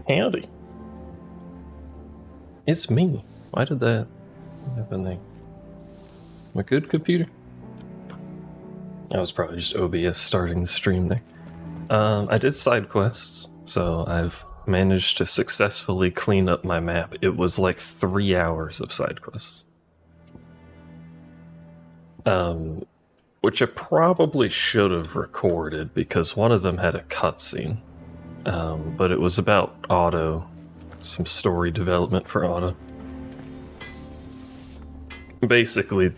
Howdy. It's me. Why did that have a name? My good computer? That was probably just OBS starting the stream there. I did side quests, so I've managed to successfully clean up my map. It was like 3 hours of side quests. Which I probably should have recorded because one of them had a cutscene. But it was about Otto, some story development for Otto. Basically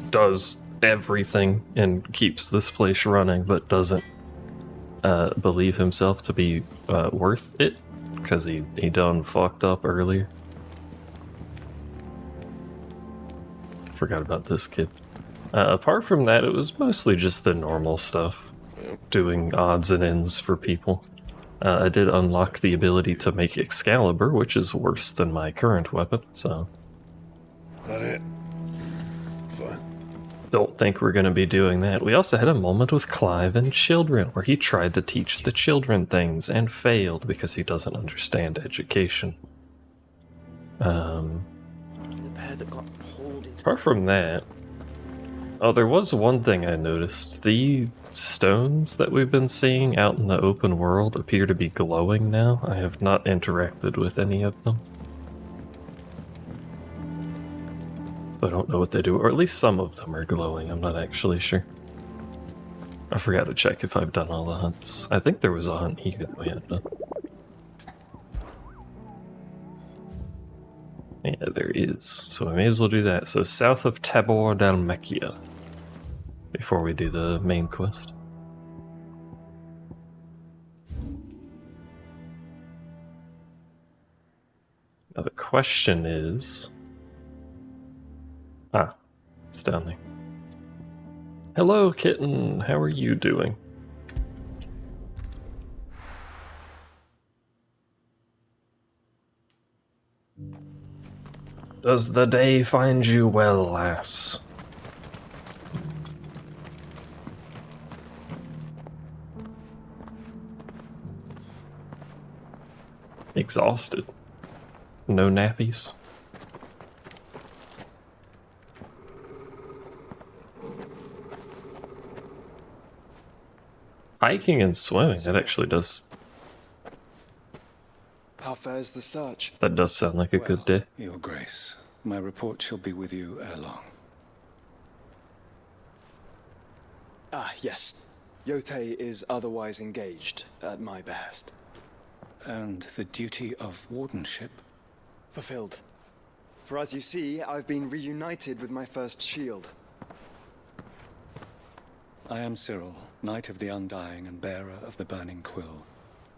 does everything and keeps this place running, but doesn't believe himself to be worth it because he done fucked up earlier. Forgot about this kid. Apart from that, it was mostly just the normal stuff, doing odds and ends for people. I did unlock the ability to make Excalibur, which is worse than my current weapon, so... That it? Fine. Don't think we're going to be doing that. We also had a moment with Clive and children, where he tried to teach the children things and failed because he doesn't understand education. Apart from that... Oh, there was one thing I noticed. The stones that we've been seeing out in the open world appear to be glowing now. I have not interacted with any of them. So I don't know what they do, or at least some of them are glowing. I'm not actually sure. I forgot to check if I've done all the hunts. I think there was a hunt here that we hadn't done. Yeah, there is. So I may as well do that. So south of Tabor Dalmacia. Before we do the main quest. Now the question is... Ah, it's down there. Hello, kitten. How are you doing? Does the day find you well, lass? Exhausted. No nappies. Hiking and swimming, that actually does... How fares the search? That does sound like a good day. Your Grace, my report shall be with you ere long. Ah, yes. Yotei is otherwise engaged, at my behest. And the duty of wardenship? Fulfilled. For as you see, I've been reunited with my first shield. I am Cyril, Knight of the Undying and bearer of the Burning Quill,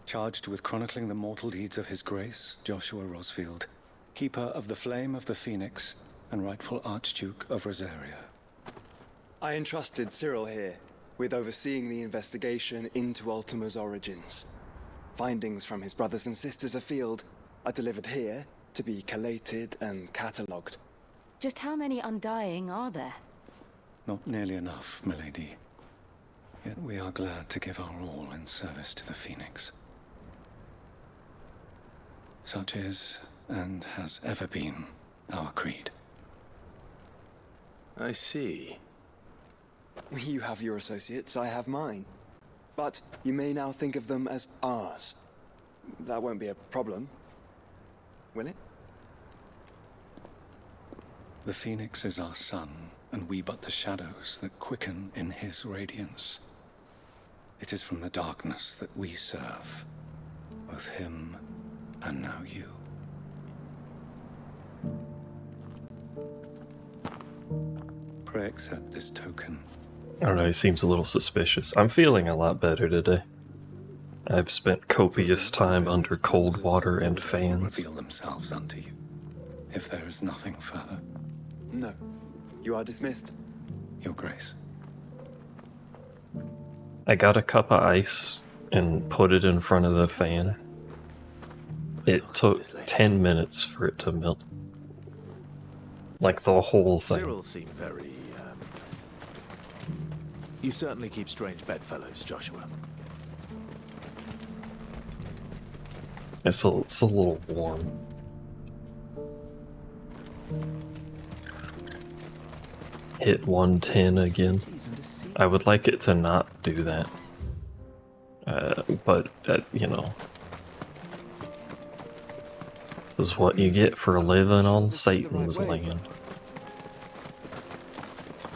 charged with chronicling the mortal deeds of His Grace, Joshua Rosfield, Keeper of the Flame of the Phoenix, and rightful Archduke of Rosaria. I entrusted Cyril here with overseeing the investigation into Ultima's origins. Findings from his brothers and sisters afield are delivered here to be collated and catalogued. Just how many Undying are there? Not nearly enough, milady. Yet we are glad to give our all in service to the Phoenix. Such is, and has ever been, our creed. I see. You have your associates, I have mine. But you may now think of them as ours. That won't be a problem, will it? The Phoenix is our sun, and we but the shadows that quicken in his radiance. It is from the darkness that we serve, both him and now you. Pray accept this token. I don't know, he seems a little suspicious. I'm feeling a lot better today. I've spent copious time under cold water and fans. Reveal themselves unto you, if there is nothing further. No. You are dismissed. Your Grace. I got a cup of ice and put it in front of the fan. It took 10 minutes for it to melt. Like the whole thing. Cyril seemed very, You certainly keep strange bedfellows, Joshua. It's a little warm. Hit 110 again. I would like it to not do that. But, you know. This is what you get for living on Satan's land.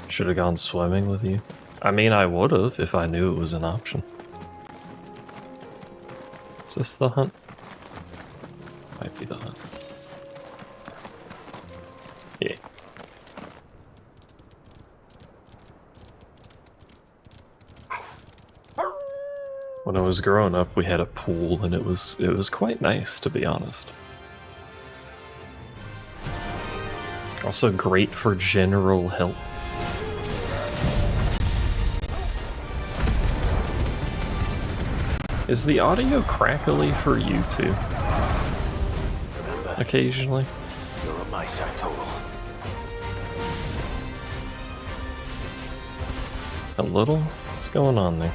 Should have gone swimming with you. I mean, I would have if I knew it was an option. Is this the hunt? Might be the hunt. Yeah. When I was growing up, we had a pool, and it was quite nice, to be honest. Also great for general health. Is the audio crackly for you too? Remember, Occasionally? you're on my side, Total. A little? What's going on there?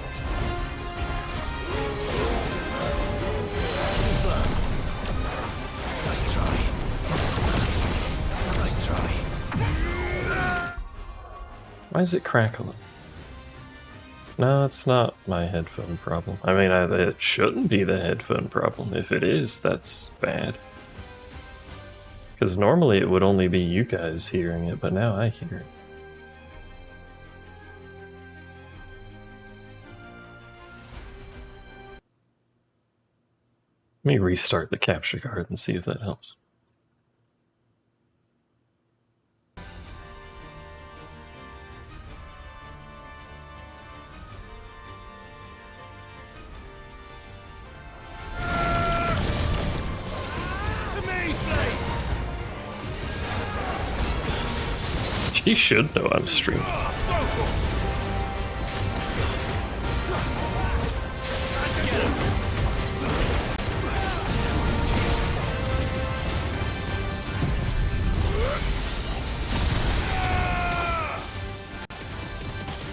Nice try. Nice try. Why is it crackling? No, it's not my headphone problem. I mean, it shouldn't be the headphone problem. If it is, that's bad. Because normally it would only be you guys hearing it, but now I hear it. Let me restart the capture card and see if that helps. He should know I'm streaming.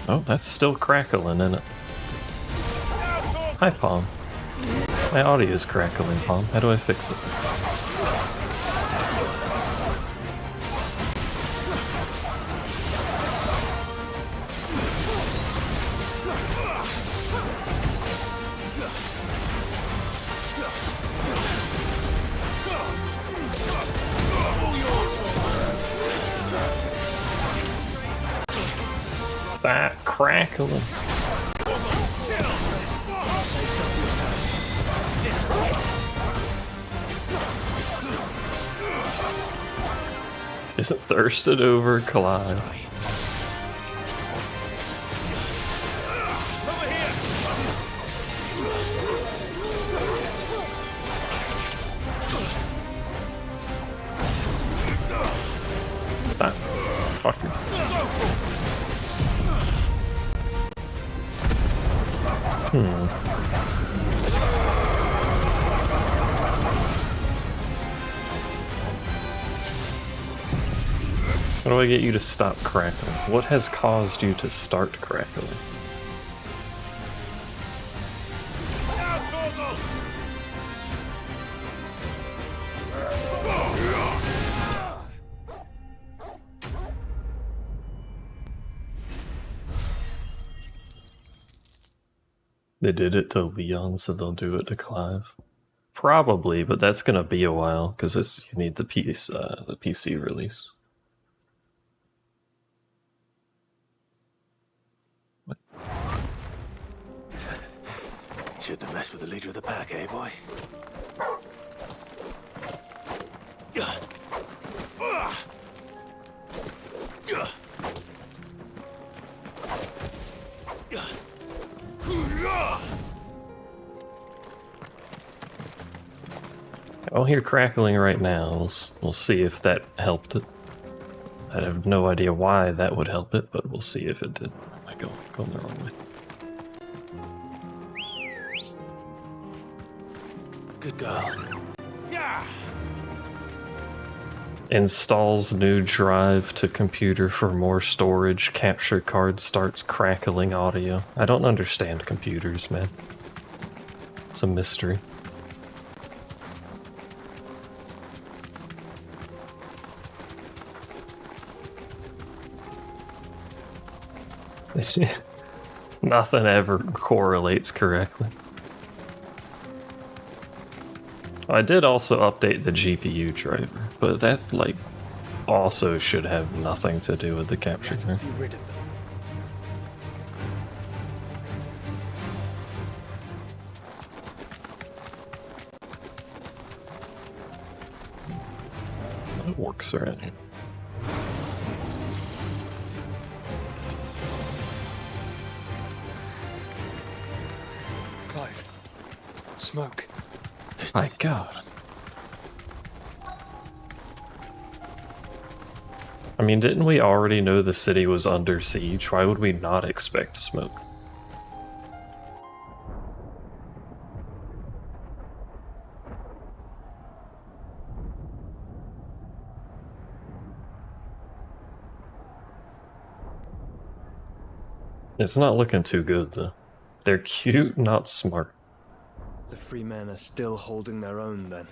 Oh, that's still crackling, isn't it? Hi, Palm. My audio is crackling, Palm. How do I fix it? That crackling. Isn't thirsted over Clive? Stop. Fucking. How do I get you to stop crackling? What has caused you to start crackling? They did it to Leon, so they'll do it to Clive. Probably, but that's gonna be a while because you need the PC release. What? Shouldn't have messed with the leader of the pack, eh, boy? I'll hear crackling right now. We'll see if that helped it. I have no idea why that would help it, but we'll see if it did. I might go the wrong way. Good girl. Installs new drive to computer for more storage. Capture card starts crackling audio. I don't understand computers, man. It's a mystery. Nothing ever correlates correctly. I did also update the GPU driver, but that, like, also should have nothing to do with the capture Let us card. be rid of them. It works around here. Clive. Smoke. My God. I mean, didn't we already know the city was under siege? Why would we not expect smoke? It's not looking too good, though. They're cute, not smart. The free men are still holding their own, then.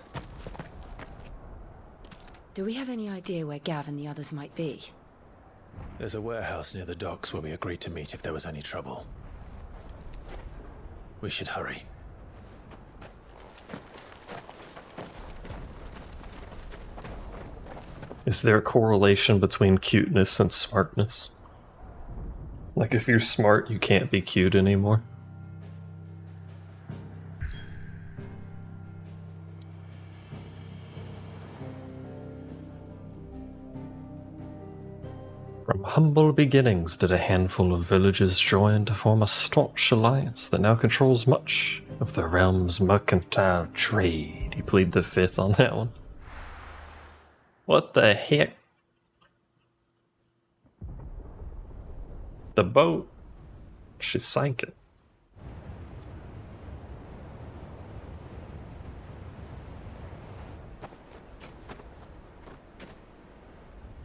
Do we have any idea where Gav and the others might be? There's a warehouse near the docks where we agreed to meet if there was any trouble. We should hurry. Is there a correlation between cuteness and smartness? Like, if you're smart, you can't be cute anymore? From humble beginnings did a handful of villages join to form a staunch alliance that now controls much of the realm's mercantile trade. He plead the fifth on that one. What the heck? The boat. She sank it.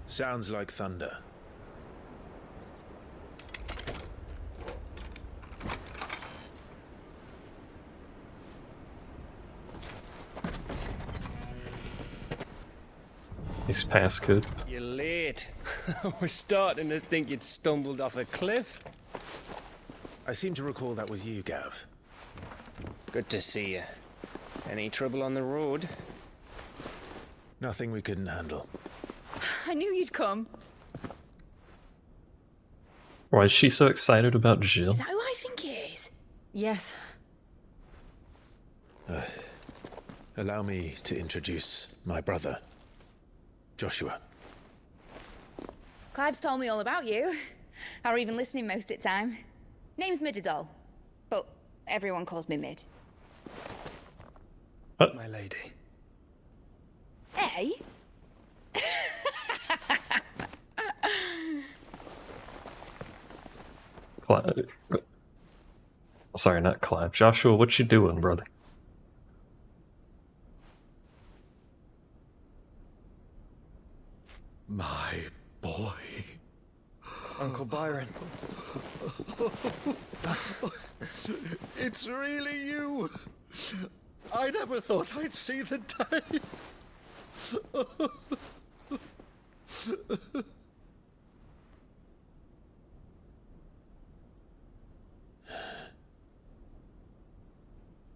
Sounds like thunder. He's passcode. You're late. We're starting to think you'd stumbled off a cliff. I seem to recall that was you, Gav. Good to see you. Any trouble on the road? Nothing we couldn't handle. I knew you'd come. Why is she so excited about Jill? Is that who I think it is? Yes. Allow me to introduce my brother, Joshua. Clive's told me all about you. Or even listening most of the time. Name's Midadol, but everyone calls me Mid. My lady. Hey? Sorry, not Clive. Joshua, what you doing, brother? My boy. Uncle Byron. It's really you. I never thought I'd see the day.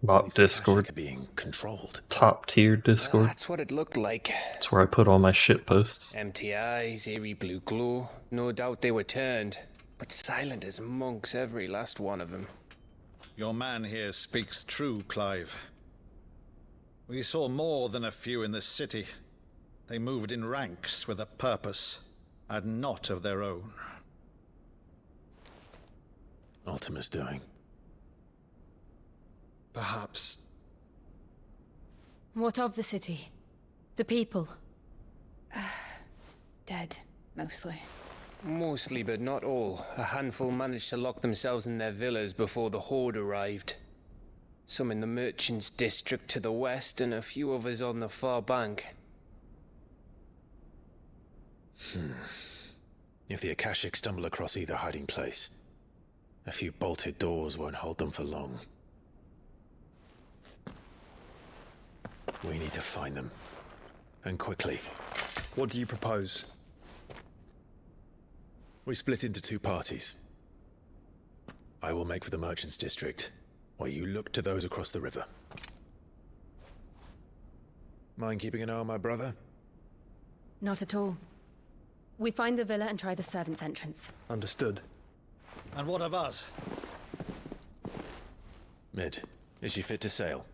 Bot These Discord. Akashic are being controlled. Top tier Discord. That's what it looked like. That's where I put all my shit posts. Empty eyes, eerie blue glow. No doubt they were turned, but silent as monks, every last one of them. Your man here speaks true, Clive. We saw more than a few in this city. They moved in ranks with a purpose, and not of their own. Ultima's doing. Perhaps. What of the city? The people? Dead, mostly. Mostly, but not all. A handful managed to lock themselves in their villas before the Horde arrived. Some in the Merchants' District to the west, and a few others on the far bank. If the Akashic stumble across either hiding place, a few bolted doors won't hold them for long. We need to find them. And quickly. What do you propose? We split into two parties. I will make for the Merchants District, while you look to those across the river. Mind keeping an eye on my brother? Not at all. We find the villa and try the servants' entrance. Understood. And what of us? Mid, is she fit to sail?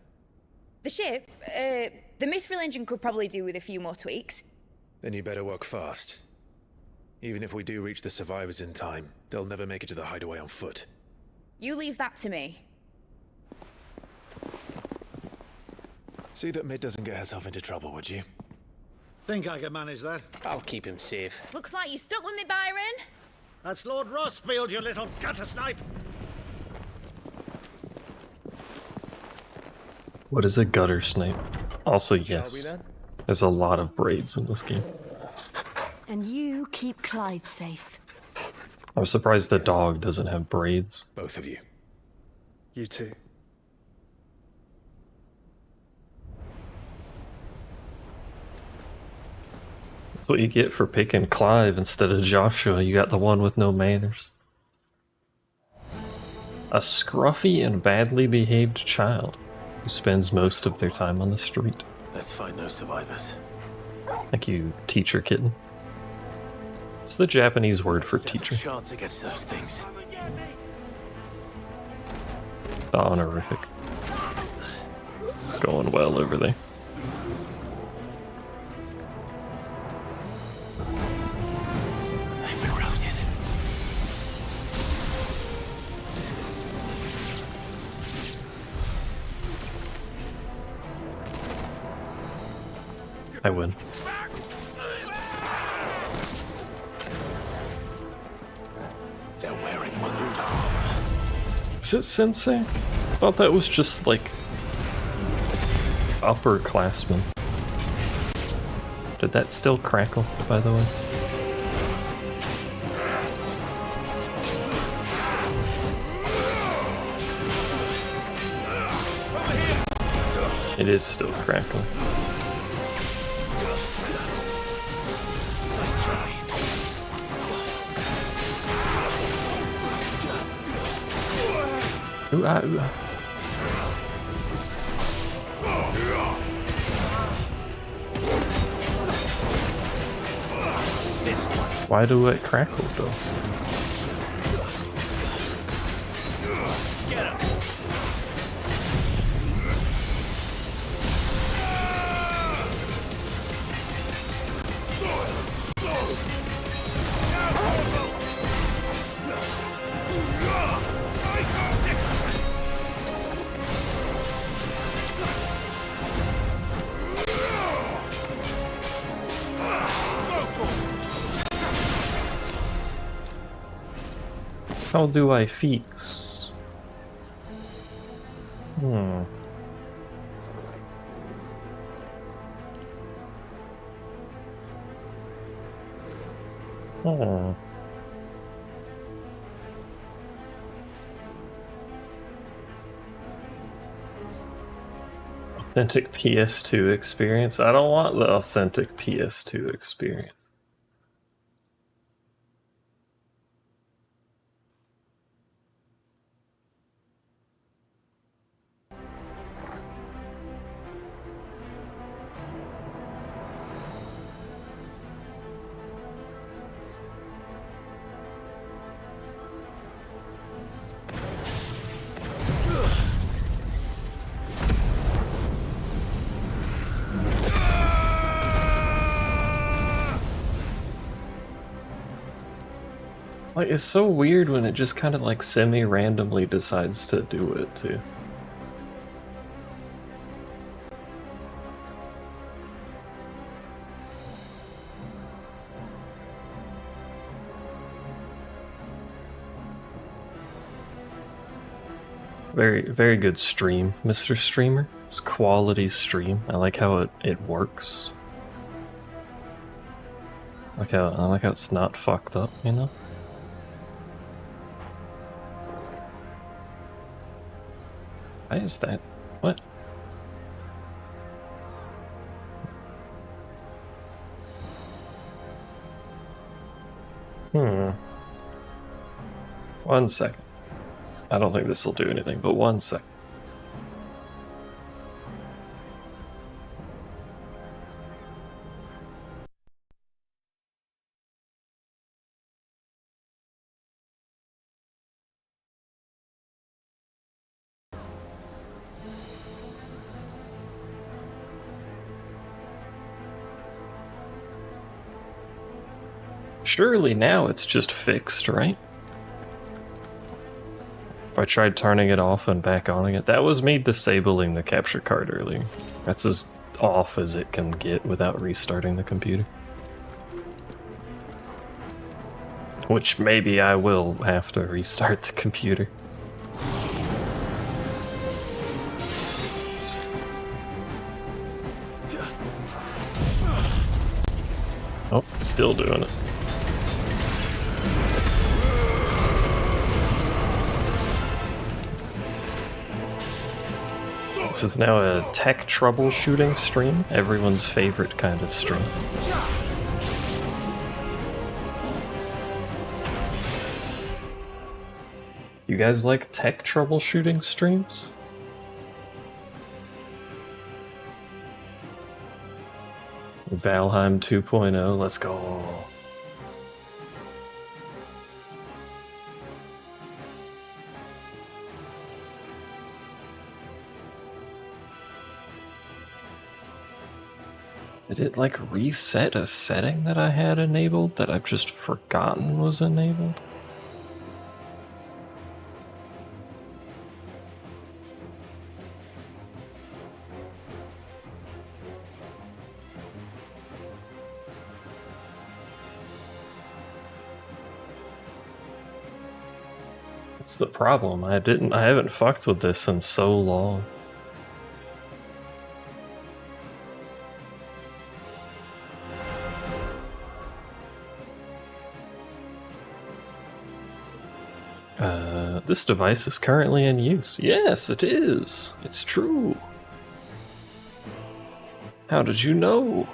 The ship, the Mithril engine could probably do with a few more tweaks. Then you better work fast. Even if we do reach the survivors in time, they'll never make it to the hideaway on foot. You leave that to me. See that Mid doesn't get herself into trouble, would you? Think I can manage that? I'll keep him safe. Looks like you stuck with me, Byron. That's Lord Rossfield, you little gutter snipe! What is a gutter snipe? Also, Shall we yes. then? There's a lot of braids in this game. And you keep Clive safe. I'm surprised the dog doesn't have braids. Both of you. You too. That's what you get for picking Clive instead of Joshua. You got the one with no manners. A scruffy and badly behaved child who spends most of their time on the street. Let's find those survivors. Thank you, teacher kitten. It's the Japanese word for teacher. Chance against those things. The honorific. It's going well over there. They've been routed. I win. They're wearing maroon armor. Is it Sensei? I thought that was just like upperclassmen. Did that still crackle, by the way? It is still crackling. Nice try. Ooh, ah, ooh, ah. Why do it crackle though? How do I fix? Hmm. Hmm. Authentic PS2 experience? I don't want the authentic PS2 experience. Like, it's so weird when it just kind of like semi-randomly decides to do it too. Very, very good stream, Mr. Streamer. It's quality stream. I like how it works. I like how it's not fucked up, you know? Why is that? What? Hmm. 1 second. I don't think this will do anything, but 1 sec. Surely now it's just fixed, right? If I tried turning it off and back on it, that was me disabling the capture card earlier. That's as off as it can get without restarting the computer. Which maybe I will have to restart the computer. Oh, still doing it. This is now a tech troubleshooting stream, everyone's favorite kind of stream. You guys like tech troubleshooting streams? Valheim 2.0, let's go. Did it like reset a setting that I had enabled that I've just forgotten was enabled? That's the problem. I haven't fucked with this in so long. This device is currently in use. Yes, it is. It's true. How did you know?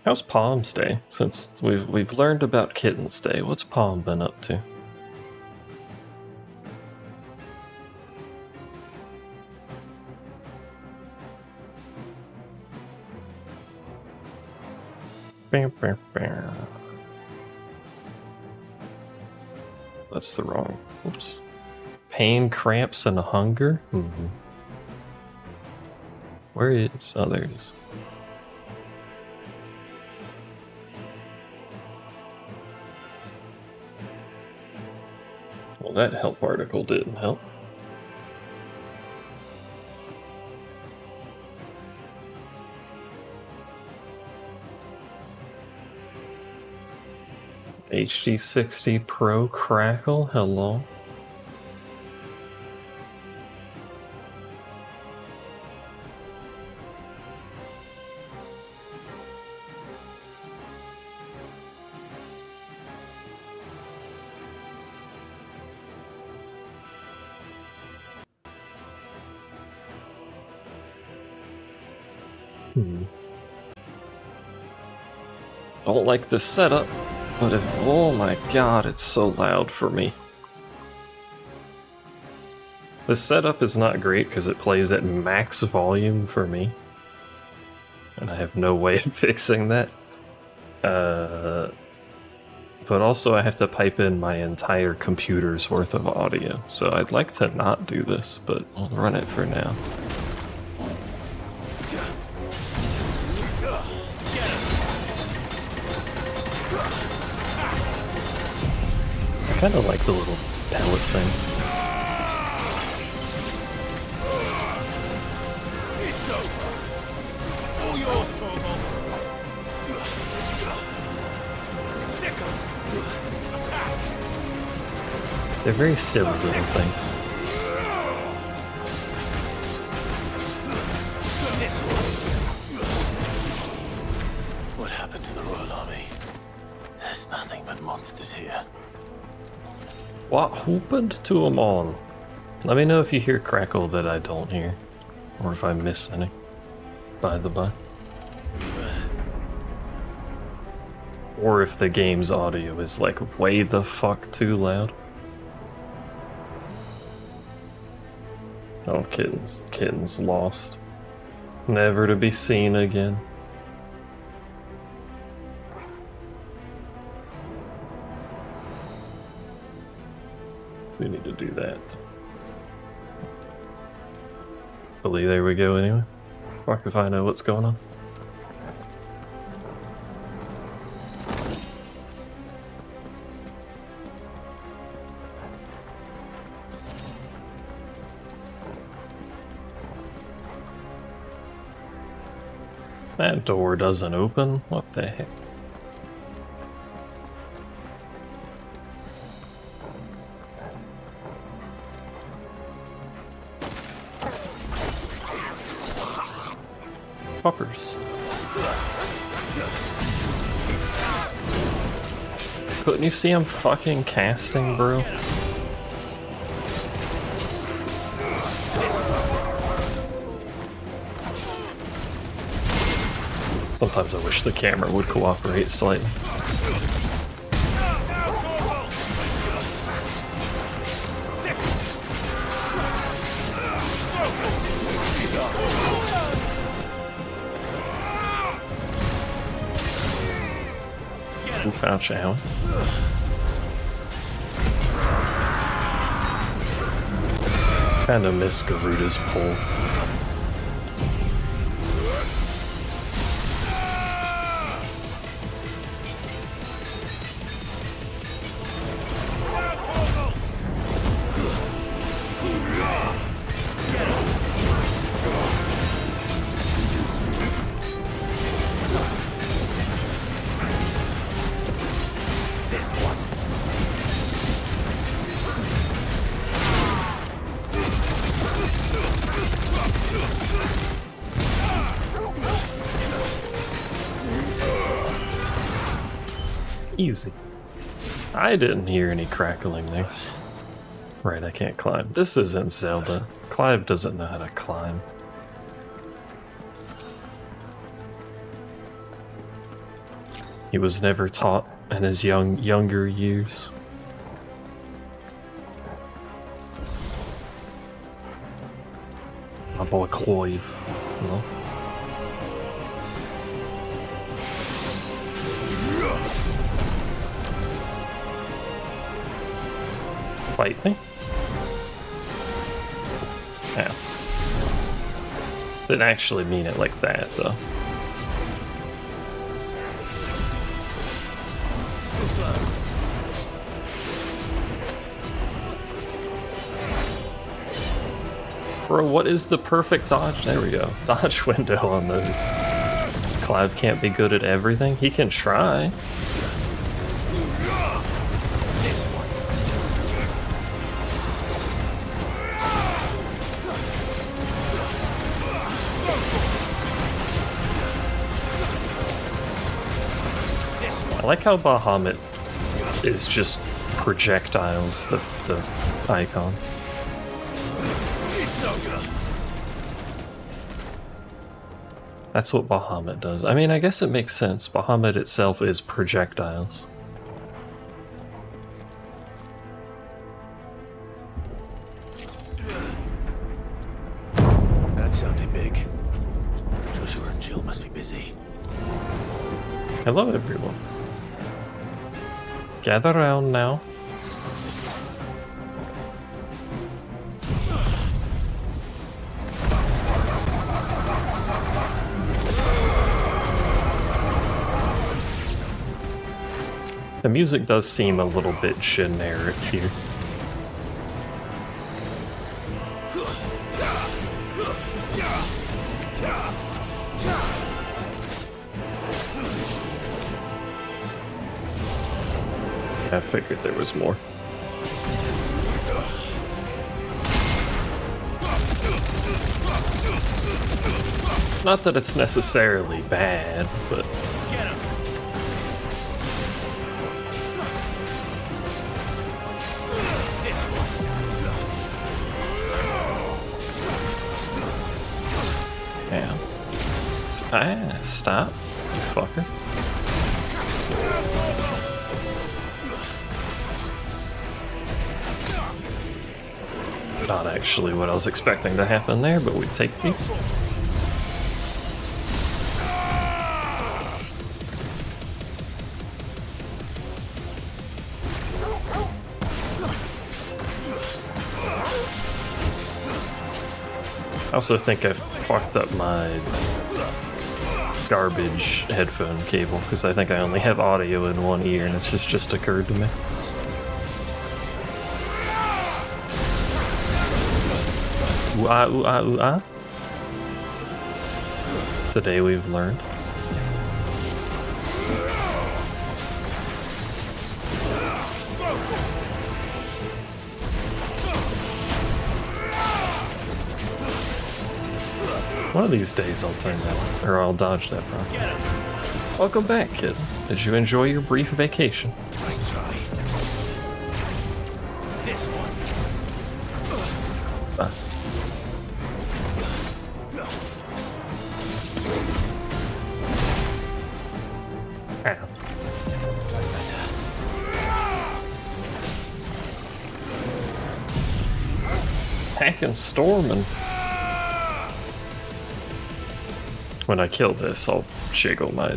How's Palm's Day? Since we've learned about Kitten's Day, what's Palm been up to? That's the wrong. Oops. Pain, cramps, and hunger? Where is... Oh, there it is. Well, that help article didn't help. HD60 Pro Crackle, hello. Don't like the setup. But if, oh my god, it's so loud for me. The setup is not great because it plays at max volume for me. And I have no way of fixing that. But also I have to pipe in my entire computer's worth of audio. So I'd like to not do this, but I'll run it for now. I kind of like the little pellet things. It's over. All yours, Torgal. They're very silly little things. What happened to the Royal Army? There's nothing but monsters here. What happened to them all? Let me know if you hear crackle that I don't hear. Or if I miss any. By the by. Or if the game's audio is like way the fuck too loud. Oh, kitten's lost. Never to be seen again. We need to do that. Hopefully there we go anyway. Fuck if I know what's going on. That door doesn't open? What the heck? Poppers. Couldn't you see I'm fucking casting, bro? Sometimes I wish the camera would cooperate slightly. Ouch, ow. Kinda miss Garuda's pull. Easy. I didn't hear any crackling there. Right, I can't climb. This isn't Zelda. Clive doesn't know how to climb. He was never taught in his younger years. My boy Clive. Hello? Fight me? Yeah. Didn't actually mean it like that, though. Bro, what is the perfect dodge? There we go. Dodge window on those. Clive can't be good at everything. He can try. I like how Bahamut is just projectiles, the icon. That's what Bahamut does. I mean, I guess it makes sense. Bahamut itself is projectiles. That sounded big. Joshua and Jill must be busy. Hello, everyone. Gather round now. The music does seem a little bit generic here. I figured there was more. Not that it's necessarily bad, but... Damn. Stop, you fucker. Not actually what I was expecting to happen there, but we take these. I also think I fucked up my garbage headphone cable because I think I only have audio in one ear and it's just occurred to me. Ooh ah ooh ah ooh ah. Today we've learned. One of these days I'll turn that, or I'll dodge that problem. Welcome back, kid. Did you enjoy your brief vacation? Nice try. This one. Ow. That's better. Hacking storming. When I kill this, I'll jiggle my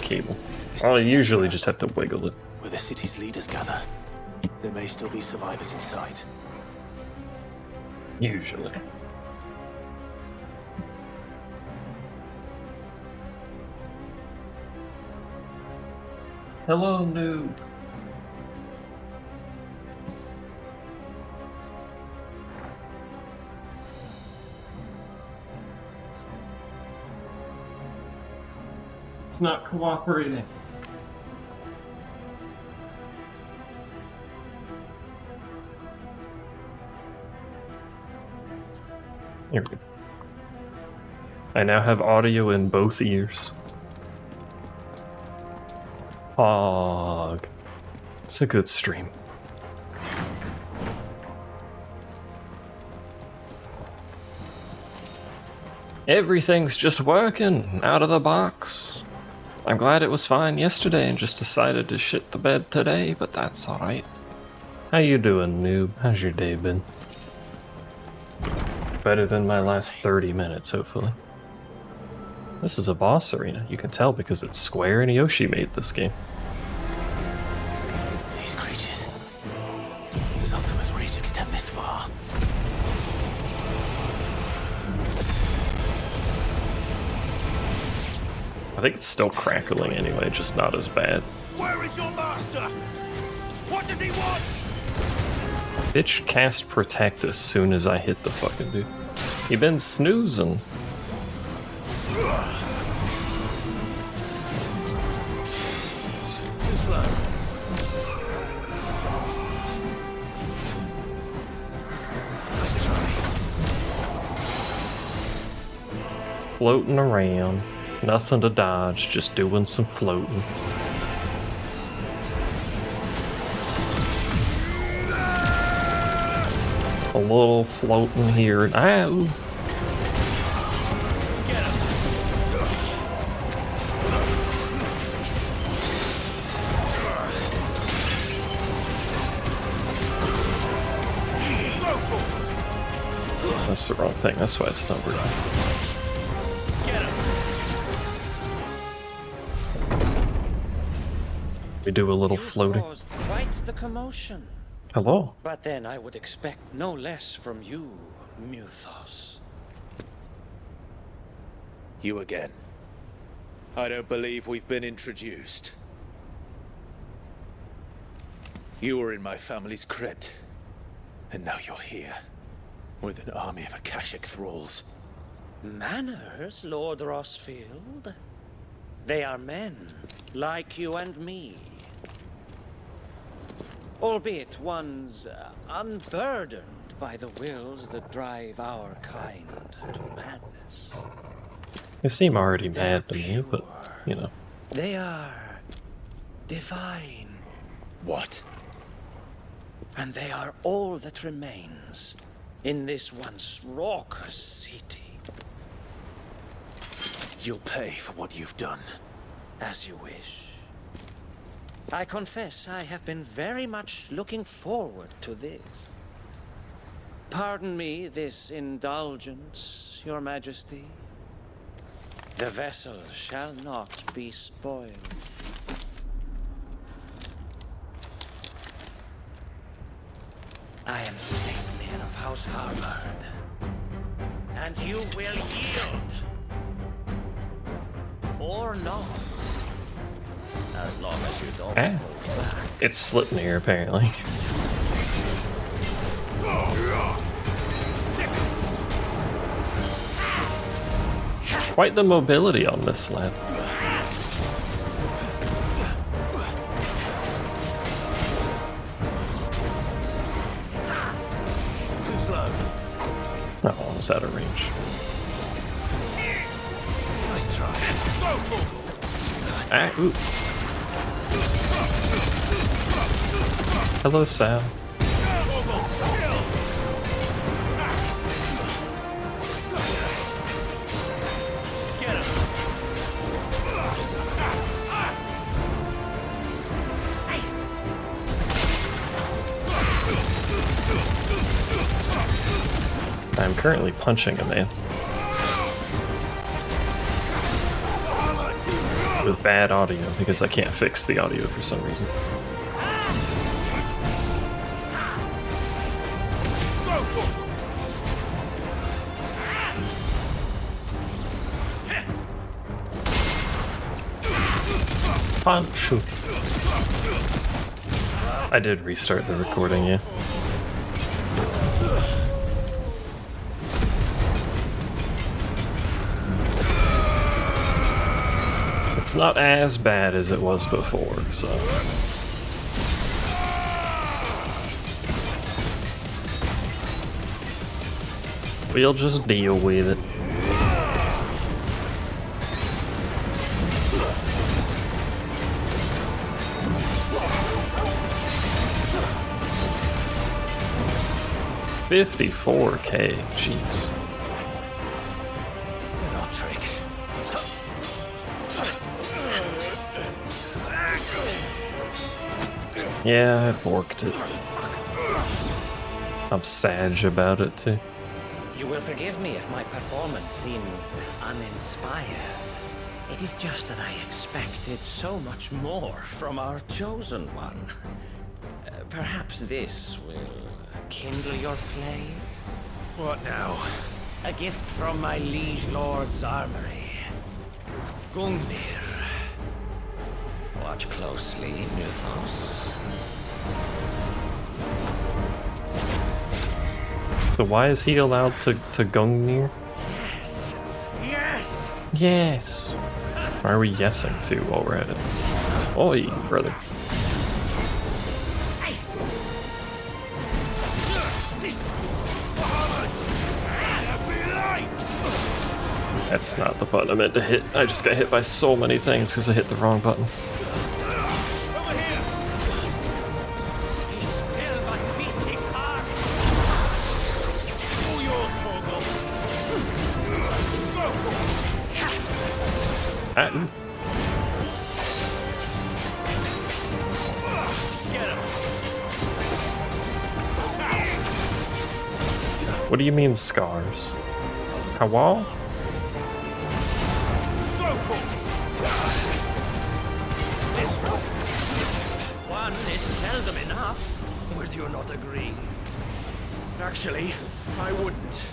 cable. I'll usually just have to wiggle it. Where the city's leaders gather, there may still be survivors inside. Usually. Hello, noob. It's not cooperating. Here we go. I now have audio in both ears. Fog. It's a good stream. Everything's just working out of the box. I'm glad it was fine yesterday and just decided to shit the bed today, but that's alright. How you doing, noob? How's your day been? Better than my last 30 minutes, hopefully. This is a boss arena. You can tell because it's Square and Yoshi made this game. These creatures. Does Ultima's reach extend this far? I think it's still crackling anyway, just not as bad. Where is your master? What does he want? Bitch cast Protect as soon as I hit the fucking dude. You been snoozing. Too slow. Nice try. Floating around. Nothing to dodge, just doing some floating. A little floating here and ow! That's the wrong thing, that's why it's numbered. We do a little floating. Caused quite the commotion. Hello. But then I would expect no less from you, Muthos. You again. I don't believe we've been introduced. You were in my family's crypt, and now you're here, with an army of Akashic thralls. Manners, Lord Rosfield? They are men, like you and me. Albeit one's unburdened by the wills that drive our kind to madness. They seem already mad to me, but, you know. They are divine. What? And they are all that remains in this once raucous city. You'll pay for what you've done. As you wish. I confess I have been very much looking forward to this. pardon me this indulgence, Your Majesty? The vessel shall not be spoiled. I am Sleipnir of House Harvard, and you will yield. Or not. As long as you don't hold back. It's Sleipnir, apparently. Quite the mobility on this lad. Too slow. Oh, I was out of range. Nice try. Ah, ooh. Hello, Sal. I'm currently punching a man with bad audio because I can't fix the audio for some reason. Punch. I did restart the recording, yeah. It's not as bad as it was before, so... we'll just deal with it. $54K, jeez. Not trick. Yeah, I've worked it. I'm sad about it too. You will forgive me if my performance seems uninspired. It is just that I expected so much more from our chosen one. Perhaps this will kindle your flame? What now? A gift from my liege lord's armory. Gungnir. Watch closely, Mythos. So why is he allowed to Gungnir? Yes! Yes! Yes! Why are we yesing to while we're at it? Oi, brother. That's not the button I meant to hit. I just got hit by so many things because I hit the wrong button. He's still my beating heart. All yours, Torgal. What do you mean scars? Hawal? One is seldom enough. Would you not agree? Actually, I wouldn't.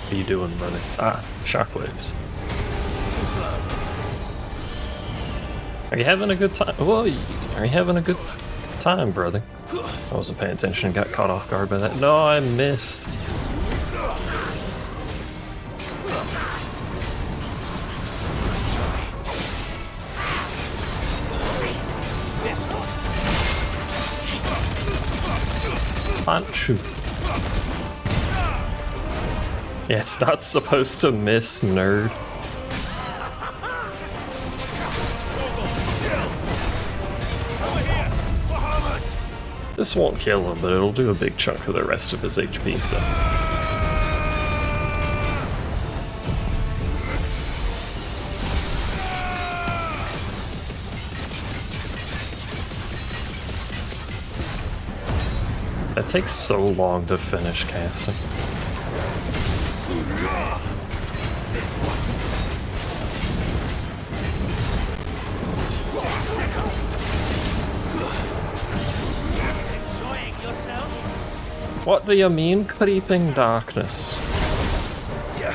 What are you doing, brother? Ah, shockwaves. Too slow. Are you having a good time? Whoa, are you having a good time, brother? I wasn't paying attention and got caught off guard by that. No, I missed. Punch. Yeah, it's not supposed to miss, nerd. This won't kill him, but it'll do a big chunk of the rest of his HP, so... That takes so long to finish casting. What do you mean, creeping darkness?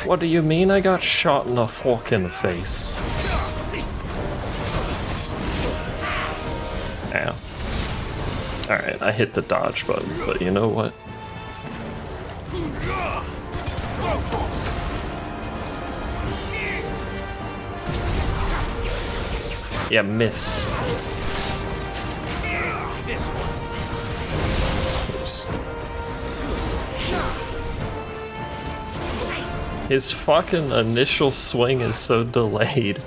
What do you mean I got shot in the fucking face? Ow. Alright, I hit the dodge button, but you know what? Yeah, miss. Oops. His fucking initial swing is so delayed.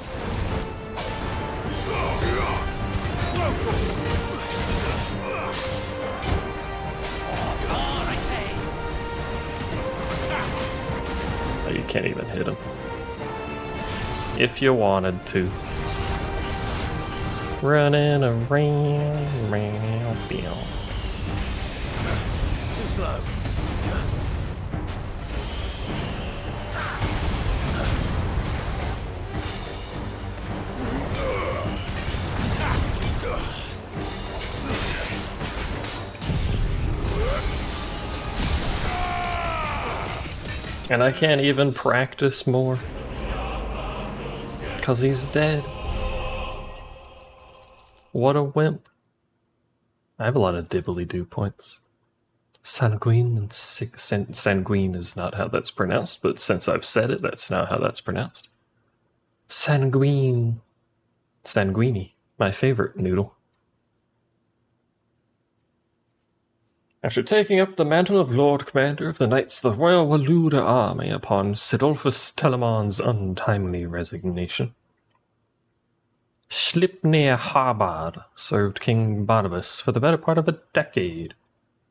Oh, you can't even hit him. If you wanted to. Running around, Too slow. And I can't even practice more. 'Cause he's dead. What a wimp. I have a lot of dibbly-doo points. Sanguine and sanguine is not how that's pronounced, but since I've said it, that's now how that's pronounced. Sanguine. Sanguini, my favorite noodle. After taking up the mantle of Lord Commander of the Knights of the Royal Waluda Army upon Sidolphus Telemon's untimely resignation, Schlipnir Harbard served King Barnabas for the better part of a decade.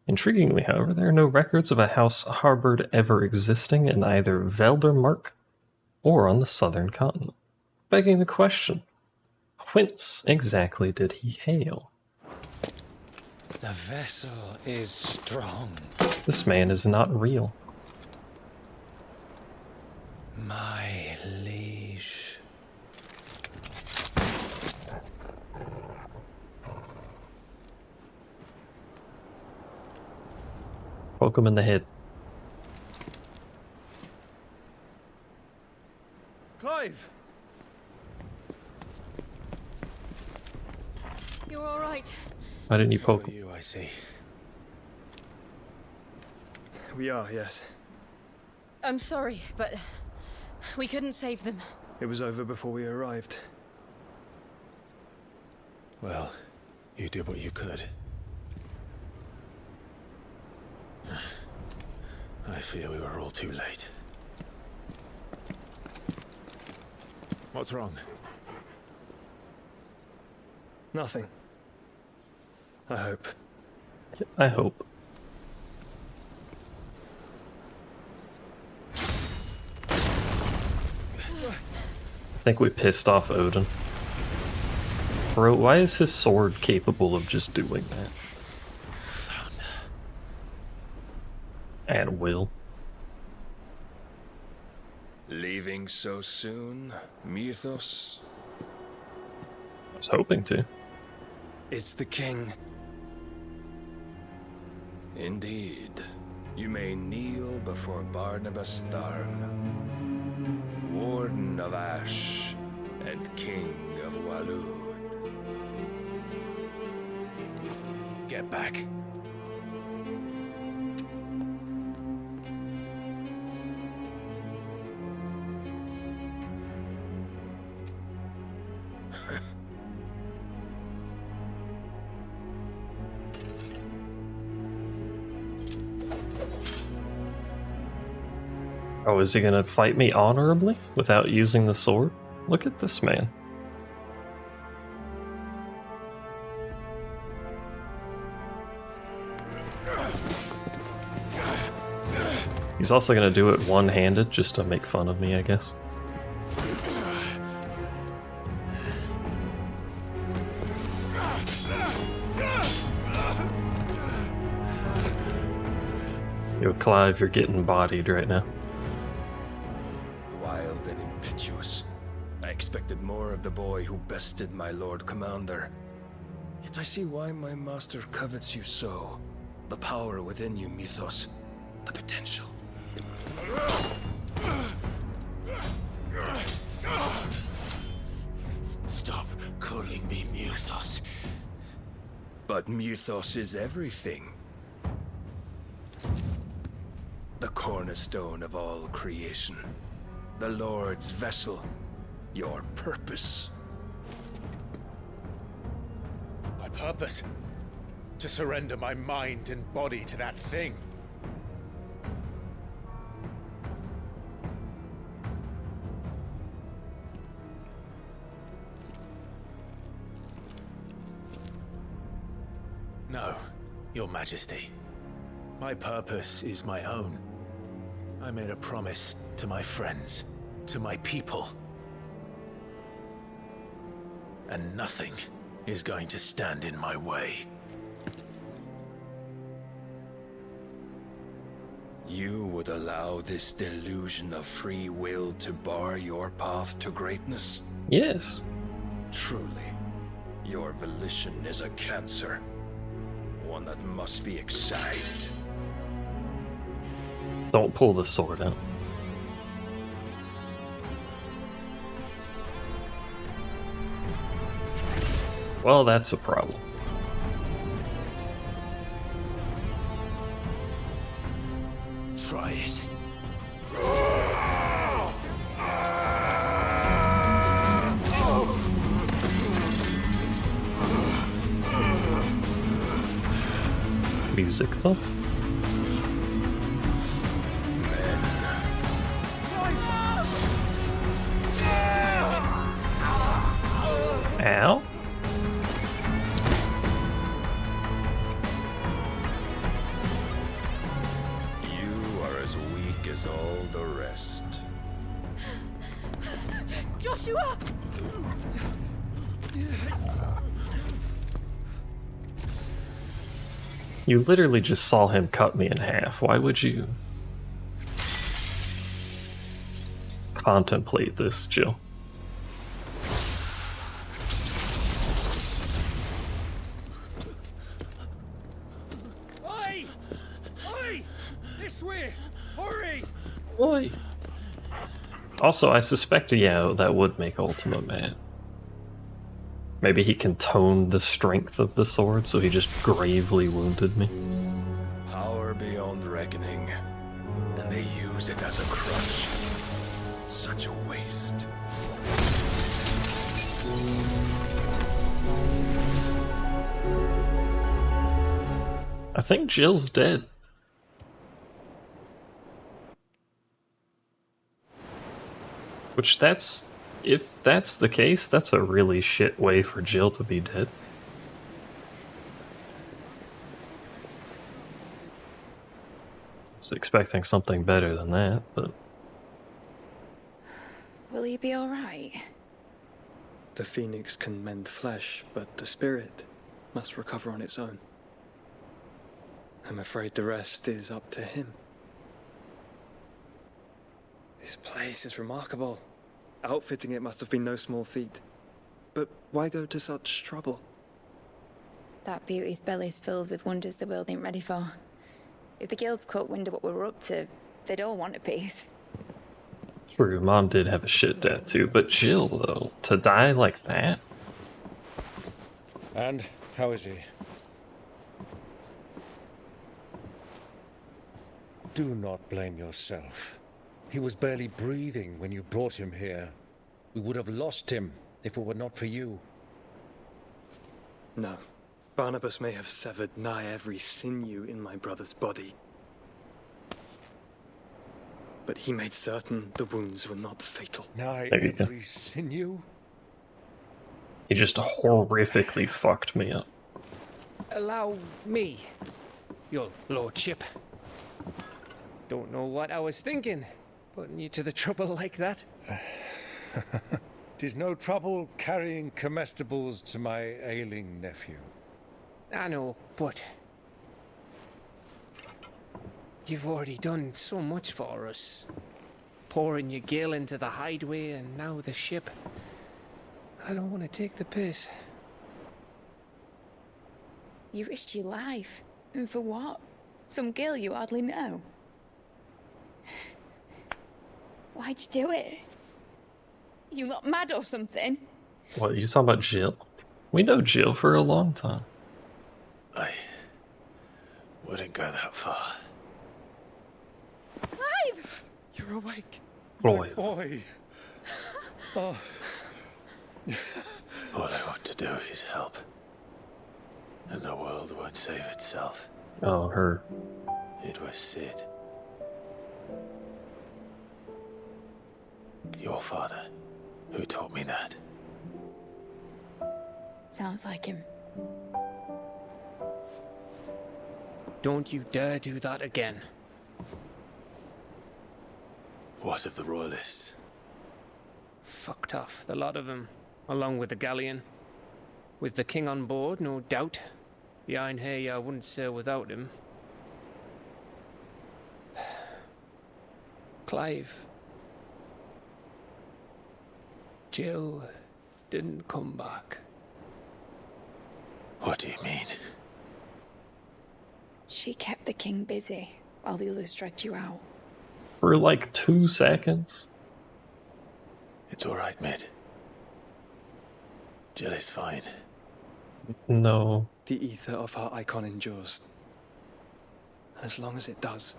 Intriguingly, however, there are no records of a house Harbard ever existing in either Veldermark or on the southern continent, begging the question, whence exactly did he hail? The vessel is strong. This man is not real. My liege. Poke him in the head. Clive! You're all right. Why didn't you poke him? You, I see. We are, yes. I'm sorry, but we couldn't save them. It was over before we arrived. Well, you did what you could. I fear we were all too late. What's wrong? Nothing. I hope. I hope. I think we pissed off Odin. Bro, why is his sword capable of just doing that? At will. Leaving so soon, Mythos? I was hoping to. It's the king. Indeed. You may kneel before Barnabas Tharm, Warden of Ash and King of Walud. Get back. Oh, is he gonna fight me honorably without using the sword? Look at this man. He's also gonna do it one-handed just to make fun of me, I guess. Yo, Clive, you're getting bodied right now. Wild and impetuous. I expected more of the boy who bested my Lord Commander. Yet I see why my master covets you so. The power within you, Mythos. The potential. Stop calling me Mythos. But Mythos is everything. The cornerstone of all creation. The Lord's vessel. Your purpose. My purpose? To surrender my mind and body to that thing. No, Your Majesty. My purpose is my own. I made a promise to my friends, to my people. And nothing is going to stand in my way. You would allow this delusion of free will to bar your path to greatness? Yes. Truly, your volition is a cancer. One that must be excised. Don't pull the sword out. Well, that's a problem. Try it. Music though. Ow. You are as weak as all the rest. Joshua! You literally just saw him cut me in half. Why would you contemplate this, Jill? Oi! Oi! This way! Hurry! Oi! Also, I suspect, yeah, that would make Ultima mad. Maybe he can tone the strength of the sword, so he just gravely wounded me. Power beyond reckoning, and they use it as a crutch. Such a waste. I think Jill's dead. Which if that's the case, that's a really shit way for Jill to be dead. I was expecting something better than that, but... Will he be alright? The phoenix can mend flesh, but the spirit must recover on its own. I'm afraid the rest is up to him. This place is remarkable. Outfitting it must have been no small feat. But why go to such trouble? That beauty's belly's filled with wonders the world ain't ready for. If the guilds caught wind of what we were up to, they'd all want a piece. True, Mom did have a shit death too, but Jill, though, to die like that? And how is he? Do not blame yourself. He was barely breathing when you brought him here. We would have lost him if it were not for you. No. Barnabas may have severed nigh every sinew in my brother's body. But he made certain the wounds were not fatal. Nigh There you go. every sinew? He just horrifically fucked me up. Allow me, your lordship. Don't know what I was thinking, putting you to the trouble like that. 'Tis no trouble carrying comestibles to my ailing nephew. I know, but... You've already done so much for us. Pouring your gil into the hideaway and now the ship. I don't want to take the piss. You risked your life. And for what? Some girl you hardly know. Why'd you do it? You not mad or something? What, you talking about Jill? We know Jill for a long time. I wouldn't go that far. Clive! You're awake. Boy. Boy. Oh. All I want to do is help. And the world won't save itself. Oh, her. It was Sid. Your father, who taught me that. Sounds like him. Don't you dare do that again. What of the Royalists? Fucked off, the lot of them, along with the galleon. With the king on board, no doubt. Behind here, I wouldn't sail without him. Clive. Jill didn't come back. What do you mean? She kept the king busy while the others dragged you out. For like 2 seconds. It's all right, Mid. Jill is fine. No. The ether of her icon endures. And as long as it does,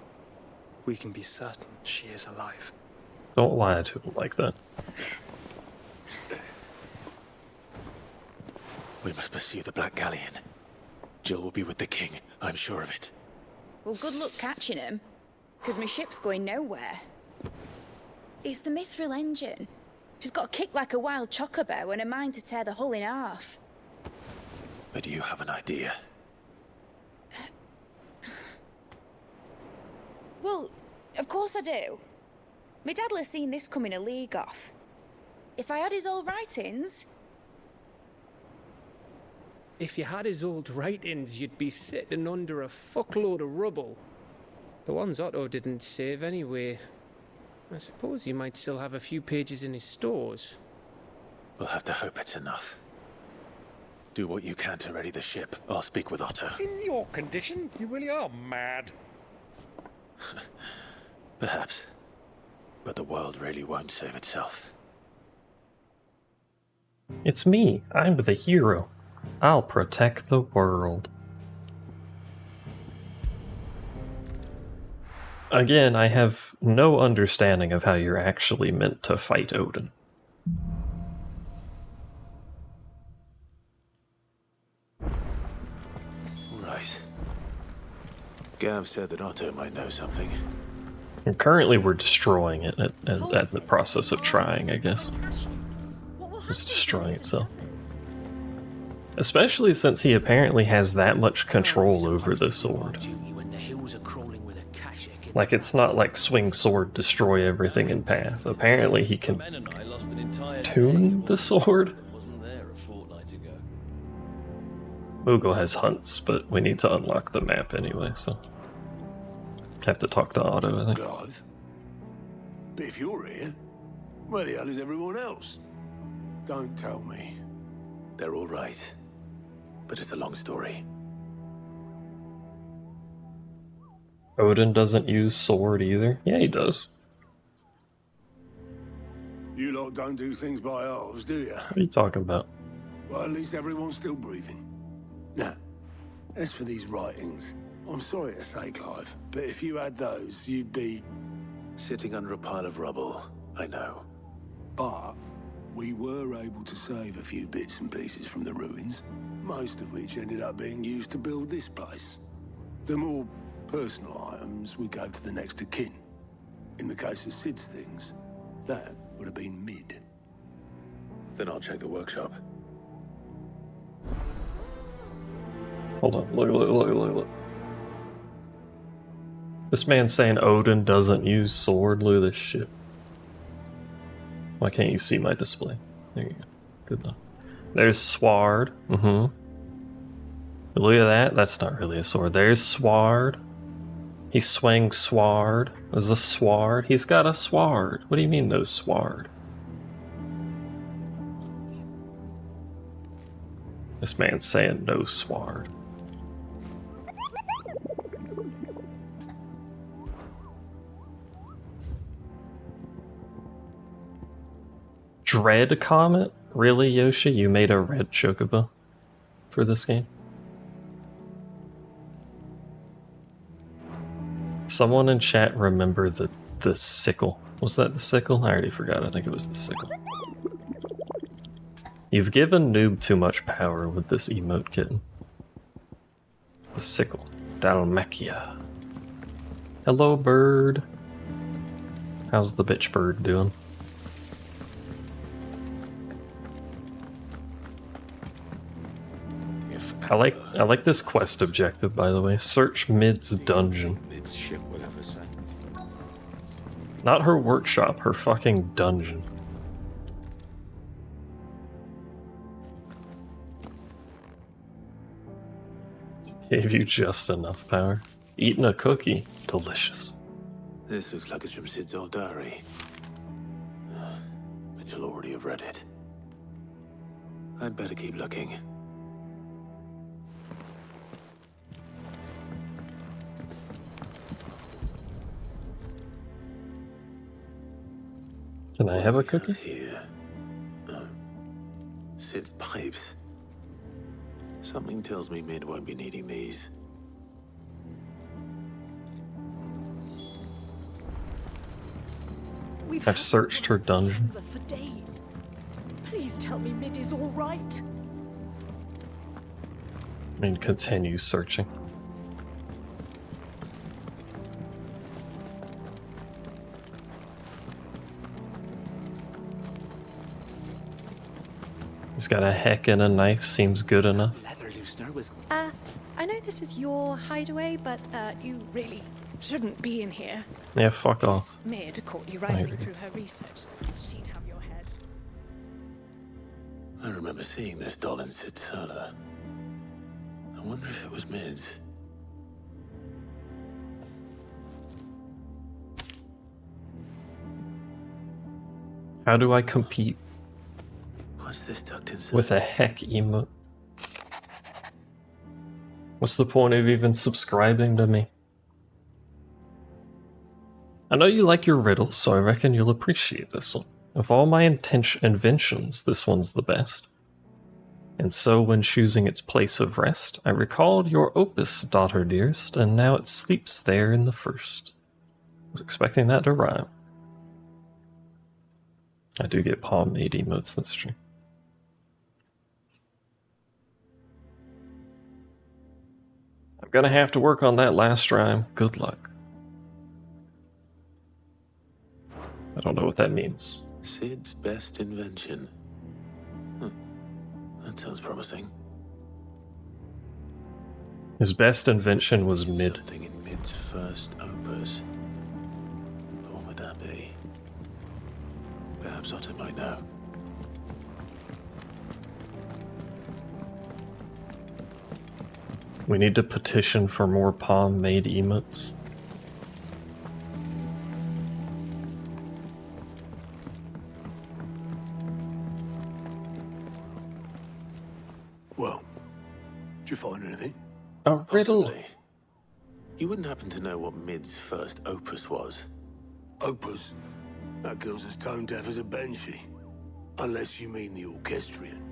we can be certain she is alive. Don't lie to him like that. We must pursue the Black Galleon. Jill will be with the king, I'm sure of it. Well, good luck catching him, because my ship's going nowhere. It's the Mithril engine. She's got a kick like a wild chocobo and a mind to tear the hull in half. But you have an idea. Well, of course I do. My dad'll have seen this coming a league off. If I had his old writings... If you had his old writings, you'd be sitting under a fuckload of rubble. The ones Otto didn't save anyway. I suppose he might still have a few pages in his stores. We'll have to hope it's enough. Do what you can to ready the ship. I'll speak with Otto. In your condition, you really are mad. Perhaps. But the world really won't save itself. It's me. I'm the hero. I'll protect the world. Again, I have no understanding of how you're actually meant to fight Odin. Right. Gav said that Otto might know something. And currently we're destroying it at the process of trying, I guess. It's destroying itself. Especially since he apparently has that much control over the sword. Like, it's not like swing sword, destroy everything in path. Apparently he can tune the sword. Moogle has hunts, but we need to unlock the map anyway, so... have to talk to Otto, I think. Clive? But if you're here, where the hell is everyone else? Don't tell me. They're all right. But it's a long story. Odin doesn't use sword either? Yeah, he does. You lot don't do things by halves, do you? What are you talking about? Well, at least everyone's still breathing. Now, as for these writings, I'm sorry to say, Clive, but if you had those, you'd be... Sitting under a pile of rubble, I know. But we were able to save a few bits and pieces from the ruins, most of which ended up being used to build this place. The more personal items we gave to the next of kin. In the case of Sid's things, that would have been Mid. Then I'll check the workshop. Hold on, look. This man's saying Odin doesn't use sword. Look at this shit. Why can't you see my display? There you go. Good enough. There's sword. Look at that. That's not really a sword. There's sword. He swang sword. There's a sword. He's got a sword. What do you mean, no sword? This man's saying no sword. Dread Comet? Really, Yoshi? You made a red chocobo for this game? Someone in chat remember the sickle. Was that the sickle? I already forgot. I think it was the sickle. You've given Noob too much power with this emote kitten. The sickle. Dalmacia. Hello, bird. How's the bitch bird doing? I like this quest objective, by the way. Search Mid's dungeon. Mid's ship will ever say. Not her workshop, her fucking dungeon. Gave you just enough power. Eating a cookie. Delicious. This looks like it's from Sid's old diary. But you'll already have read it. I'd better keep looking. Can I have a cookie? Here. Sid's pipes. Something tells me Mid won't be needing these. I've searched her dungeon. For days. Please tell me Mid is all right. I mean, continue searching. He's got a heck and a knife, seems good enough. Leather loosener was. I know this is your hideaway, but you really shouldn't be in here. Yeah, fuck off. Mid caught you rifling through her research. She'd have your head. I remember seeing this doll in Sid's cellar. I wonder if it was Mid's. How do I compete What's this tucked inside? with a heck emote? What's the point of even subscribing to me? I know you like your riddles, so I reckon you'll appreciate this one. Of all my inventions, this one's the best. And so when choosing its place of rest, I recalled your opus, daughter dearest, and now it sleeps there in the first. Was expecting that to rhyme. I do get palm-made emotes, that's true. I'm gonna have to work on that last rhyme. Good luck. I don't know what that means. Sid's best invention. That sounds promising. His best invention was Mid. Something in Mid's first opus. But what would that be? Perhaps Otto might know. We need to petition for more palm-made emotes. Well, did you find anything? A riddle. Possibly. You wouldn't happen to know what Mid's first opus was? Opus? That girl's as tone deaf as a banshee. Unless you mean the orchestrion.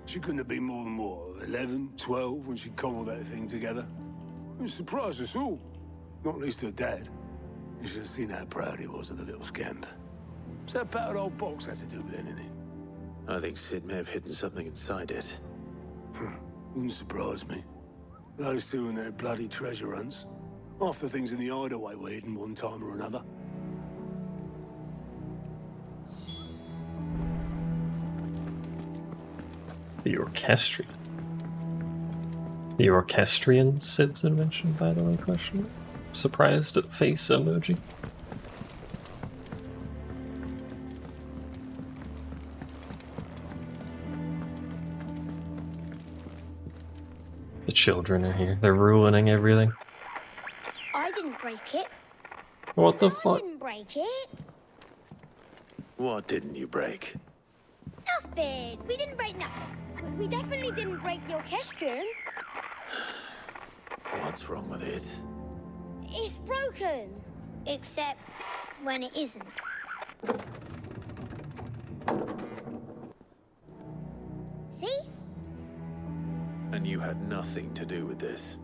She couldn't have been more than, what, 11, 12 when she cobbled that thing together? It surprised us all. Not least her dad. You should have seen how proud he was of the little scamp. What's that battered old box have to do with anything? I think Sid may have hidden something inside it. Wouldn't surprise me. Those two and their bloody treasure hunts. Half the things in the hideaway were hidden one time or another. The orchestrion. The orchestrion Sid's invention, by the way, question mark? Surprised at face emoji. The children are here. They're ruining everything. I didn't break it. What the I fuck? didn't break it. What didn't you break? Nothing. We didn't break nothing. We definitely didn't break the orchestrion. What's wrong with it? It's broken. Except when it isn't. See? And you had nothing to do with this?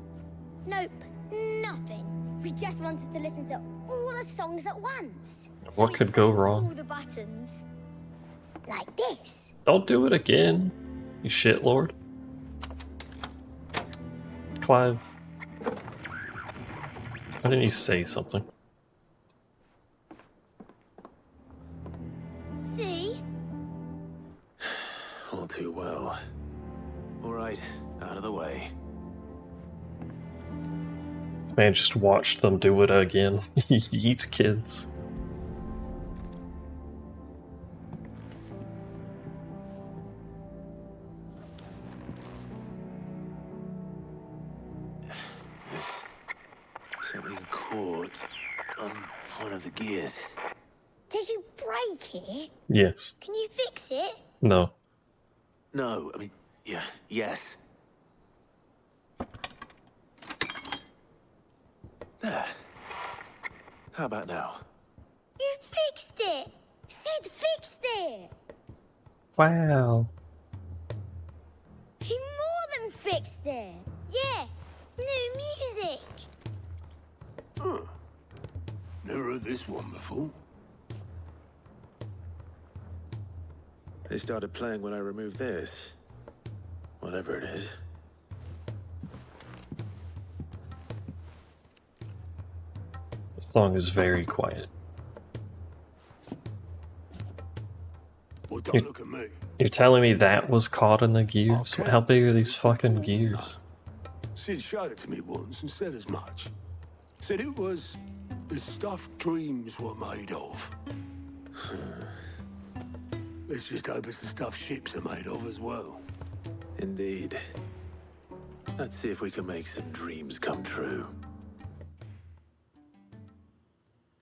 Nope. Nothing. We just wanted to listen to all the songs at once. What could go wrong? All the buttons. Like this. Don't do it again, you shitlord. Clive. Why didn't you say something? See? All too well. All right, out of the way. This man just watched them do it again. Yeet kids. Something caught on one of the gears. Did you break it? Yes. Can you fix it? No. No, I mean, yeah, yes. There. How about now? You fixed it! Sid fixed it! Wow. He more than fixed it! Yeah, new music! Huh. Never heard this one before. They started playing when I removed this. Whatever it is. The song is very quiet. Well, don't look at me. You're telling me that was caught in the gears? How big are these fucking gears? Sid showed it to me once and said as much. Said it was the stuff dreams were made of. Let's just hope it's the stuff ships are made of as well. Indeed. Let's see if we can make some dreams come true.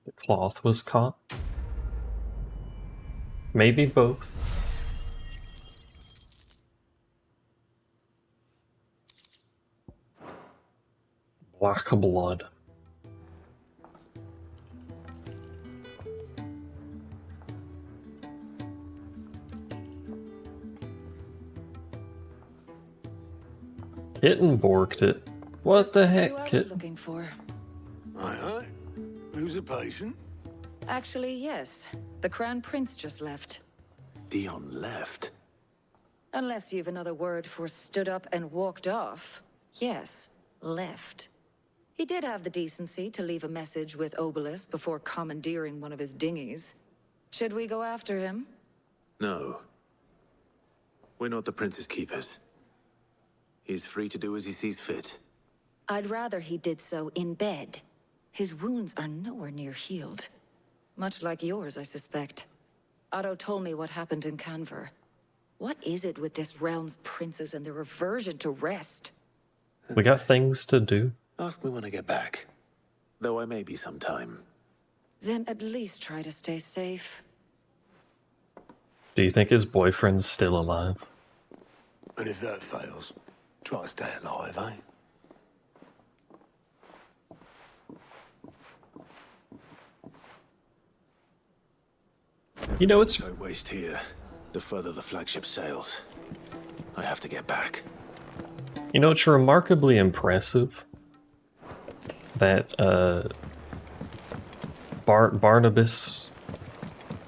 The cloth was caught? Maybe both. Black blood. Kitten borked it. What the heck, Kit? Looking for. Aye. Who's a patient? Actually, yes. The Crown Prince just left. Dion left? Unless you've another word for stood up and walked off. Yes, left. He did have the decency to leave a message with Obelisk before commandeering one of his dinghies. Should we go after him? No. We're not the Prince's keepers. He's free to do as he sees fit. I'd rather he did so in bed. His wounds are nowhere near healed. Much like yours, I suspect. Otto told me what happened in Canver. What is it with this realm's princes and their aversion to rest? We got things to do. Ask me when I get back. Though I may be sometime. Then at least try to stay safe. Do you think his boyfriend's still alive? And if that fails, try to stay alive, eh? You know, it's... No waste here. The further the flagship sails. I have to get back. You know, it's remarkably impressive that Barnabas,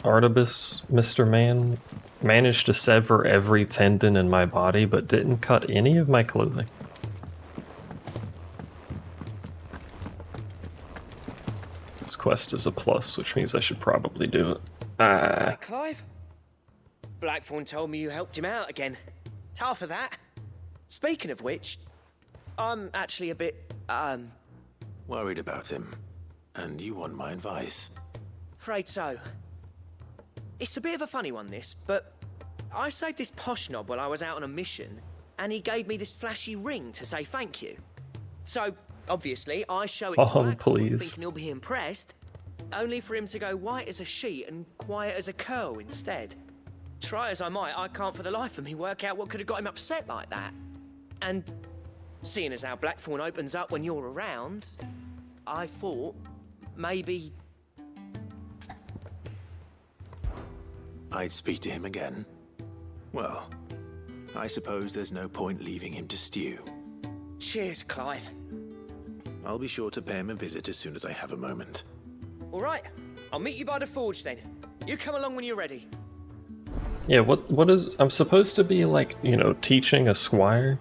Mr. Man, managed to sever every tendon in my body but didn't cut any of my clothing. This quest is a plus, which means I should probably do it. Right, Clive? Blackthorn told me you helped him out again. Tough for that. Speaking of which, I'm actually a bit, Worried about him. And you want my advice. afraid so. It's a bit of a funny one, this, but I saved this posh knob while I was out on a mission, and he gave me this flashy ring to say thank you. So, Obviously, I show it Oh, to Blackthorn, please. thinking he'll be impressed, only for him to go white as a sheet and quiet as a curl instead. Try as I might, I can't for the life of me work out what could have got him upset like that. And seeing as how Blackthorn opens up when you're around, I thought maybe... I'd speak to him again. Well, I suppose there's no point leaving him to stew. Cheers, Clive. I'll be sure to pay him a visit as soon as I have a moment. All right, I'll meet you by the forge then. You come along when you're ready. Yeah, what is... I'm supposed to be, like, you know, teaching a squire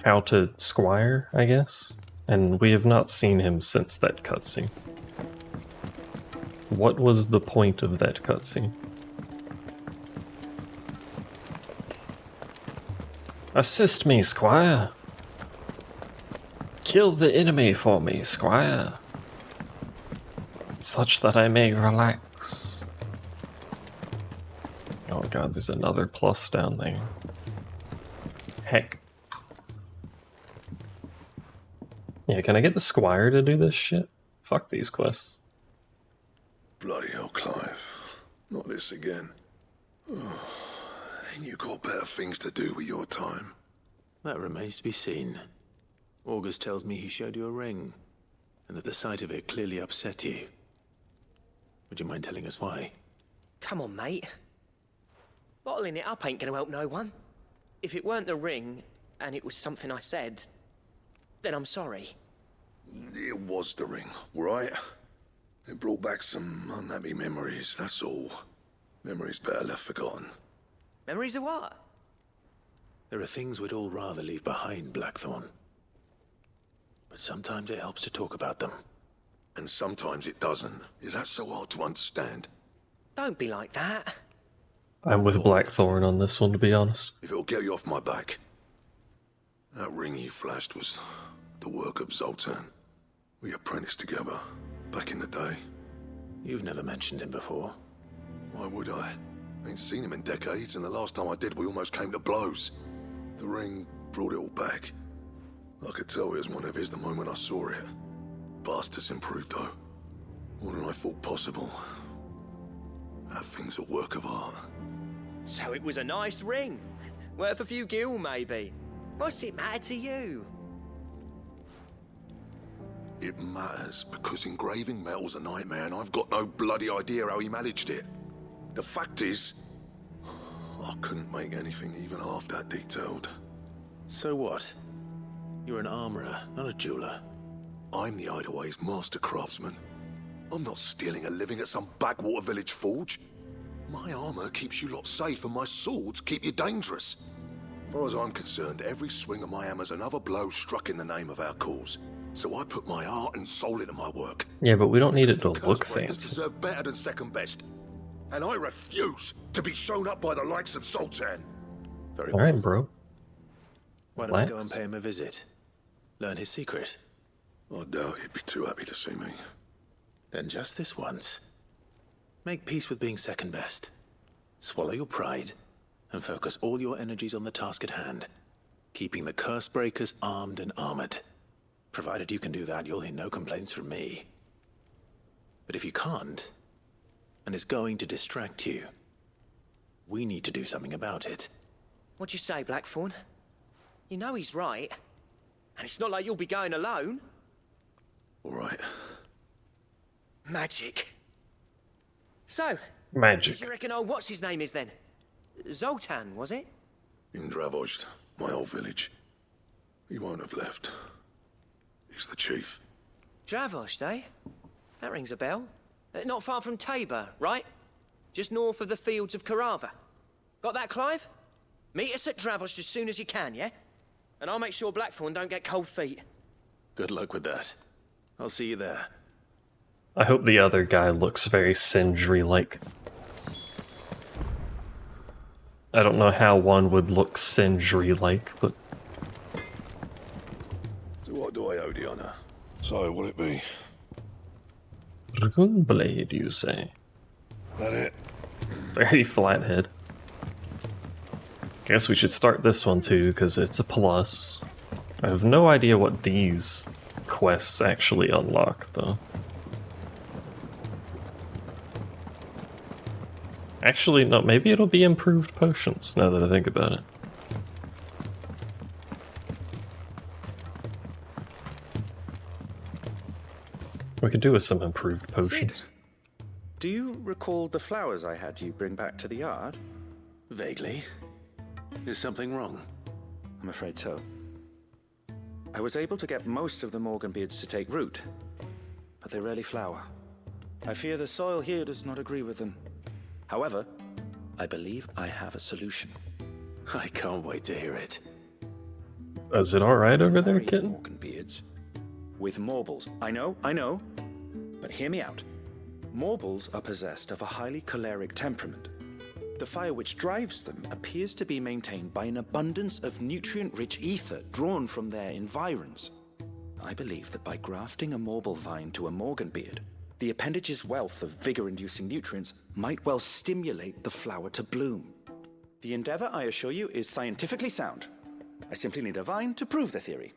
how to squire, I guess? And we have not seen him since that cutscene. What was the point of that cutscene? Assist me, squire. Kill the enemy for me, squire. Such that I may relax. Oh god, there's another plus down there. Heck. Yeah, can I get the squire to do this shit? Fuck these quests. Bloody hell, Clive. Not this again. Oh, ain't you got better things to do with your time? That remains to be seen. August tells me he showed you a ring, and that the sight of it clearly upset you. Would you mind telling us why? Come on, mate. Bottling it up ain't gonna help no one. If it weren't the ring, and it was something I said, then I'm sorry. It was the ring, right? It brought back some unhappy memories, that's all. Memories better left forgotten. Memories of what? There are things we'd all rather leave behind, Blackthorn. But sometimes it helps to talk about them. And sometimes it doesn't. Is that so hard to understand? Don't be like that. I'm with Blackthorn on this one, to be honest. If it'll get you off my back. That ring you flashed was the work of Zoltan. We apprenticed together, back in the day. You've never mentioned him before. Why would I? Ain't seen him in decades, and the last time I did, we almost came to blows. The ring brought it all back. I could tell it was one of his the moment I saw it. Bastard's improved, though. More than I thought possible. That thing's a work of art. So it was a nice ring. Worth a few gil, maybe. What's it matter to you? It matters because engraving metal's a nightmare, and I've got no bloody idea how he managed it. The fact is, I couldn't make anything even half that detailed. So what? You're an armorer, not a jeweler. I'm the Hideaway's master craftsman. I'm not stealing a living at some backwater village forge. My armor keeps you lot safe, and my swords keep you dangerous. As far as I'm concerned, every swing of my hammer's another blow struck in the name of our cause. So I put my heart and soul into my work. Yeah, but we don't need it to Because look the Cursebreakers fancy. deserve better than second best. And I refuse to be shown up by the likes of Zoltan. Very All right, bro. Why don't we go and pay him a visit? Learn his secret. I doubt he'd be too happy to see me. Then just this once. Make peace with being second best. Swallow your pride, and focus all your energies on the task at hand. Keeping the Cursebreakers armed and armored. Provided you can do that, you'll hear no complaints from me. But if you can't, and it's going to distract you, we need to do something about it. What'd you say, Blackthorn? You know he's right. And it's not like you'll be going alone. All right. Magic. So, Magic. what do you reckon old what's his name is then? Zoltan, was it? In Dravozd, my old village. He won't have left. He's the chief. Dravozd, eh? That rings a bell. Not far from Tabor, right? Just north of the fields of Carava. Got that, Clive? Meet us at Dravozd as soon as you can, yeah? And I'll make sure Blackthorn don't get cold feet. Good luck with that. I'll see you there. I hope the other guy looks very Sindri-like. I don't know how one would look Sindri-like, but... So what do I owe the honor? So, will it be? Dragoon blade, you say? That it? Very flathead. Guess we should start this one too, because it's a plus. I have no idea what these quests actually unlock, though. Actually, no, maybe it'll be improved potions, now that I think about it. We could do with some improved potions. Sid, do you recall the flowers I had you bring back to the yard? Vaguely. Is something wrong? I'm afraid so. I was able to get most of the Morganbeards to take root, but they rarely flower. I fear the soil here does not agree with them. However, I believe I have a solution. I can't wait to hear it. Is it alright over there, kitten? Morganbeards with Morbles. I know, but hear me out. Morbles are possessed of a highly choleric temperament. The fire which drives them appears to be maintained by an abundance of nutrient-rich ether drawn from their environs. I believe that by grafting a Morble vine to a Morganbeard, the appendage's wealth of vigor-inducing nutrients might well stimulate the flower to bloom. The endeavor, I assure you, is scientifically sound. I simply need a vine to prove the theory.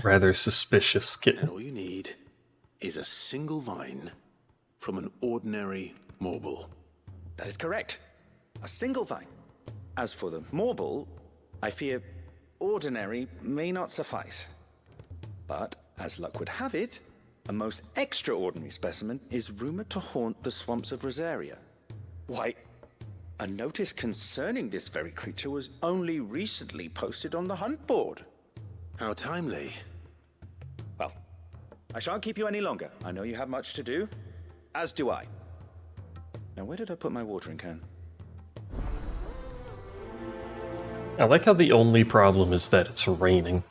Rather suspicious kitten. And all you need is a single vine from an ordinary Morble. That is correct. A single vine. As for the Morble, I fear ordinary may not suffice. But, as luck would have it, a most extraordinary specimen is rumored to haunt the swamps of Rosaria. Why, a notice concerning this very creature was only recently posted on the hunt board. How timely. Well, I shan't keep you any longer. I know you have much to do, as do I. Now, where did I put my watering can? I like how the only problem is that it's raining.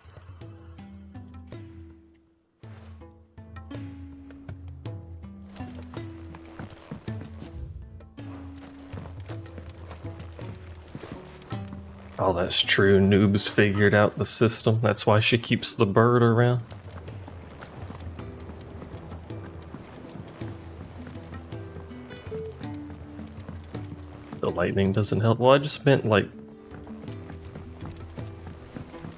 Oh, that's true. Noob's figured out the system. That's why she keeps the bird around. The lightning doesn't help. Well, I just meant, like,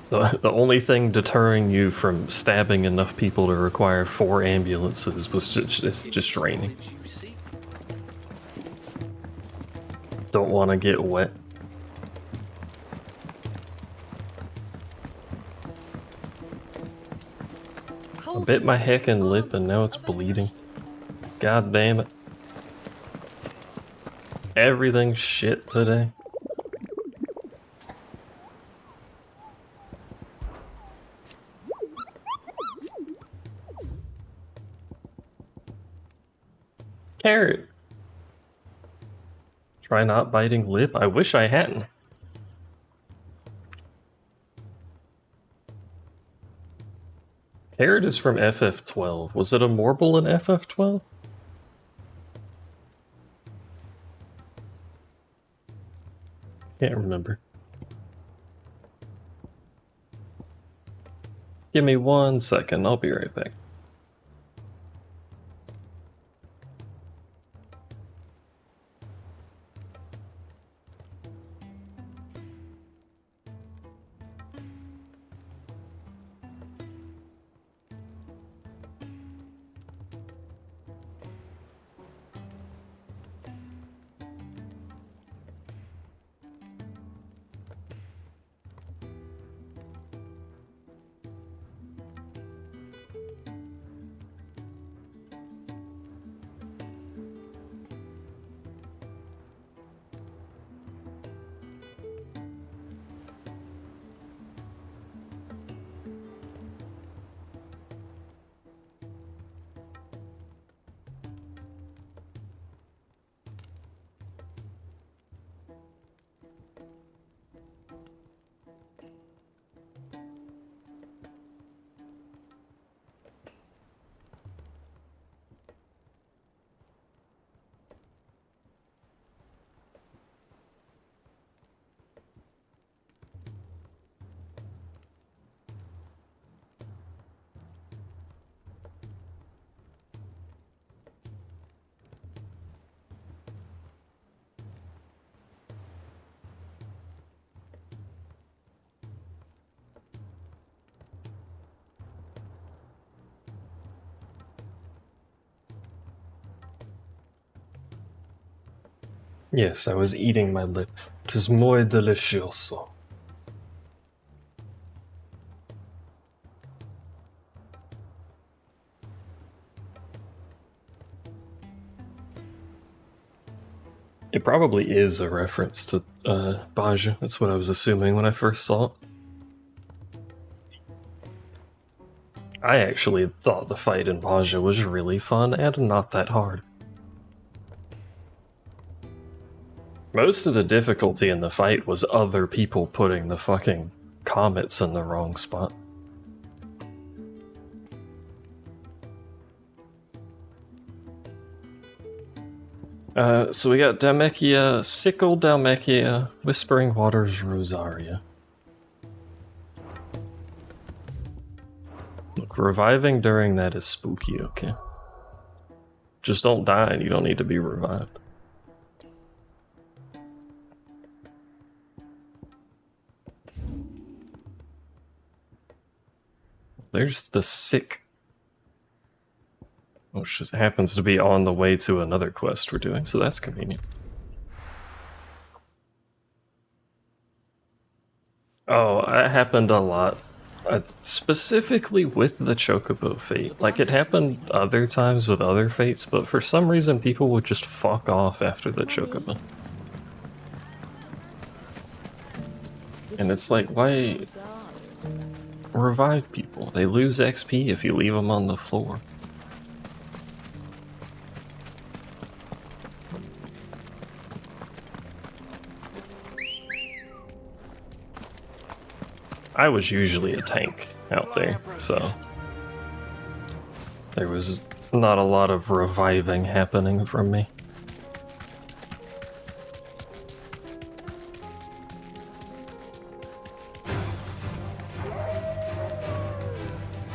the only thing deterring you from stabbing enough people to require 4 ambulances was just raining. Don't want to get wet. I bit my heckin' lip and now it's bleeding. God damn it. Everything's shit today. Carrot. Try not biting lip? I wish I hadn't. Carrot is from FF12. Was it a Morble in FF12? Can't remember. Give me 1 second, I'll be right back. Yes, I was eating my lip. 'Tis muy delicioso. It probably is a reference to Baja. That's what I was assuming when I first saw it. I actually thought the fight in Baja was really fun and not that hard. Most of the difficulty in the fight was other people putting the fucking comets in the wrong spot. So we got Dhalmekia, Sickle Dhalmekia, Whispering Waters Rosaria. Look, reviving during that is spooky, okay? Just don't die and you don't need to be revived. There's the sick, which just happens to be on the way to another quest we're doing, so that's convenient. Oh, that happened a lot. Specifically with the Chocobo fate. Like, it happened other times with other fates, but for some reason people would just fuck off after the Chocobo. And it's like, why revive people? They lose XP if you leave them on the floor. I was usually a tank out there, so there was not a lot of reviving happening from me.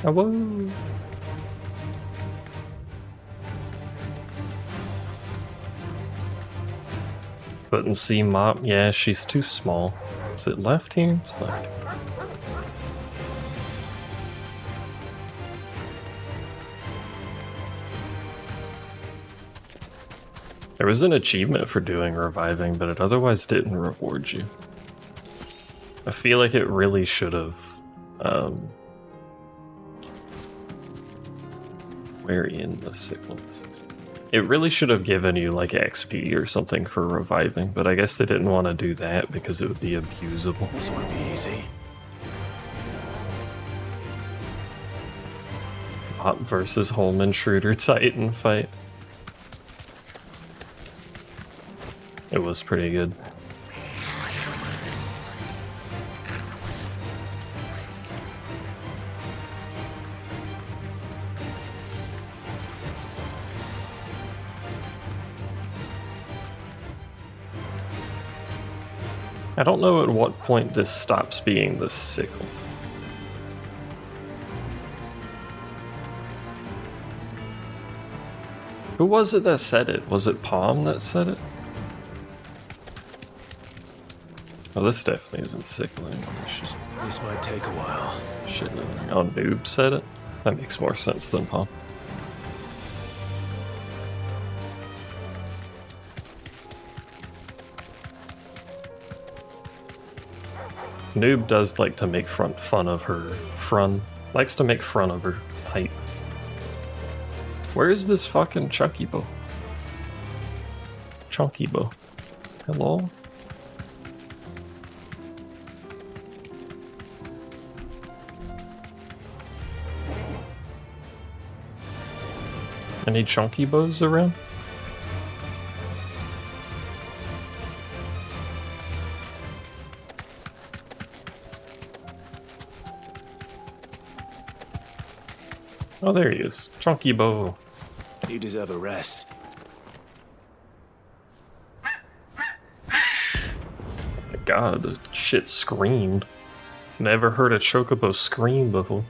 Hello. Couldn't see Mop. Yeah, she's too small. Is it left here? It's left. There was an achievement for doing reviving, but it otherwise didn't reward you. I feel like it really should have. Where in the sickle? It really should have given you like XP or something for reviving, but I guess they didn't want to do that because it would be abusable. This won't be easy. Mop versus Home Intruder Titan fight. It was pretty good. I don't know at what point this stops being the sickle. Who was it that said it? Was it Palm that said it? Oh, this definitely isn't sickle anymore. It's just... This might take a while. Shit, oh, Noob said it? That makes more sense than Palm. Noob does like to make fun of her likes to make fun of her height. Where is this fucking Chunky Bow? Chunky Bow. Hello? Any Chunky Bows around? Oh, there he is. Chunky Bow. You deserve a rest. My god, the shit screamed. Never heard a Chocobo scream before.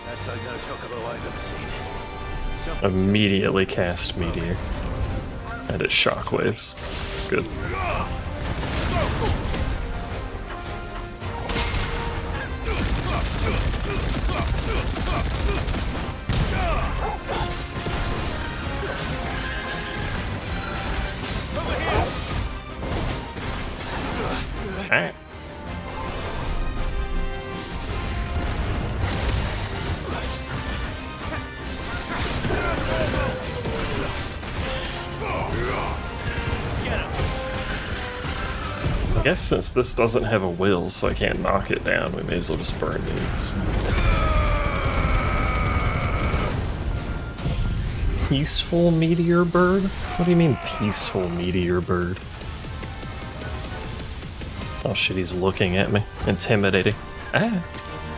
That's like no Chocobo I've ever seen. Immediately cast Meteor. And it shockwaves. Good. Ah. I guess since this doesn't have a will, so I can't knock it down, we may as well just burn these. Peaceful meteor bird? What do you mean peaceful meteor bird? Oh shit, he's looking at me. Intimidating. Ah!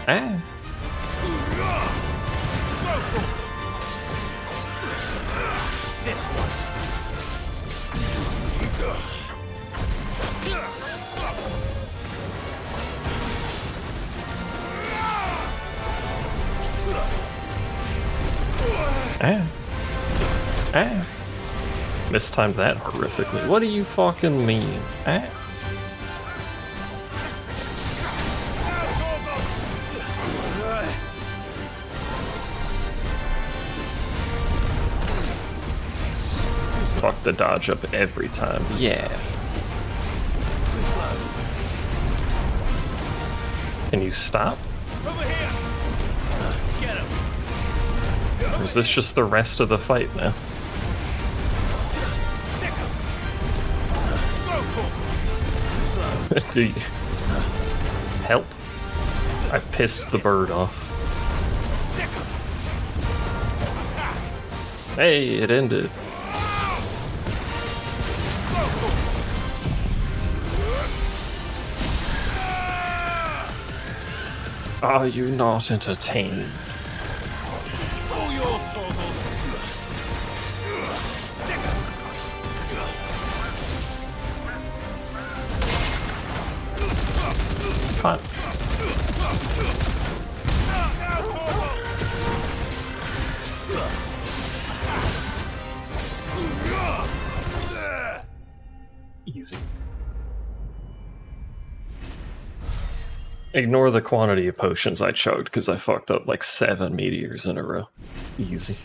Ah! This one. Ah! Ah! Mistimed that horrifically. What do you fucking mean? Ah! Fuck the dodge up every time. Yeah. Can you stop? Over here. Get him. Or is this just the rest of the fight now? Do you... Help. I've pissed the bird off. Hey, it ended. Are you not entertained? All yours, Torvald. Cut. Easy. Ignore the quantity of potions I chugged because I fucked up like 7 meteors in a row. Easy.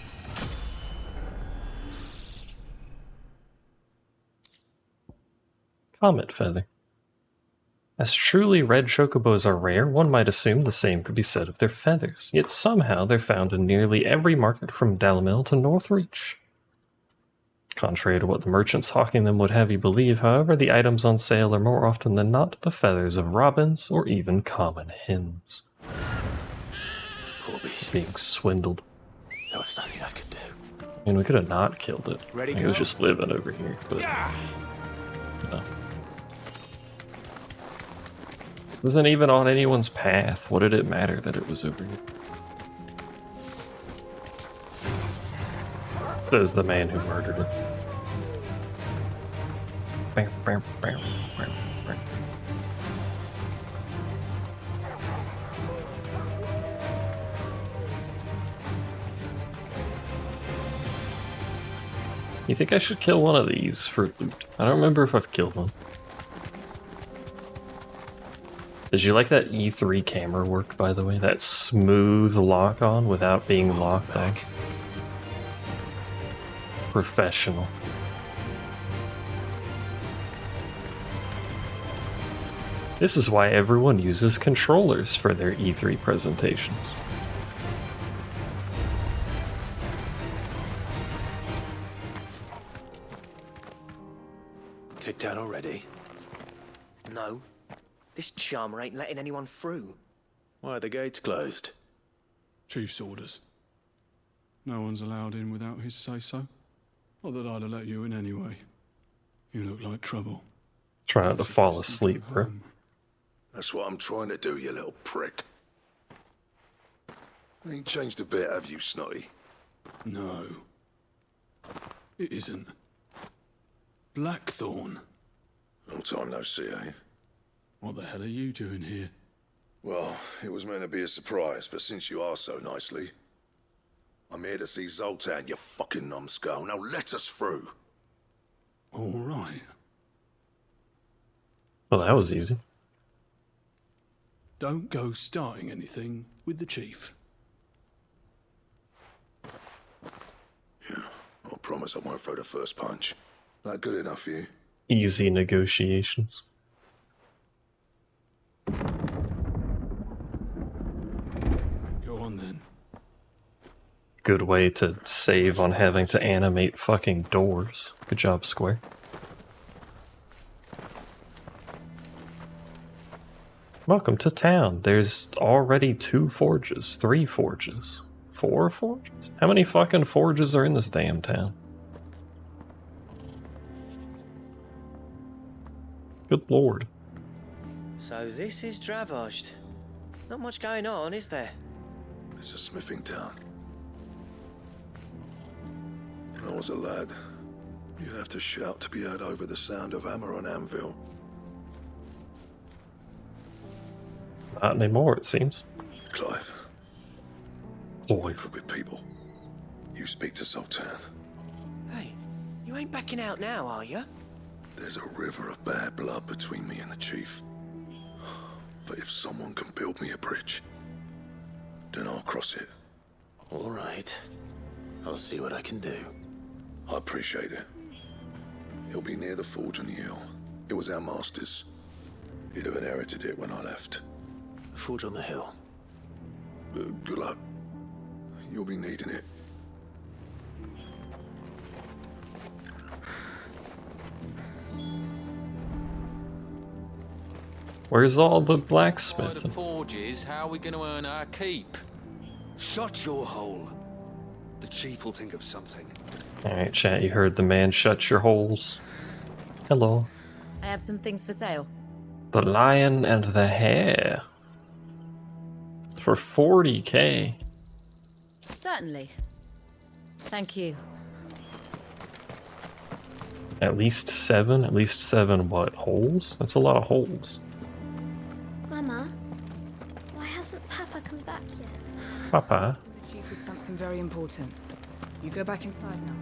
Comet feather. As truly red chocobos are rare, one might assume the same could be said of their feathers, yet somehow they're found in nearly every market from Dalamil to Northreach. Contrary to what the merchants hawking them would have you believe, however, the items on sale are more often than not the feathers of robins or even common hens. Poor beast. Being swindled. There was nothing I could do. I mean, we could have not killed it. Ready, It was just living over here, but... No. This isn't even on anyone's path. What did it matter that it was over here? Says the man who murdered it. Bam, bam, bam, bam, bam. You think I should kill one of these for loot? I don't remember if I've killed one. Did you like that E3 camera work, by the way? That smooth lock-on without being locked on? Professional. This is why everyone uses controllers for their E3 presentations. Kicked out already? No. This charmer ain't letting anyone through. Why are the gates closed? Chief's orders. No one's allowed in without his say-so. Not that I'd have let you in anyway. You look like trouble. Try not to fall asleep, bro. That's what I'm trying to do, you little prick. Ain't changed a bit, have you, Snotty? No. It isn't. Blackthorn. Long time no see, eh? What the hell are you doing here? Well, it was meant to be a surprise, but since you asked so nicely, I'm here to see Zoltan, you fucking numbskull. Now let us through. All right. Well, that was easy. Don't go starting anything with the chief. Yeah, I promise I won't throw the first punch. That good enough for you? Easy negotiations. on then. Good way to save on having to animate fucking doors. Good job, Square. Welcome to town. There's already 2 forges, 3 forges, 4 forges? How many fucking forges are in this damn town? Good lord. So this is Dravosht. Not much going on, is there? It's a smithing town. When I was a lad, you'd have to shout to be heard over the sound of hammer on anvil. Not anymore, it seems. Clive. Clive. With people. You speak to Sultan. Hey, you ain't backing out now, are you? There's a river of bad blood between me and the chief. But if someone can build me a bridge, then I'll cross it. All right. I'll see what I can do. I appreciate it. It'll be near the forge on the hill. It was our master's. He'd have inherited it when I left. The forge on the hill. Good luck. You'll be needing it. Where's all the By the blacksmithing? forges, how are we going to earn our keep? Shut your hole. The chief will think of something. Alright, chat, you heard the man. Shut your holes. Hello. I have some things for sale. The Lion and the Hare. For 40k. Certainly. Thank you. At least 7? At least 7 what? Holes? That's a lot of holes. Mama, why hasn't Papa come back yet? Papa. The chief with something very important. You go back inside now.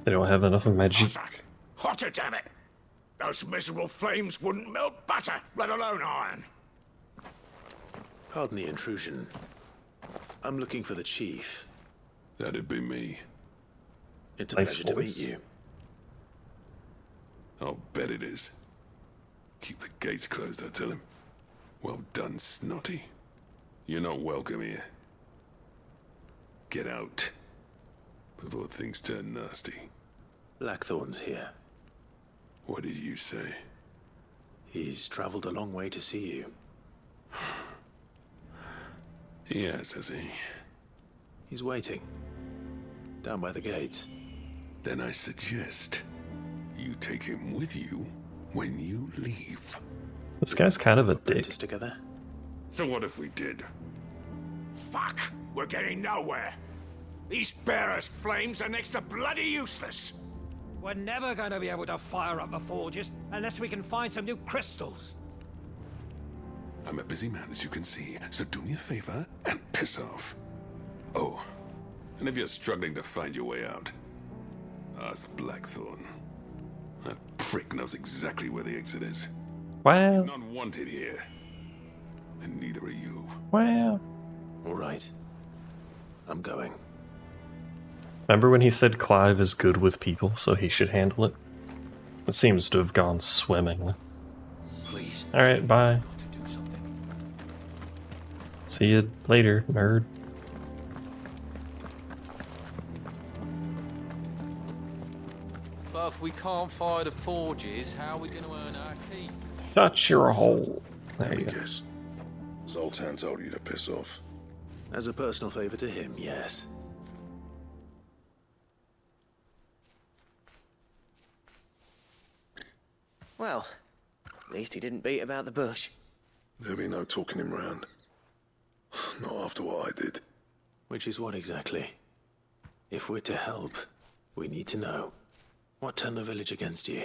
They don't have enough of magic. Hotter, damn it! Those miserable flames wouldn't melt butter, let alone iron. Pardon the intrusion. I'm looking for the chief. That'd be me. It's a Nice pleasure to meet voice. you. I'll bet it is. Keep the gates closed, I tell him. Well done, Snotty. You're not welcome here. Get out. Before things turn nasty. Blackthorn's here. What did you say? He's traveled a long way to see you. Yes, has he? He's waiting. Down by the gates. Then I suggest you take him with you when you leave. This guy's kind of a dick. Together? So what if we did? Fuck! We're getting nowhere. These bearers' flames are next to bloody useless. We're never going to be able to fire up the forges unless we can find some new crystals. I'm a busy man, as you can see, so do me a favor and piss off. Oh, and if you're struggling to find your way out, ask Blackthorn. That prick knows exactly where the exit is. Wow. He's not wanted here. And neither are you. Wow. All right. I'm going. Remember when he said Clive is good with people, so he should handle it? It seems to have gone swimmingly. Please. Alright, bye. See you later, nerd. But if we can't fire the forges, how are we going to earn our keep? Shut your hole. There Let you me go. guess. Zoltan told you to piss off. As a personal favor to him, yes. Well, at least he didn't beat about the bush. There'll be no talking him round. Not after what I did. Which is what exactly? If we're to help, we need to know. What turned the village against you?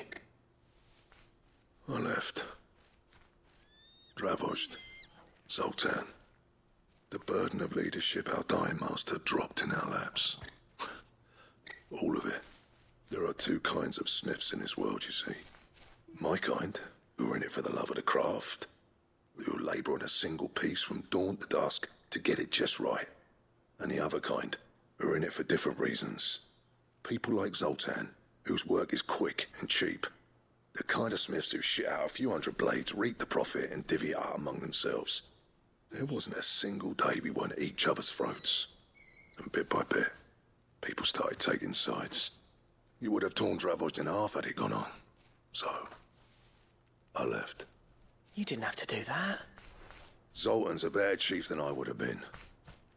I left. Dravosht. Zoltan. The burden of leadership our dying master dropped in our laps. All of it. There are 2 kinds of smiths in this world, you see. My kind, who are in it for the love of the craft, who labour on a single piece from dawn to dusk to get it just right. And the other kind, who are in it for different reasons. People like Zoltan, whose work is quick and cheap. The kind of smiths who shit out a few hundred blades, reap the profit, and divvy it out among themselves. There wasn't a single day we weren't at each other's throats. And bit by bit, people started taking sides. You would have torn Dravos in half had it gone on. So, I left. You didn't have to do that. Zoltan's a better chief than I would have been.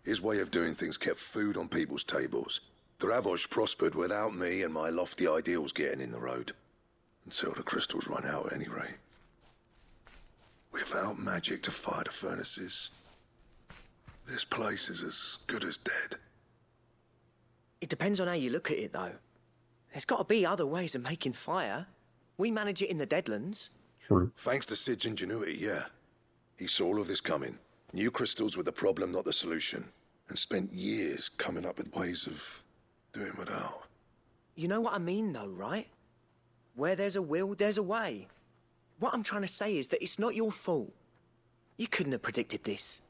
His way of doing things kept food on people's tables. Dravos prospered without me and my lofty ideals getting in the road. Until the crystals run out at any rate. Without magic to fire the furnaces, this place is as good as dead. It depends on how you look at it, though. There's got to be other ways of making fire. We manage it in the Deadlands. True. Thanks to Sid's ingenuity, yeah. He saw all of this coming. Knew crystals were the problem, not the solution. And spent years coming up with ways of doing without. You know what I mean, though, right? Where there's a will, there's a way. What I'm trying to say is that it's not your fault. You couldn't have predicted this.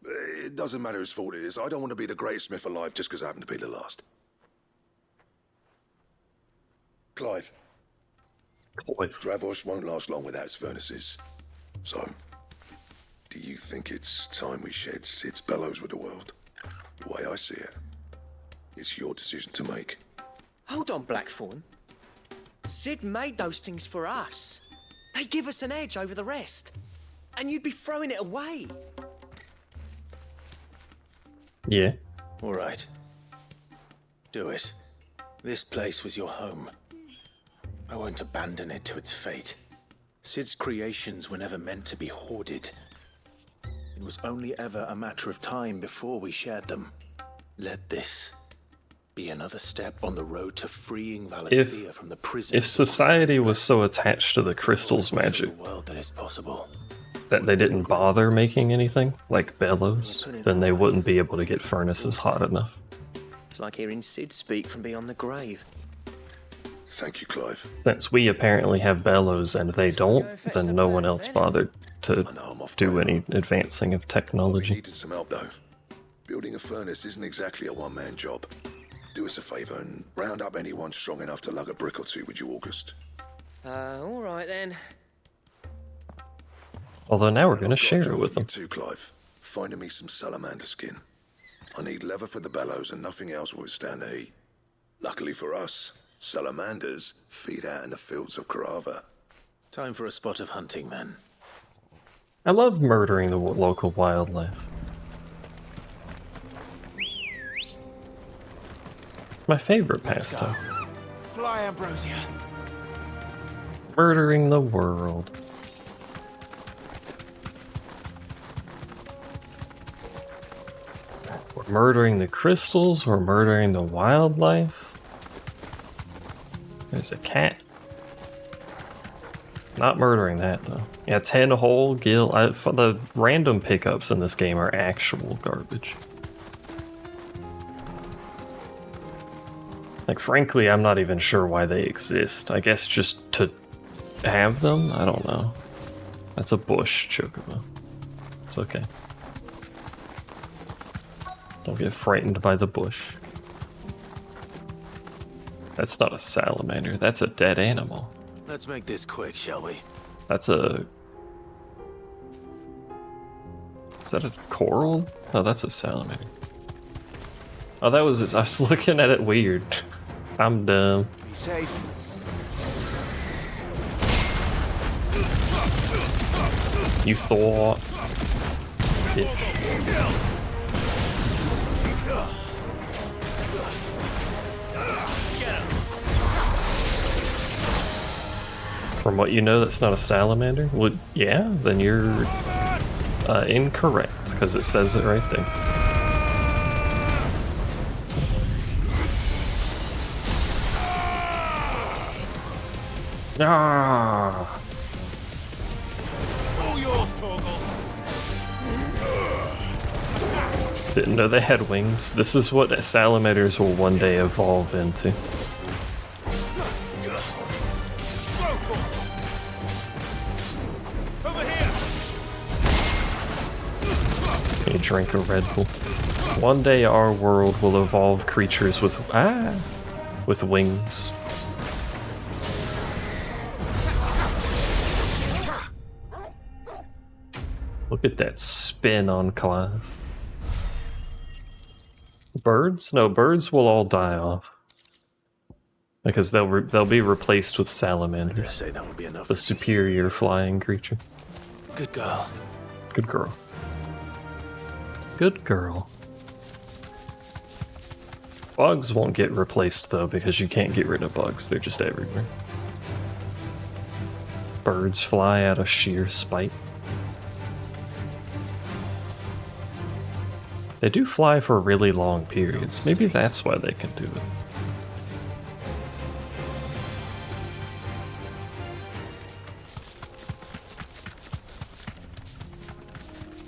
It doesn't matter whose fault it is. I don't want to be the greatest smith alive just because I happen to be the last. Clive. Dravos won't last long without his furnaces. So, do you think it's time we shared Sid's bellows with the world? The way I see it, it's your decision to make. Hold on, Blackthorn. Sid made those things for us. They give us an edge over the rest. And you'd be throwing it away. Yeah. All right. Do it. This place was your home. I won't abandon it to its fate. Sid's creations were never meant to be hoarded. It was only ever a matter of time before we shared them. Let this be another step on the road to freeing Valisthea from the prison. If society was so attached to the crystal's magic that they didn't bother making anything, like bellows, then they wouldn't be able to get furnaces hot enough. It's like hearing Sid speak from beyond the grave. Thank you, Clive. Since we apparently have bellows and they don't, then no one else bothered to do any advancing of technology. Needed some help, though. Building a furnace isn't exactly a one-man job. Do us a favour and round up anyone strong enough to lug a brick or two, would you, August? All right then. Although now we're going to share it with them. You too, Clive. Finding me some salamander skin. I need leather for the bellows and nothing else will withstand the heat. Luckily for us, salamanders feed out in the fields of Carava. Time for a spot of hunting, then. I love murdering the local wildlife. It's my favorite pastime. Fly, Ambrosia. Murdering the world. We're murdering the crystals, we're murdering the wildlife. There's a cat. Not murdering that though. Yeah, 10 whole gil. The random pickups in this game are actual garbage. Like, frankly, I'm not even sure why they exist. I guess just to have them? I don't know. That's a bush chocobo. It's okay. Don't get frightened by the bush. That's not a salamander. That's a dead animal. Let's make this quick, shall we? That's a... Is that a coral? Oh, that's a salamander. Oh, that was... I was looking at it weird. I'm dumb. Be safe. You thought... From what you know, that's not a salamander? Well, yeah, then you're incorrect, because it says it right there. Ah! All yours, Torgal. Didn't know they had wings. This is what salamanders will one day evolve into. You drink a Red Bull. One day our world will evolve creatures with wings. Look at that spin on Clive. Birds? No, birds will all die off. Because they'll be replaced with salamanders. Say that would be enough. The superior flying creature. Good girl. Good girl. Good girl. Bugs won't get replaced though, because you can't get rid of bugs. They're just everywhere. Birds fly out of sheer spite. They do fly for really long periods. Maybe that's why they can do it.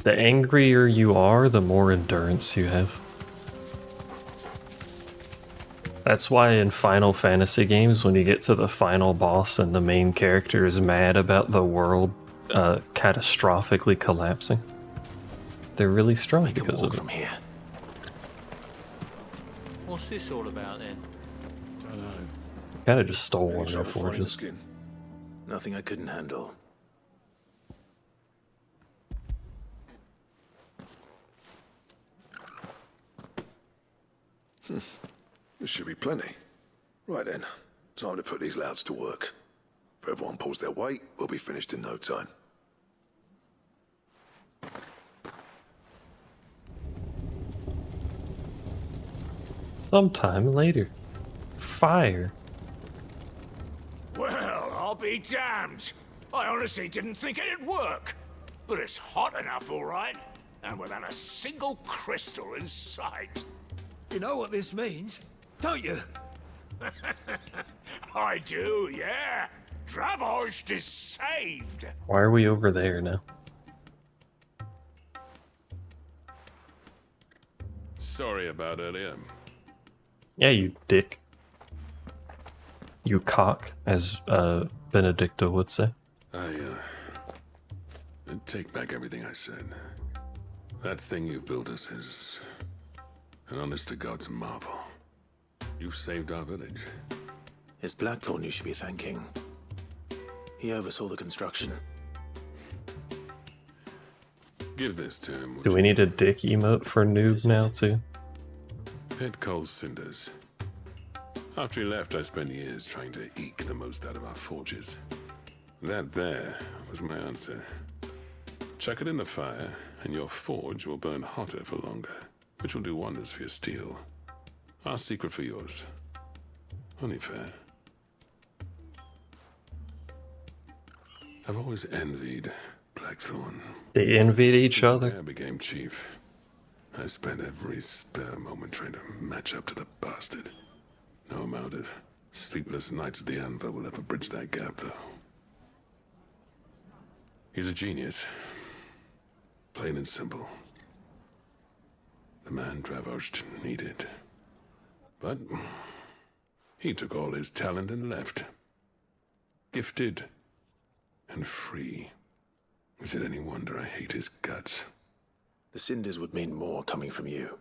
The angrier you are, the more endurance you have. That's why in Final Fantasy games, when you get to the final boss and the main character is mad about the world catastrophically collapsing, they're really strong because of it. From here. What's this all about then? I don't know. Kinda just stole one of their Trouble finding the forges. skin. Nothing I couldn't handle. This should be plenty. Right then, time to put these louds to work. If everyone pulls their weight, we'll be finished in no time. Sometime later. Fire. Well, I'll be damned. I honestly didn't think it'd work. But it's hot enough, all right. And without a single crystal in sight. You know what this means, don't you? I do, yeah. Dravost is saved. Why are we over there now? Sorry about earlier. Yeah, you dick. You cock, as Benedicto would say. I take back everything I said. That thing you built us is an honest to God's marvel. You've saved our village. It's Blackthorn you should be thanking. He oversaw the construction. Give this to him. Do we need a dick emote for noob now too? Pit Cole's cinders. After he left, I spent years trying to eke the most out of our forges. That there was my answer. Chuck it in the fire, and your forge will burn hotter for longer, which will do wonders for your steel. Our secret for yours. Only fair. I've always envied Blackthorn. They envied each other. I became chief. I spent every spare moment trying to match up to the bastard. No amount of sleepless nights at the Anvil will ever bridge that gap, though. He's a genius. Plain and simple. The man Dravost needed. But he took all his talent and left. Gifted and free. Is it any wonder I hate his guts? The cinders would mean more coming from you.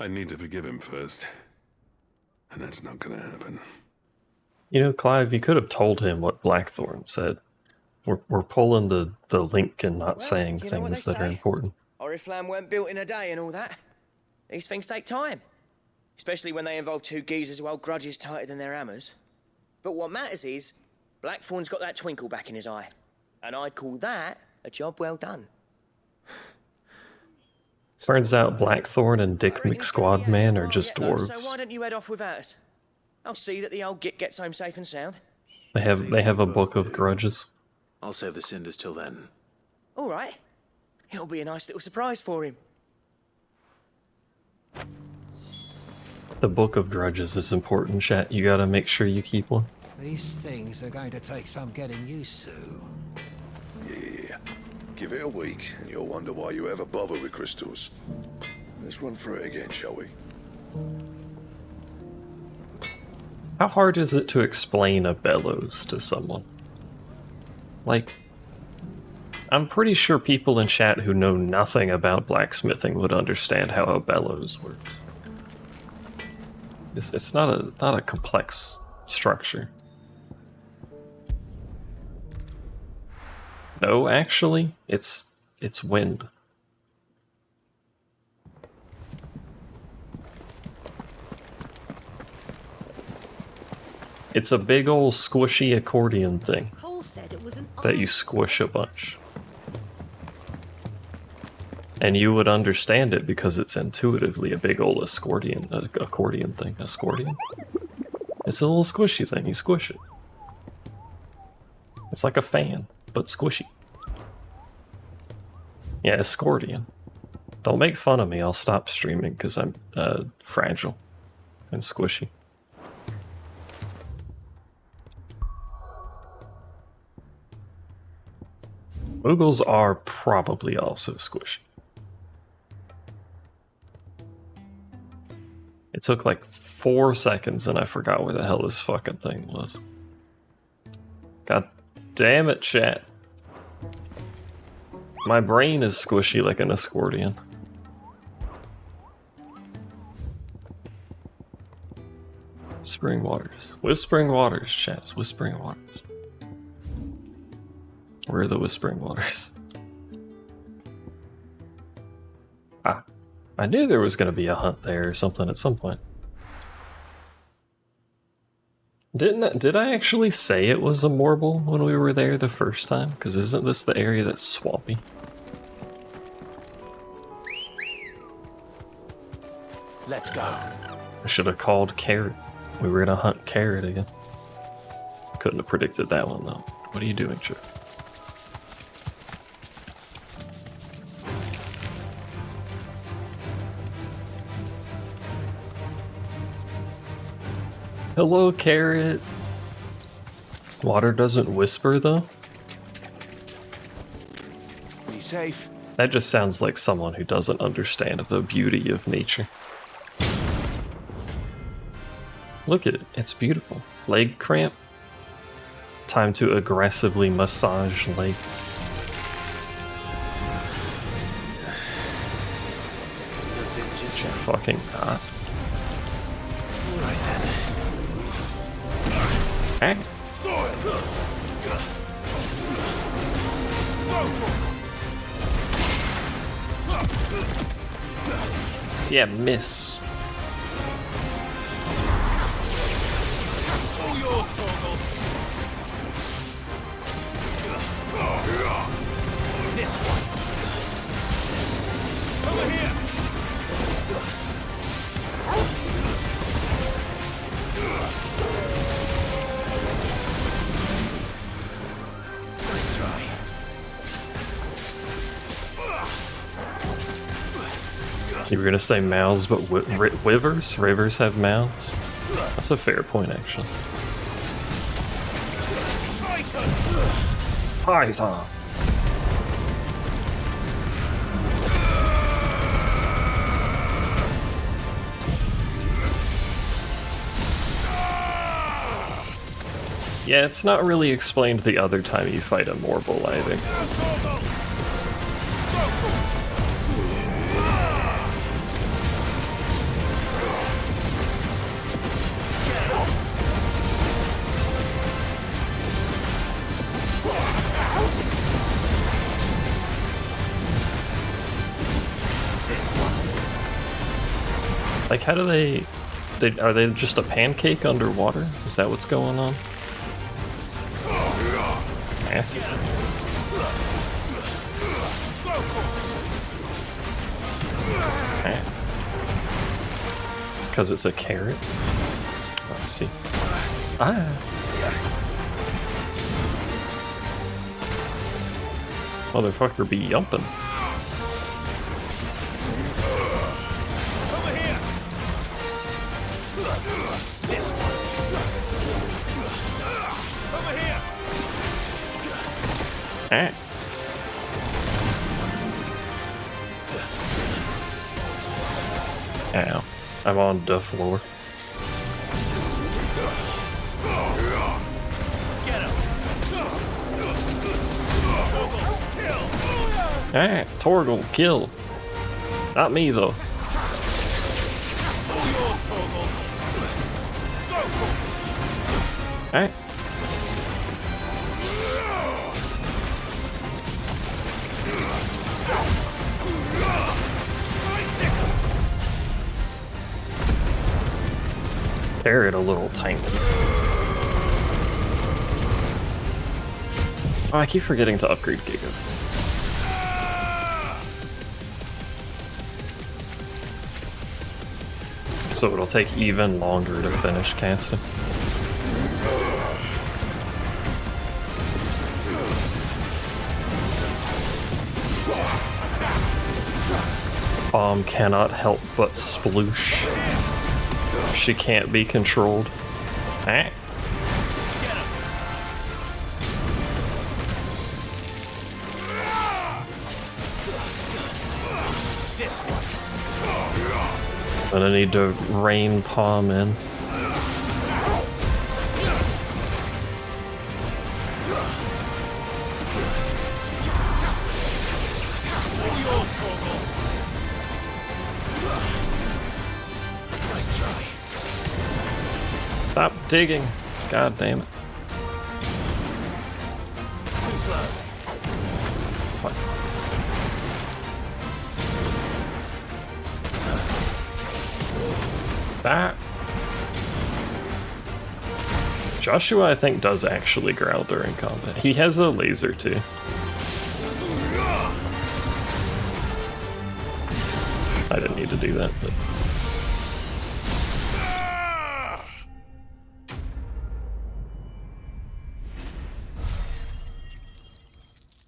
I need to forgive him first. And that's not gonna happen. You know, Clive, you could have told him what Blackthorn said. We're pulling the link and not saying you know things what that they are say. important. Oriflamme weren't built in a day and all that. These things take time. Especially when they involve two geezers who hold grudges tighter than their hammers. But what matters is, Blackthorn's got that twinkle back in his eye. And I'd call that a job well done. Turns out Blackthorn and Dick McSquadman are just So dwarves. why don't you head off without us? I'll see that the old git gets home safe and sound. They have a book of grudges. I'll save the cinders till then. All right. It'll be a nice little surprise for him. The book of grudges is important, chat. You gotta make sure you keep one. These things are going to take some getting used to. Yeah. Give it a week, and you'll wonder why you ever bother with crystals. Let's run through it again, shall we? How hard is it to explain a bellows to someone? Like, I'm pretty sure people in chat who know nothing about blacksmithing would understand how a bellows works. It's not a complex structure. No, actually, it's wind. It's a big old squishy accordion thing Cole said it was an that you squish a bunch. And you would understand it because it's intuitively a big old accordion thing. Accordion? It's a little squishy thing, you squish it. It's like a fan, but squishy. Yeah, accordion. Don't make fun of me, I'll stop streaming because I'm fragile and squishy. Moogles are probably also squishy. It took like 4 seconds and I forgot where the hell this fucking thing was. God damn it, chat. My brain is squishy like an accordion. Whispering Waters. Whispering Waters, chat. Whispering Waters. Where are the Whispering Waters? Ah. I knew there was going to be a hunt there or something at some point. Did I actually say it was a Morble when we were there the first time? Because isn't this the area that's swampy? Let's go. I should have called Carrot. We were going to hunt Carrot again. Couldn't have predicted that one though. What are you doing, Chip? Hello, Carrot. Water doesn't whisper, though? Be safe. That just sounds like someone who doesn't understand the beauty of nature. Look at it. It's beautiful. Leg cramp. Time to aggressively massage leg. Fucking not. Right then. Eh? Yeah, miss. All yours, Torgal. This one. Over here. Nice try. You were gonna say mouths, but rivers? Rivers have mouths? That's a fair point, actually. Titan! Yeah, it's not really explained the other time you fight a Morble, I think. Like, how do they are they just a pancake underwater? Is that what's going on? Acid. Because it's a carrot? Oh, I see. Ah. Motherfucker be yumping. This one. Over here. Ah. Ow. I'm on the floor. Get him. Ah, Torgal, kill. Not me, though. All yours, Torgal. Alright. repair it a little tiny. Oh, I keep forgetting to upgrade Giga. So it'll take even longer to finish casting. Bomb cannot help but sploosh. She can't be controlled. Ah. Gonna need to rain Palm in. Stop digging. God damn it. Too slow. What? That. Joshua, I think, does actually growl during combat. He has a laser too. I didn't need to do that, but.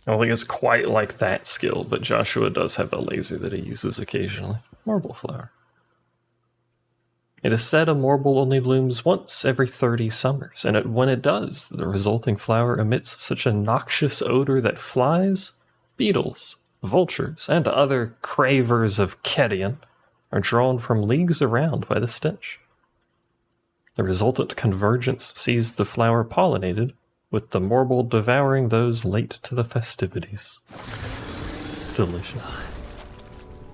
I don't think it's quite like that skill, but Joshua does have a laser that he uses occasionally. Marble flower. It is said a marble only blooms once every 30 summers, and when it does, the resulting flower emits such a noxious odor that flies, beetles, vultures, and other cravers of carrion are drawn from leagues around by the stench. The resultant convergence sees the flower pollinated, with the marble devouring those late to the festivities. Delicious.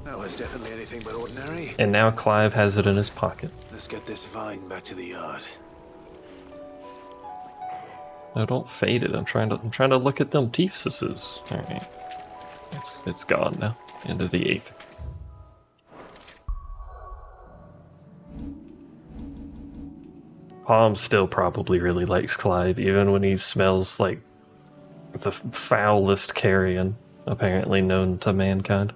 That was definitely anything but ordinary. And now Clive has it in his pocket. Let's get this vine back to the yard. No, don't fade it. I'm trying to look at them teethsuses. Alright. It's gone now. Into the aether. Palm still probably really likes Clive, even when he smells like the foulest carrion apparently known to mankind.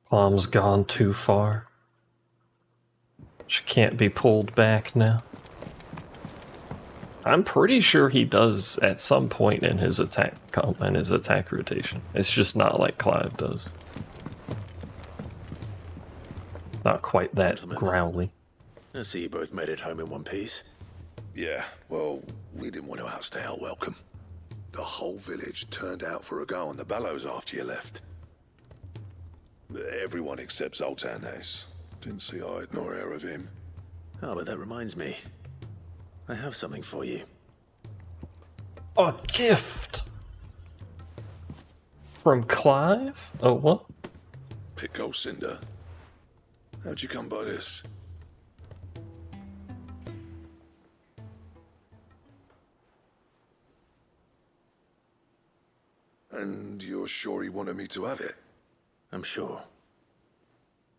Palm's gone too far. She can't be pulled back now. I'm pretty sure he does at some point in his attack rotation. It's just not like Clive does. Not quite that growly. I see you both made it home in one piece. Yeah, well, we didn't want to outstay our welcome. The whole village turned out for a go on the bellows after you left. Everyone except Zoltan has. Didn't see hide nor hair of him. Oh, but that reminds me. I have something for you. A gift! From Clive? Oh, what? Pico Cinder. How'd you come by this? And you're sure he wanted me to have it? I'm sure.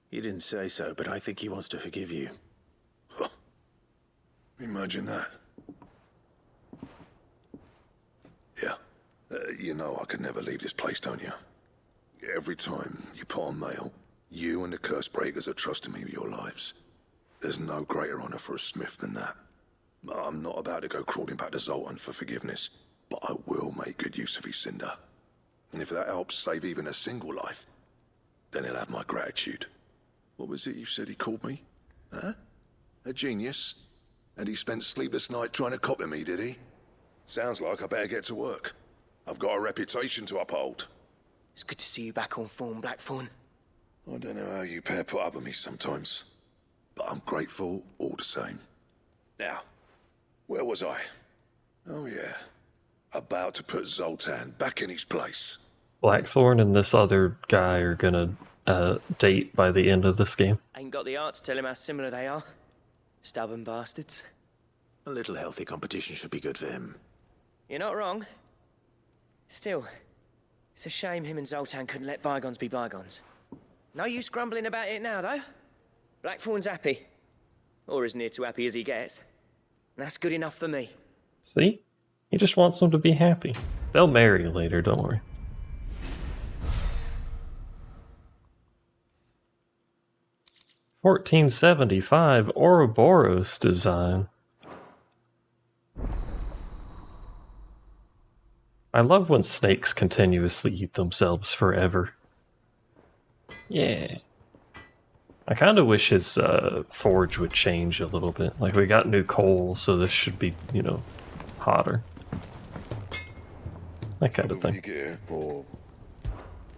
He didn't say so, but I think he wants to forgive you. Huh. Imagine that. Yeah. You know I could never leave this place, don't you? Every time you put on mail, you and the curse breakers are trusting me with your lives. There's no greater honor for a smith than that. I'm not about to go crawling back to Zoltan for forgiveness, but I will make good use of his cinder. And if that helps save even a single life, then he'll have my gratitude. What was it you said he called me? Huh? A genius? And he spent sleepless night trying to copy me, did he? Sounds like I better get to work. I've got a reputation to uphold. It's good to see you back on form, Blackthorn. I don't know how you pair put up with me sometimes, but I'm grateful all the same. Now, Where was I? Oh yeah. About to put Zoltan back in his place. Blackthorn and this other guy are gonna date by the end of this game. Ain't got the art to tell him how similar they are. Stubborn bastards. A little healthy competition should be good for him. You're not wrong. Still, it's a shame him and Zoltan couldn't let bygones be bygones. No use grumbling about it now, though. Blackthorn's happy. Or as near to happy as he gets. And that's good enough for me. See? He just wants them to be happy. They'll marry later, don't worry. (1475) Ouroboros design. I love when snakes continuously eat themselves forever. Yeah. I kind of wish his forge would change a little bit. Like, we got new coal, so this should be, you know, hotter. That kind of thing.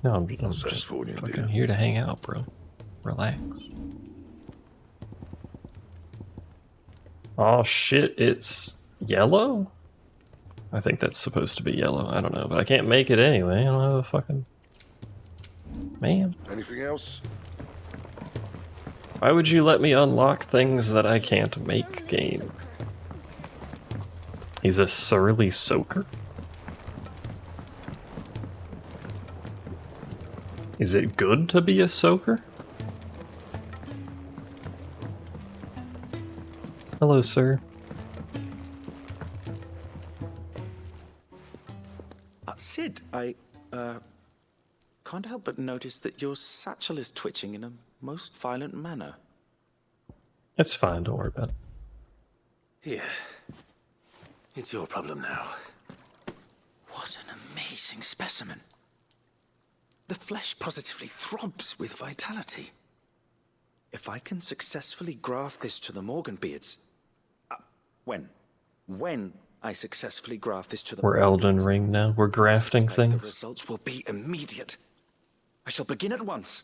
No, I'm just fucking here to hang out, bro. Relax. Oh shit, it's yellow? I think that's supposed to be yellow. I don't know, but I can't make it anyway. I don't have a fucking... Man. Anything else? Why would you let me unlock things that I can't make, game? He's a surly soaker? Is it good to be a soaker? Hello, sir. Sid, I can't help but notice that your satchel is twitching in a most violent manner. It's fine, don't worry about it. Here. It's your problem now. What an amazing specimen. The flesh positively throbs with vitality. If I can successfully graft this to the Morganbeards... When I successfully graft this to the We're Elden Ring now. We're grafting the things. results will be immediate. I shall begin at once.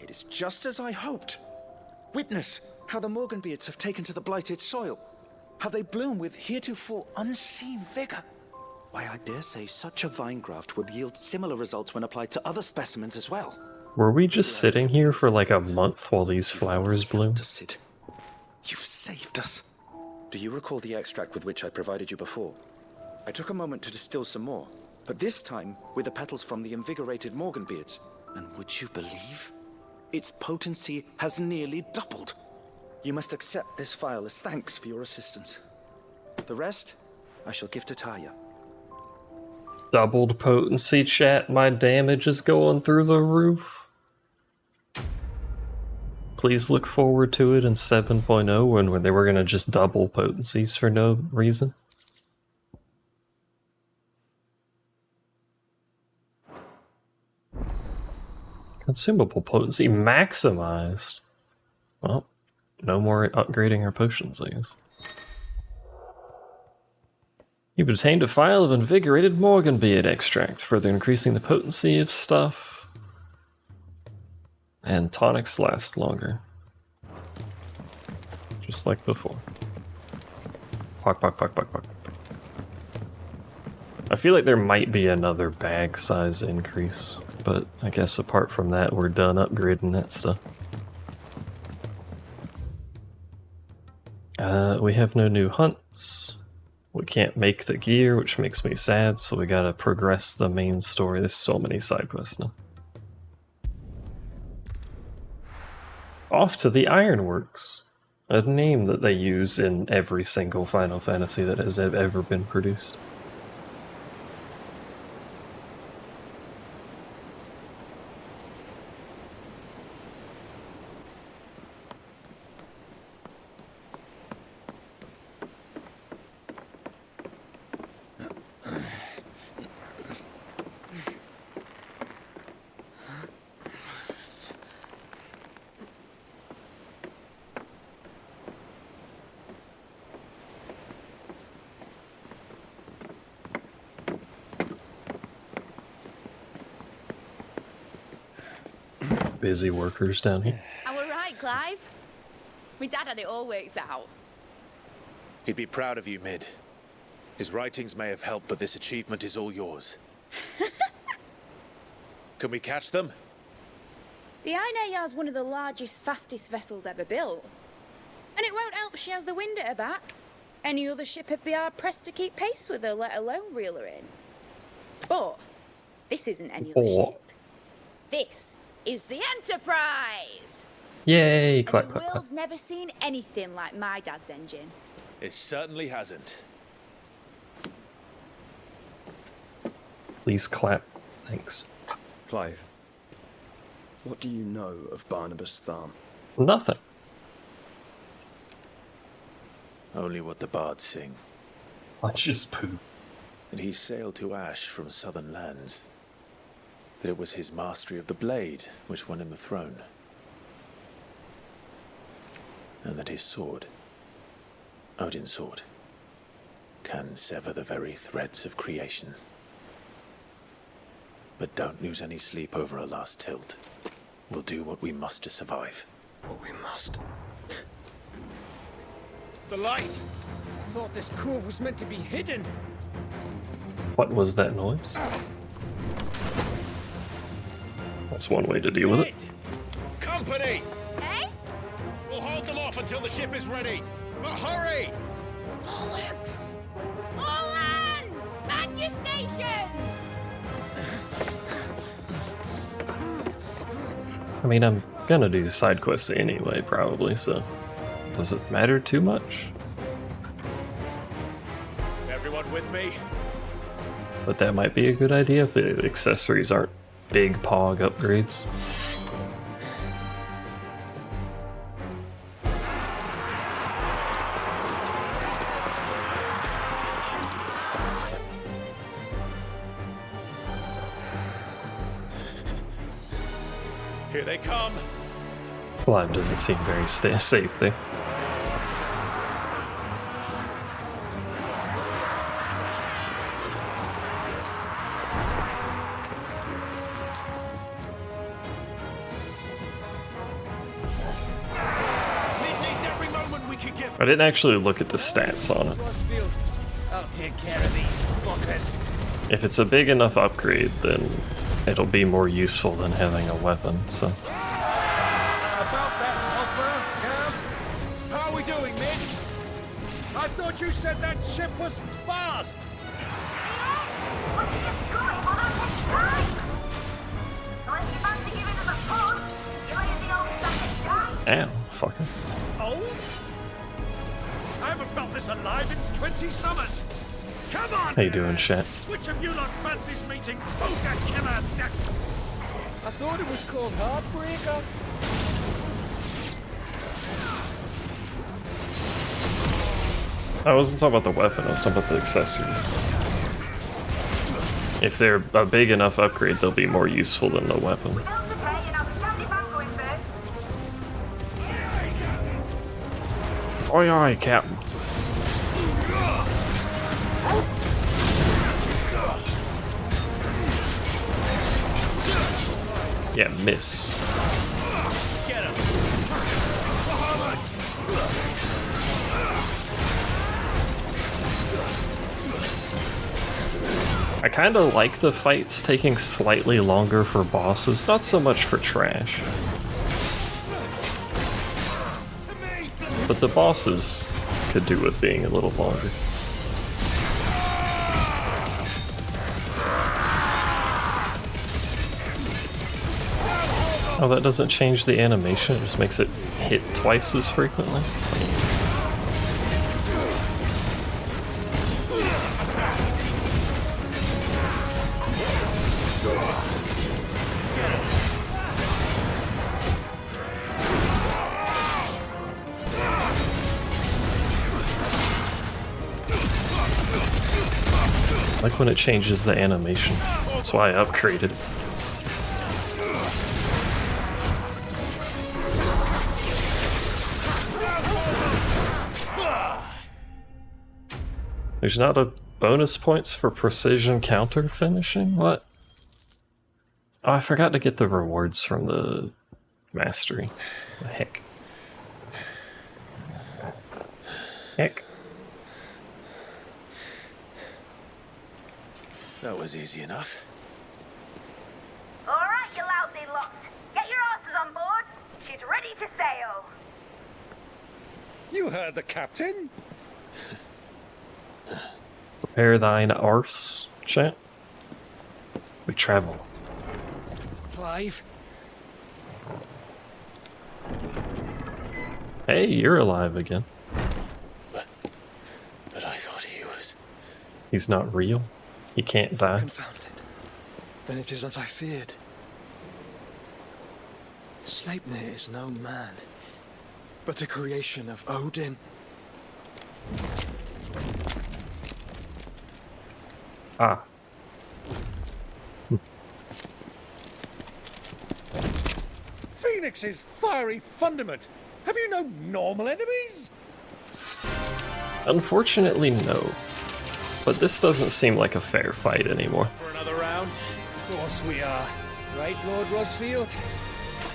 It is just as I hoped. Witness how the Morganbeards have taken to the blighted soil. How they bloom with heretofore unseen vigor. Why, I dare say such a vine graft would yield similar results when applied to other specimens as well. Were we just sitting here for like a month while these flowers bloom? You've saved us. Do you recall the extract with which I provided you before? I took a moment to distill some more, but this time with the petals from the invigorated Morganbeards. And would you believe? Its potency has nearly doubled. You must accept this vial as thanks for your assistance. The rest, I shall give to Taya. Doubled potency, chat. My damage is going through the roof. Please look forward to it in 7.0 when they were going to just double potencies for no reason. Consumable potency maximized. Well, no more upgrading our potions, I guess. You've obtained a vial of invigorated Morganbeard extract, further increasing the potency of stuff. And tonics last longer. Just like before. Pock, pock, pock, pock, pock. I feel like there might be another bag size increase, but I guess apart from that, we're done upgrading that stuff. We have no new hunts. We can't make the gear, which makes me sad, so we gotta progress the main story. There's so many side quests now. Off to the Ironworks, a name that they use in every single Final Fantasy that has ever been produced. Busy workers down here. I were right, Clive. My dad had it all worked out. He'd be proud of you, Mid. His writings may have helped, but this achievement is all yours. Can we catch them? The Ainayar's one of the largest, fastest vessels ever built. And it won't help she has the wind at her back. Any other ship would be hard-pressed to keep pace with her, let alone reel her in. But this isn't any other ship. This is the Enterprise! Yay! And Clap, the clap, clap. world's never seen anything like my dad's engine. It certainly hasn't. Please clap. Thanks. Clive, what do you know of Barnabas Tharm? Nothing. Only what the bards sing. I just poo. That he sailed to Ash from southern lands. That it was his mastery of the blade which won him the throne. And that his sword, Odin's sword, can sever the very threads of creation. But don't lose any sleep over a last tilt. We'll do what we must to survive. What we must. The light! I thought this cove was meant to be hidden. What was that noise? That's one way to deal with it. Company! Eh? We'll hold them off until the ship is ready. But hurry! Bollocks! All hands! Man your stations! I mean, I'm gonna do side quests anyway, probably, so does it matter too much? Everyone with me? But that might be a good idea if the accessories aren't big pog upgrades. Here they come. Clive doesn't seem very safe there. I didn't actually look at the stats on it. I'll take care of these fuckers. If it's a big enough upgrade, then it'll be more useful than having a weapon, so. About that offer, Cam? How are we doing, Mitch? I thought you said that ship was fast. Ow, fucker. Old? I haven't felt this alive in 20 summers. Come on! How you doing, chat? Which of you lot fancies meeting Ogre Killer next? I thought it was called Heartbreaker. I wasn't talking about the weapon, I was talking about the accessories. If they're a big enough upgrade, they'll be more useful than the weapon. Oi, oi, Captain. Yeah, miss. Get him. I kind of like the fights taking slightly longer for bosses, not so much for trash. But the bosses could do with being a little longer. Oh, that doesn't change the animation, it just makes it hit twice as frequently. I like when it changes the animation. That's why I upgraded it. There's not a bonus points for precision counter finishing? What? Oh, I forgot to get the rewards from the mastery. Heck. Heck. That was easy enough. All right, you lousy lot. Get your asses on board. She's ready to sail. You heard the captain. Prepare thine arse, chat. We travel. Clive? Hey, you're alive again. But I thought he was... He's not real. He can't die. Confounded. Then it is as I feared. Sleipnir is no man, but a creation of Odin. Ah. Phoenix's fiery fundament. Have you no normal enemies? Unfortunately, no. But this doesn't seem like a fair fight anymore. For another round? Of course we are. Right, Lord Rosfield?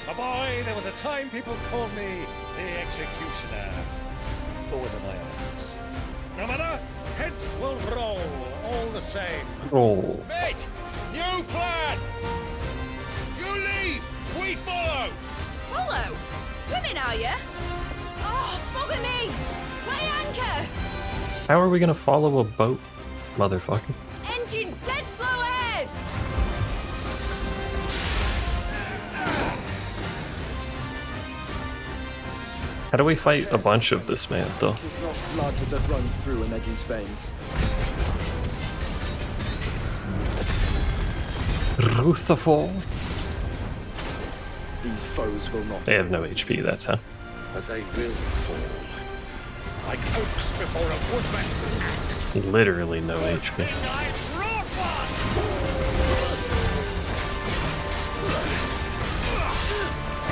A boy, there was a time people called me the Executioner. Always in my hands. No matter, heads will roll all the same. Roll. Mate, new plan! You leave, we follow! Follow? Swimming, are you? Oh, bugger me! Weigh anchor! How are we gonna follow a boat, motherfucker? Engine's dead slow ahead! How do we fight a bunch of this man, though? It's not blood that runs through an Eggie's veins. Ruthafall? These foes will not. They have no HP, that's how. But they will fall. Like oaks before a woodman's axe. Literally no HP.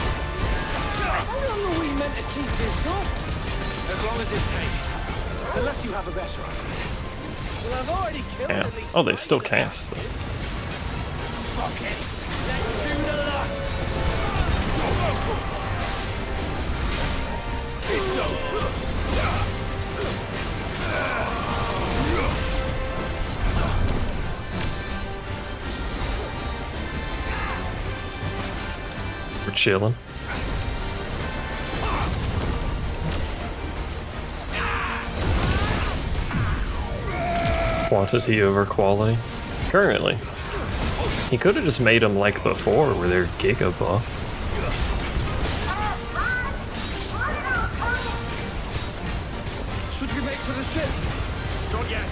How long are we meant to keep this up? As long as it takes. Unless you have a better idea. Well, I've already killed Yeah. at least Oh, they still cast, though. Fuck it. Let's do the lot. It's over. We're chilling. Quantity over quality. Currently. He could have just made them like before, where they're giga buff. Should we make for the ship? Not yet.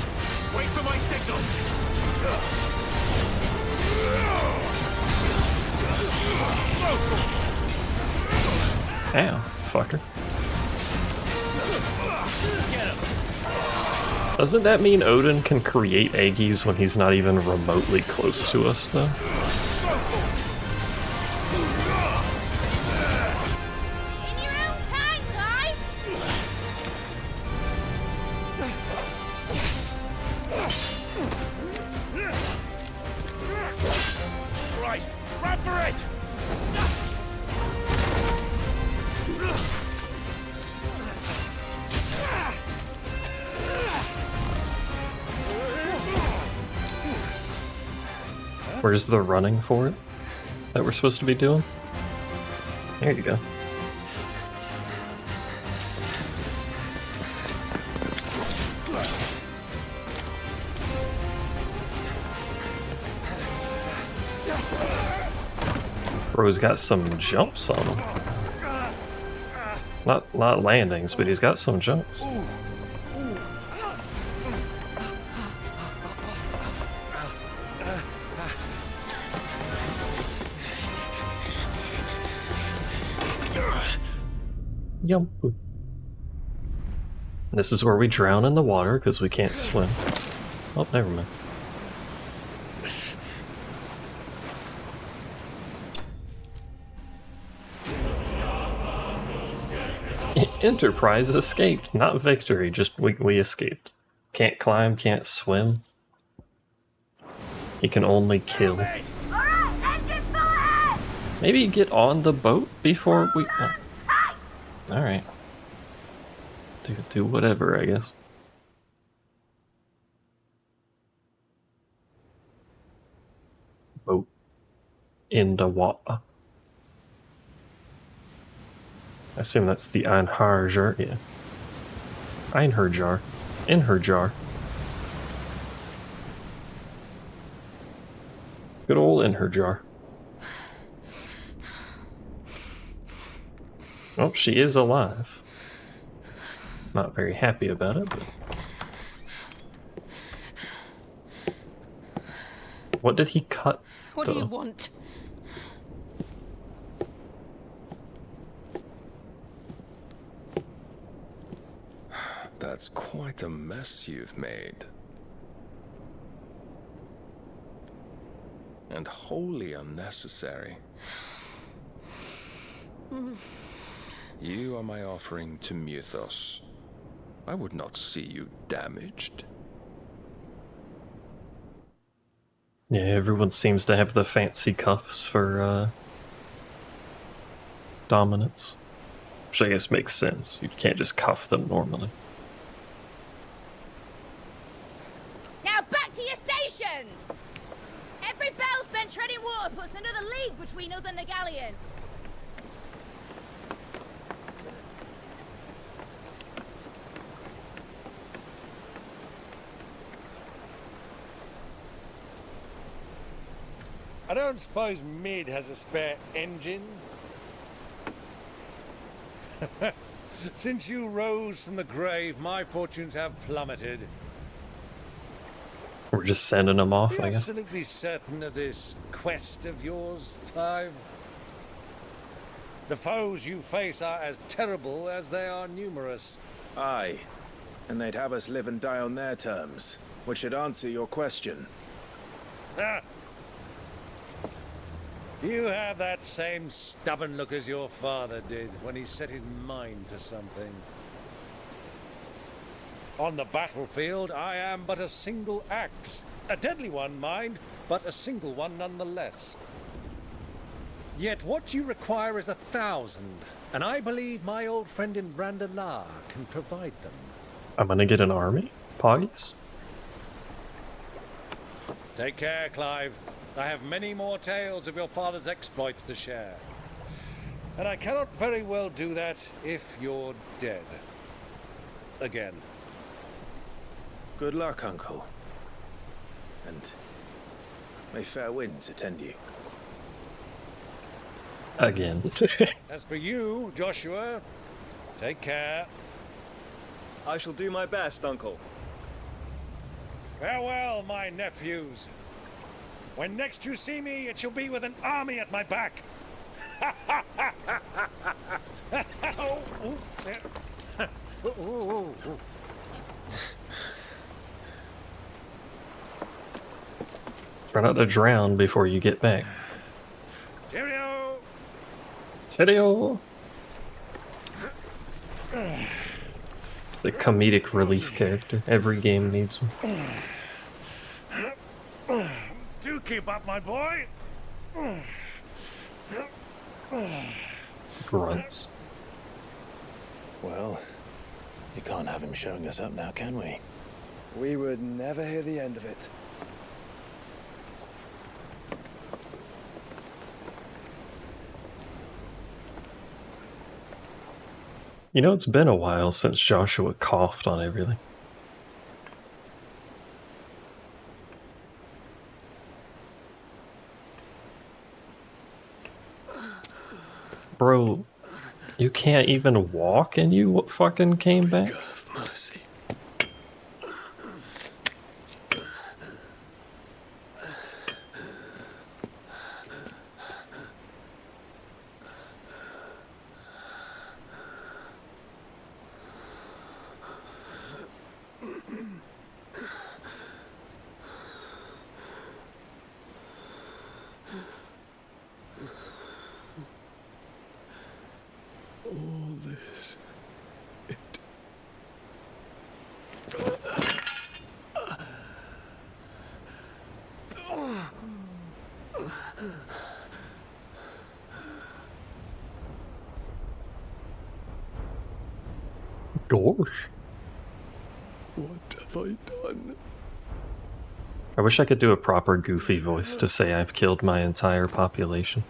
Wait for my signal. Ow, fucker. Doesn't that mean Odin can create Aegis when he's not even remotely close to us, though? In your own time, Clive! Right, run for it! Where's the running for it that we're supposed to be doing? There you go. Bro's got some jumps on him. Not landings, but he's got some jumps. Yum. This is where we drown in the water because we can't swim. Oh, never mind. Enterprise escaped, not victory, just we escaped. Can't climb, can't swim. He can only kill. Alright, engine full ahead! Maybe get on the boat before we... Oh. Alright. Do whatever, I guess. Boat. In the water. I assume that's the Einherjar, yeah. Einherjar. In her jar. Good old in her jar. Oh, she is alive. Not very happy about it, but... What did he cut? What do you want? That's quite a mess you've made. And wholly unnecessary. You are my offering to Mythos. I would not see you damaged. Yeah, everyone seems to have the fancy cuffs for dominance. Which I guess makes sense. You can't just cuff them normally. Now back to your stations! Every bell spent treading water puts another league between us and the galleon. I don't suppose Mid has a spare engine? Since you rose from the grave, my fortunes have plummeted. We're just sending them off, Are you I guess. absolutely certain of this quest of yours, Clive? The foes you face are as terrible as they are numerous. Aye. And they'd have us live and die on their terms, which should answer your question. Ah! You have that same stubborn look as your father did when he set his mind to something. On the battlefield, I am but a single axe. A deadly one, mind, but a single one nonetheless. Yet what you require is 1,000, and I believe my old friend in Brandalar can provide them. I'm gonna get an army? Poggies? Take care, Clive. I have many more tales of your father's exploits to share. And I cannot very well do that if you're dead. Again. Good luck, Uncle. And may fair winds attend you. Again. As for you, Joshua, take care. I shall do my best, Uncle. Farewell, my nephews. When next you see me, it shall be with an army at my back. Try not to drown before you get back. Cheerio! Cheerio! The comedic relief character. Every game needs one. Do keep up, my boy. Grunts. Well, you can't have him showing us up now, can we? We would never hear the end of it. You know, it's been a while since Joshua coughed on everything. Bro, you can't even walk and you fucking came back? Mercy. All this, it gosh. What have I done? I wish I could do a proper goofy voice to say I've killed my entire population.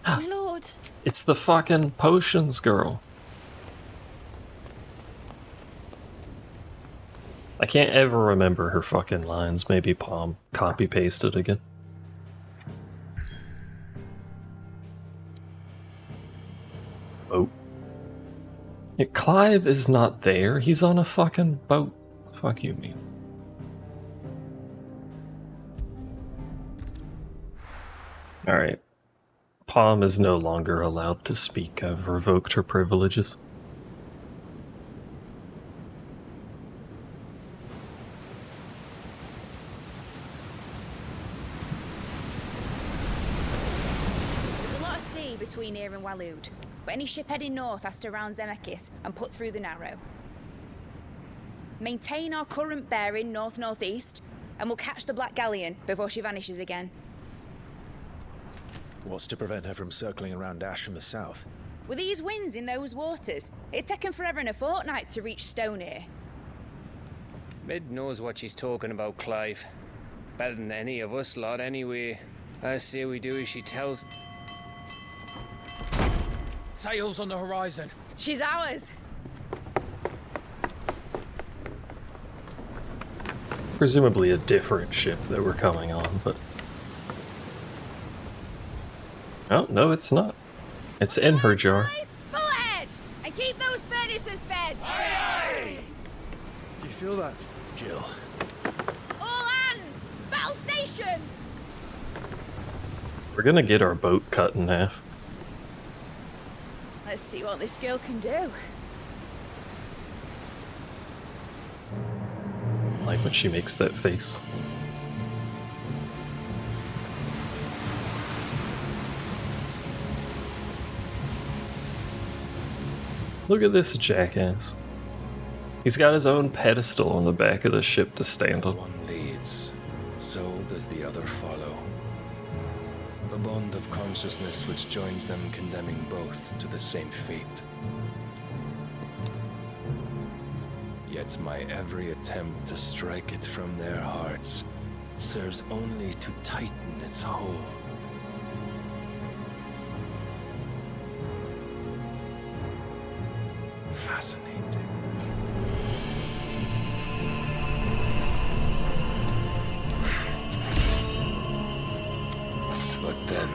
My lord. It's the fucking potions girl. I can't ever remember her fucking lines. Maybe Palm copy-pasted again. Boat. Yeah, Clive is not there. He's on a fucking boat. Fuck you, man. Alright. Palm is no longer allowed to speak. I've revoked her privileges. There's a lot of sea between here and Waloed, but any ship heading north has to round Zemeckis and put through the Narrow. Maintain our current bearing north-northeast, and we'll catch the Black Galleon before she vanishes again. What's to prevent her from circling around Ash from the south? With these winds in those waters, it'd take 'em forever and a fortnight to reach Stonehere. Mid knows what she's talking about, Clive. Better than any of us lot, anyway. I say we do as she tells. Sails on the horizon. She's ours. Presumably a different ship that we're coming on, but... Oh, no, it's not. It's in her jar. Full ahead! And keep those furnaces fed! Do you feel that, Jill? All hands! Battle stations! We're gonna get our boat cut in half. Let's see what this girl can do. Like when she makes that face. Look at this jackass. He's got his own pedestal on the back of the ship to stand on. One leads, so does the other follow. The bond of consciousness which joins them condemning both to the same fate. Yet my every attempt to strike it from their hearts serves only to tighten its hold. Fascinating. But then,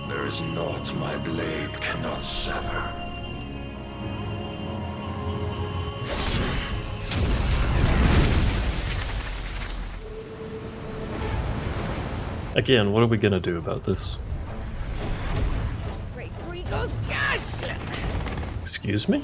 there is naught my blade cannot sever. Again, what are we gonna do about this? Great Grigor's gas! Excuse me?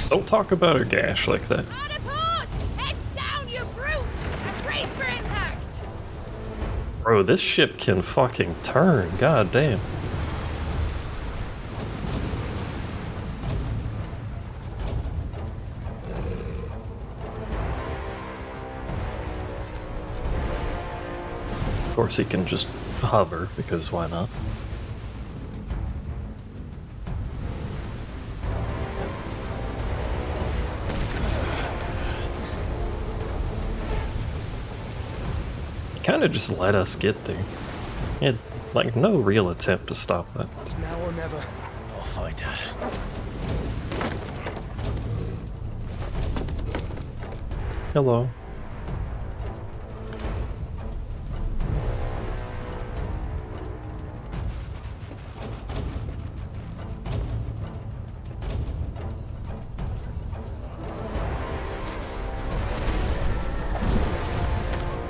Don't talk about her gash like that. On a port! Heads down, you brutes! And brace for impact! Bro, this ship can fucking turn, god damn. Of course he can just hover, because why not? He kinda just let us get there. He had, like, no real attempt to stop that. It's now or never. I'll find her. Hello.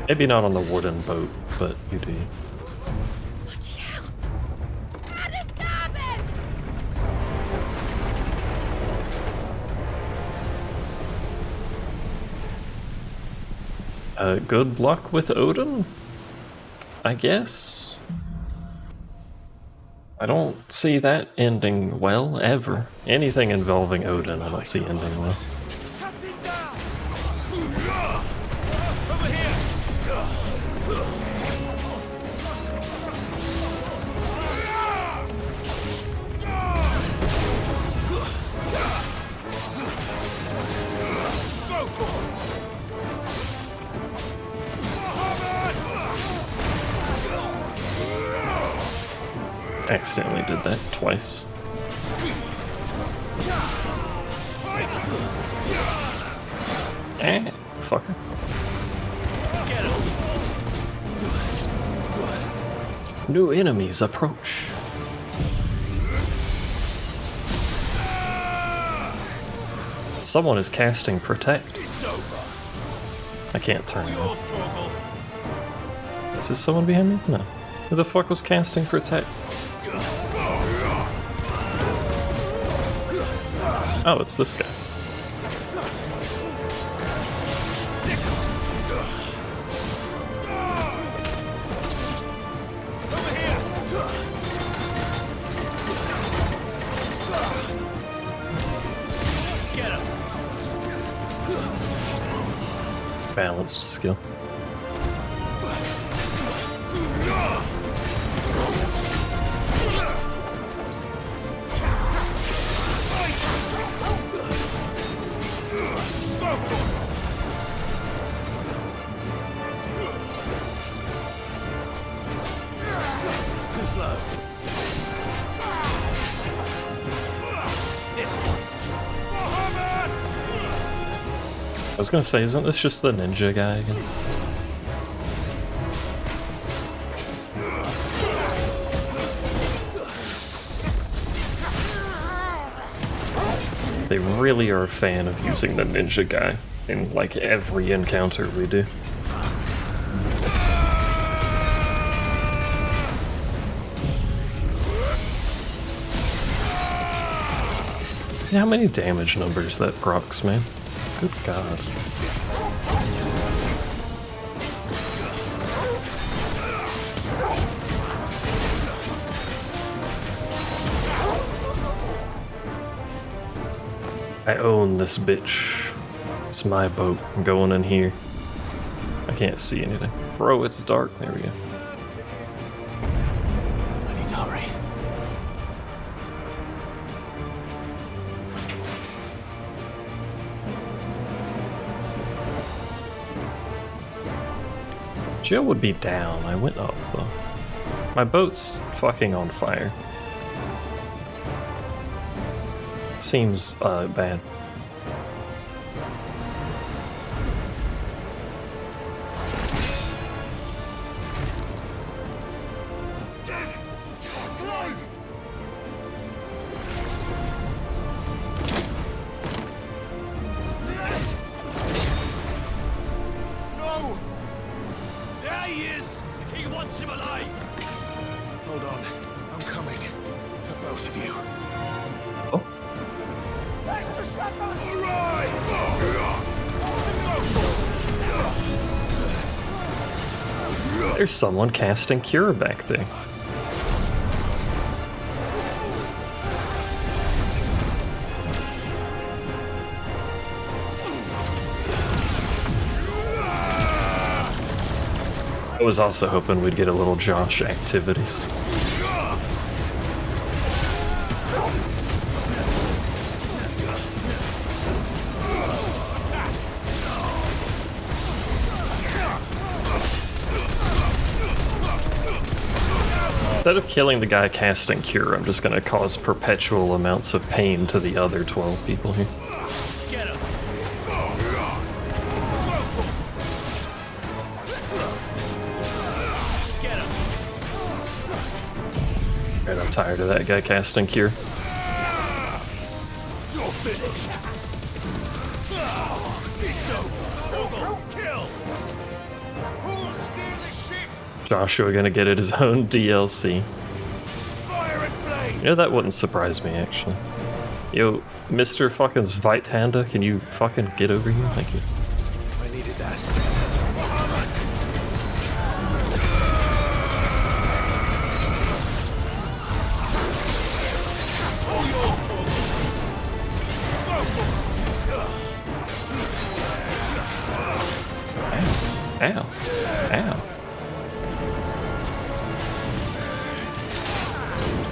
Maybe not on the wooden boat, but you do. Bloody hell! At a starboard! Good luck with Odin, I guess. I don't see that ending well, ever. Anything involving Odin, I don't see ending well. accidentally did that twice. Eh, fucker. New enemies approach. Someone is casting Protect. I can't turn it off. Is there someone behind me? No. Who the fuck was casting Protect? Oh, it's this guy. Balanced skill. Too slow. This one. I was gonna say, isn't this just the ninja guy again? They really are a fan of using the ninja guy in like every encounter we do. How many damage numbers that procs, man? Good God. I own this bitch. It's my boat. I'm going in here. I can't see anything. Bro, it's dark. There we go. I need to hurry. Jill would be down. I went up though. My boat's fucking on fire. Seems bad. No! There he is! The king wants him alive! Hold on. I'm coming. For both of you. There's someone casting Cure back there. I was also hoping we'd get a little Josh activities. Instead of killing the guy casting Cure, I'm just gonna cause perpetual amounts of pain to the other 12 people here. And I'm tired of that guy casting Cure. You're finished. It's over. Kill. Who'll steer the ship? Joshua gonna get it his own DLC. You know, that wouldn't surprise me, actually. Yo, Mr. fucking Zweithanda, can you fucking get over here? Thank you. I needed that. Ow. Ow.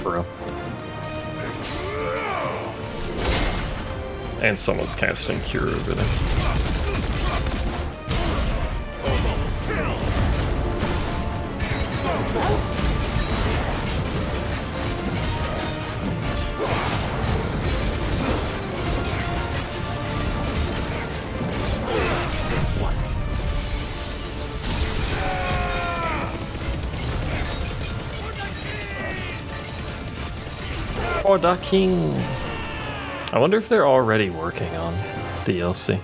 Bro. And someone's casting Cure over there. For the king. I wonder if they're already working on DLC.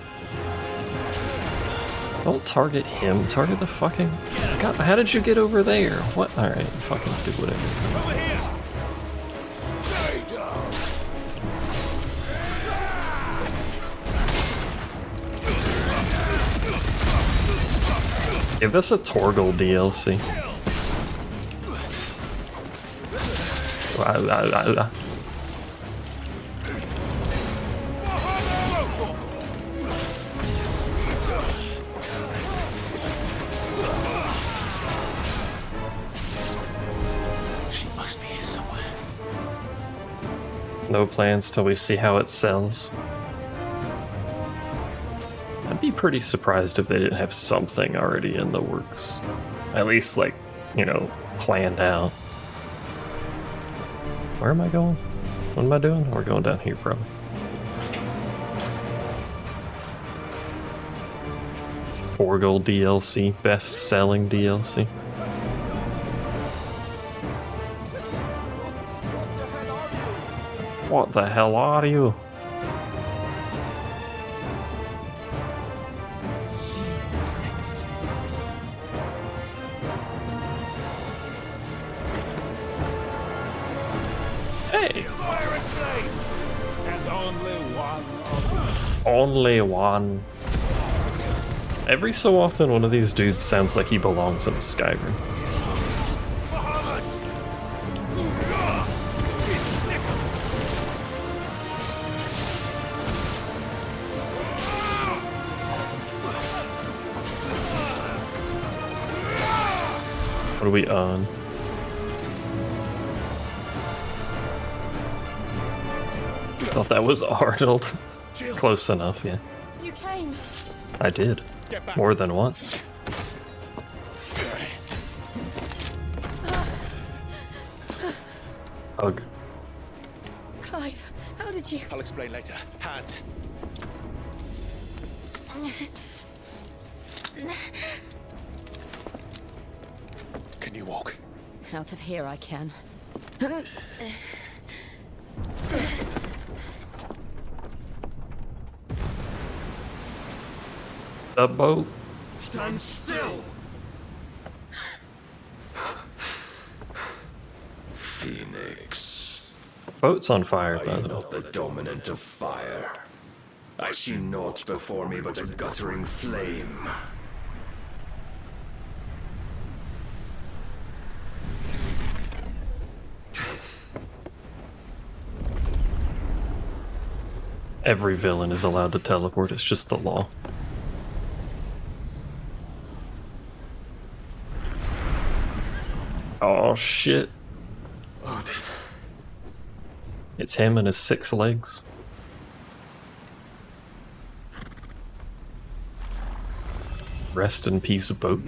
Don't target him, target the fucking... God, how did you get over there? What? Alright, fucking do whatever. Over here. Give us a Torgal DLC. She must be here somewhere. No plans till we see how it sells. I'd be pretty surprised if they didn't have something already in the works. At least, like, you know, planned out. Where am I going? What am I doing? We're going down here, probably. Torgal DLC, best-selling DLC. What the hell are you? Hey! And only one. Only one. Every so often, one of these dudes sounds like he belongs in Skyrim. What are we on? Thought that was Arnold. Close enough, yeah. You came. I did. More than once. Hug. Clive, how did you? I'll explain later. Hands. Can you walk? Out of here I can. The boat. Stand still. Phoenix. Boat's on fire, by the way. Not the dominant of fire. I see naught before me but a guttering flame. Every villain is allowed to teleport, it's just the law. Oh shit. It's him and his 6 legs. Rest in peace, boat.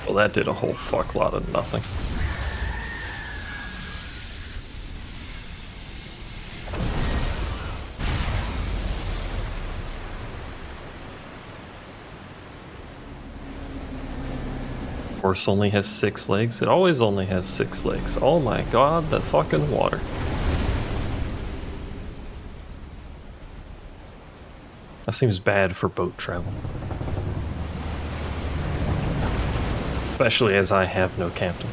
Well, that did a whole fuck lot of nothing. Horse only has 6 legs. It always only has 6 legs. Oh my god, the fucking water. That seems bad for boat travel. Especially as I have no captain.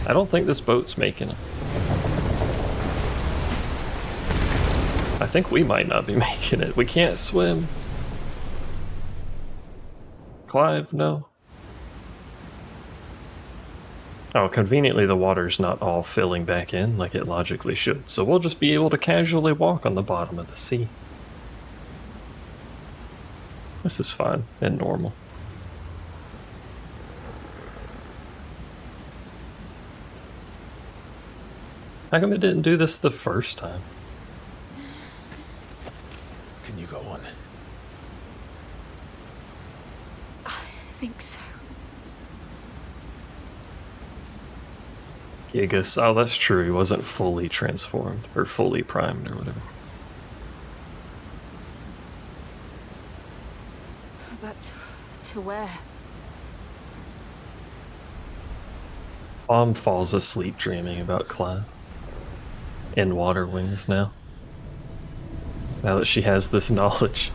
I don't think this boat's making it. I think we might not be making it. We can't swim. Clive, no. Oh, conveniently the water's not all filling back in like it logically should, so we'll just be able to casually walk on the bottom of the sea. This is fine and normal. How come it didn't do this the first time? Can you go on? think so. Gigas. Oh, that's true. He wasn't fully transformed or fully primed or whatever. But to where? Mom falls asleep dreaming about Clive. In Water Wings now. Now that she has this knowledge.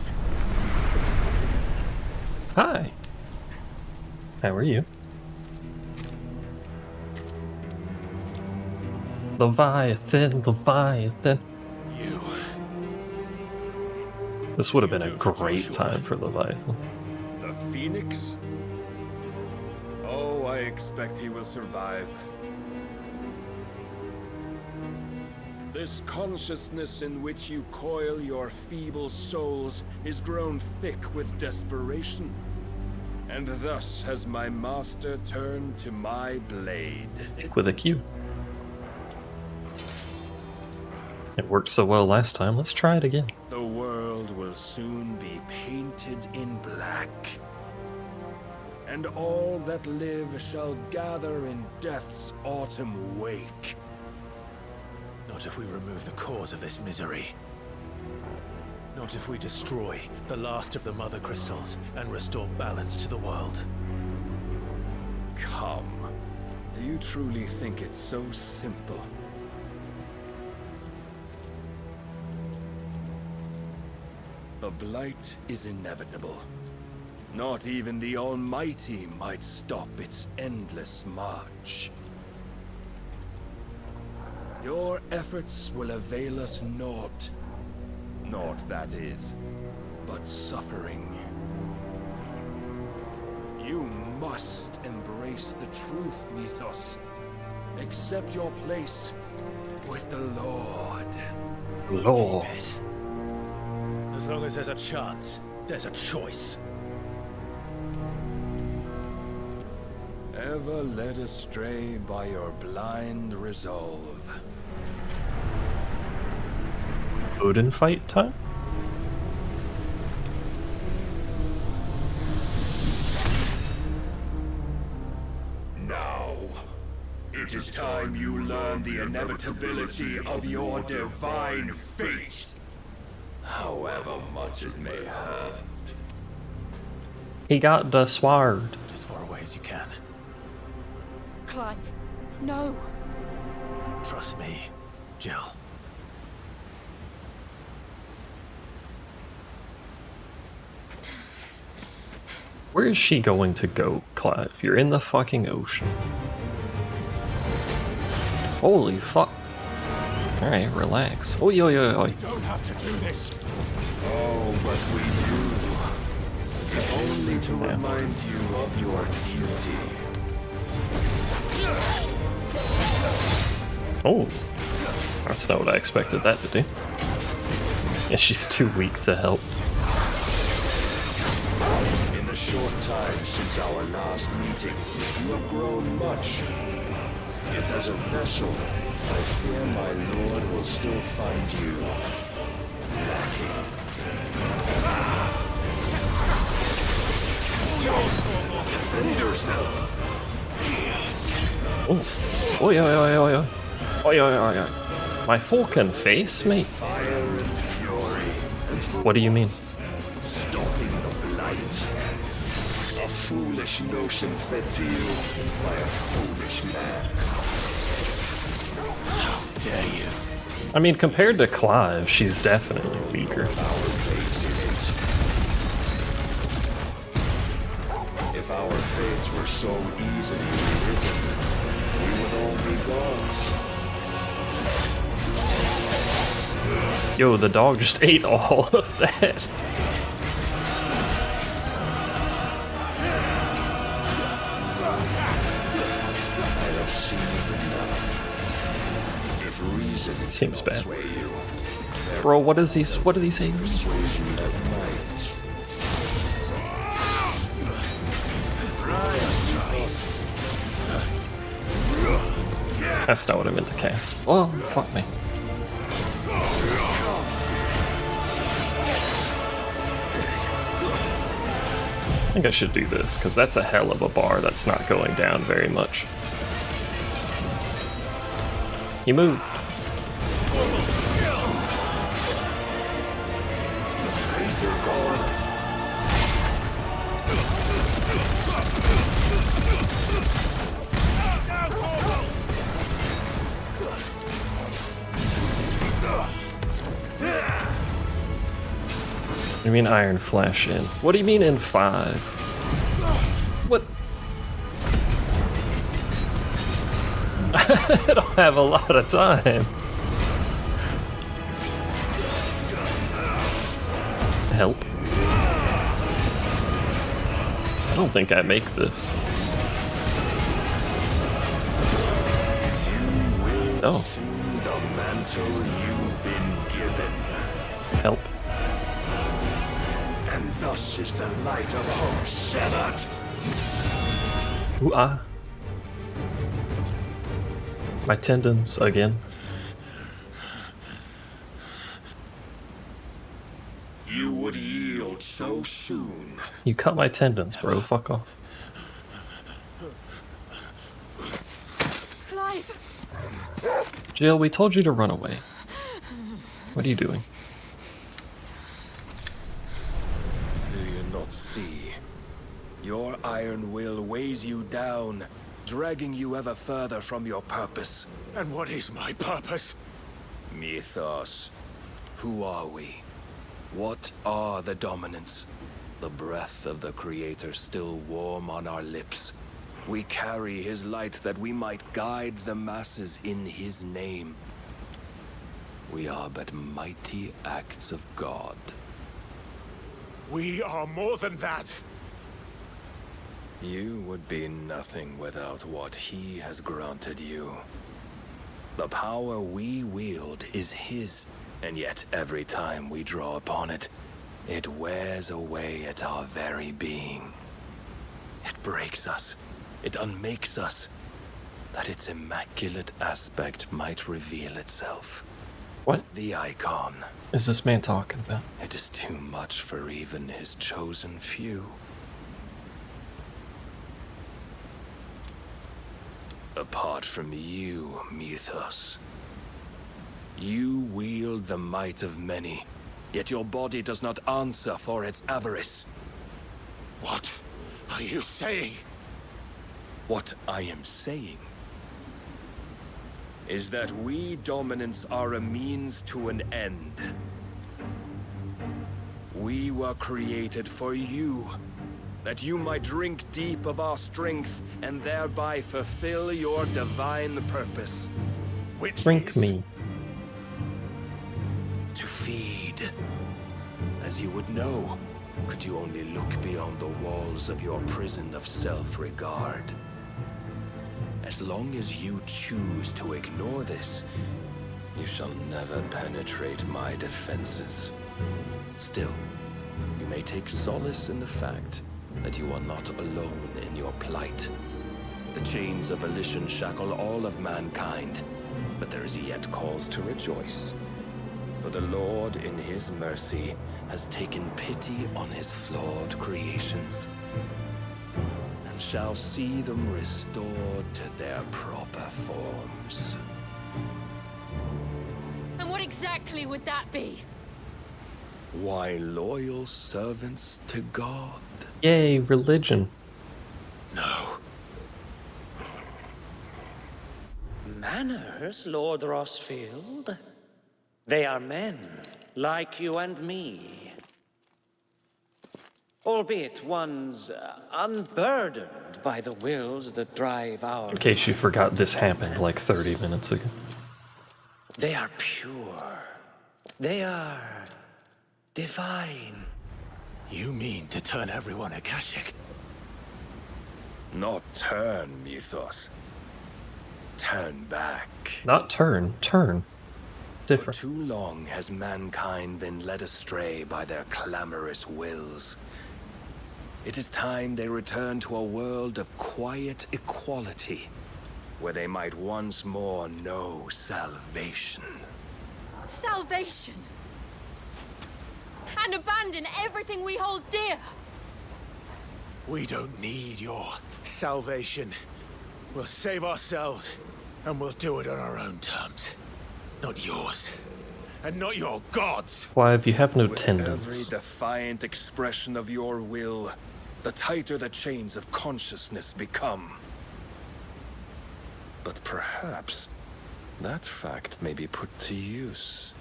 Hi. How are you? Leviathan, Leviathan. You. This would have been a great time for Leviathan. The Phoenix? Oh, I expect he will survive. This consciousness in which you coil your feeble souls is grown thick with desperation. And thus has my master turned to my blade. With a Q. It worked so well last time, let's try it again. The world will soon be painted in black. And all that live shall gather in death's autumn wake. Not if we remove the cause of this misery. Not if we destroy the last of the mother crystals and restore balance to the world. Come. Do you truly think it's so simple? The blight is inevitable. Not even the Almighty might stop its endless march. Your efforts will avail us naught. Naught, that is, but suffering. You must embrace the truth, Mythos. Accept your place with the Lord. Lord. As long as there's a chance, there's a choice. Ever led astray by your blind resolve. Odin fight time? Now, it is time you learn the inevitability of your divine fate. However much it may hurt. He got the sword. As far away as you can. Clive, no. Trust me, Jill. Where is she going to go, Clive? You're in the fucking ocean. Holy fuck. Alright, relax. Oi, oi, oi, oi. Don't have to do this. Oh, but we do. If only to remind you of your duty. Oh. That's not what I expected that to do. Yeah, she's too weak to help. In the short time since our last meeting, you have grown much. Yet as a vessel, I fear my lord will still find you lacking. Defend yourself. Oh. Oi, oi, oi, oi, oi. Oi, oi, oi, oi. My falcon face, mate. Fire and fury. What do you mean? Stopping the blight. A foolish notion fed to you by a foolish man. How dare you? I mean, compared to Clive, she's definitely weaker. Our place in it. If our fates were so easily rewritten, we would all be gods. Yo, the dog just ate all of that. Seems bad. Bro, what are these saying? That's not what I meant to cast. Oh, fuck me. think I should do this, because that's a hell of a bar that's not going down very much. He moved. What do you mean Iron Flash in? What do you mean in 5? What? I don't have a lot of time. Help. I don't think I make this. Oh. The mantle you've been given. Help. And thus is the light of hope severed. Ooh, ah. My tendons again. You would yield so soon. You cut my tendons, bro. Fuck off. Clive! Jill, we told you to run away. What are you doing? Do you not see? Your iron will weighs you down, dragging you ever further from your purpose. And what is my purpose? Mythos. Who are we? What are the dominants? The breath of the Creator still warm on our lips. We carry his light that we might guide the masses in his name. We are but mighty acts of God. We are more than that. You would be nothing without what he has granted you. The power we wield is his, and yet every time we draw upon it, it wears away at our very being. It breaks us. It unmakes us, that its immaculate aspect might reveal itself. What? The icon. Is this man talking about? It is too much for even his chosen few. Apart from you, Mythos, you wield the might of many, yet your body does not answer for its avarice. What are you saying? What I am saying is that we dominants are a means to an end. We were created for you, that you might drink deep of our strength and thereby fulfill your divine purpose. Which Drink me. To feed. As you would know, could you only look beyond the walls of your prison of self-regard. As long as you choose to ignore this, you shall never penetrate my defenses. Still, you may take solace in the fact that you are not alone in your plight. The chains of volition shackle all of mankind, but there is yet cause to rejoice. For the Lord, in his mercy, has taken pity on his flawed creations, and shall see them restored to their proper forms. And what exactly would that be? Why, loyal servants to God. Yay, religion. No. Manners, Lord Rossfield? They are men, like you and me. Albeit one's unburdened by the wills that drive our... In case you forgot, this happened like 30 minutes ago. They are pure. They are divine. You mean to turn everyone Akashic? Not turn, Mythos. Turn back. Not turn, turn. Different. For too long has mankind been led astray by their clamorous wills. It is time they return to a world of quiet equality, where they might once more know salvation. Salvation! And abandon everything we hold dear! We don't need your salvation. We'll save ourselves, and we'll do it on our own terms. Not yours. And not your gods. Clive, you have no With tendons. every defiant expression of your will, the tighter the chains of consciousness become. But perhaps that fact may be put to use.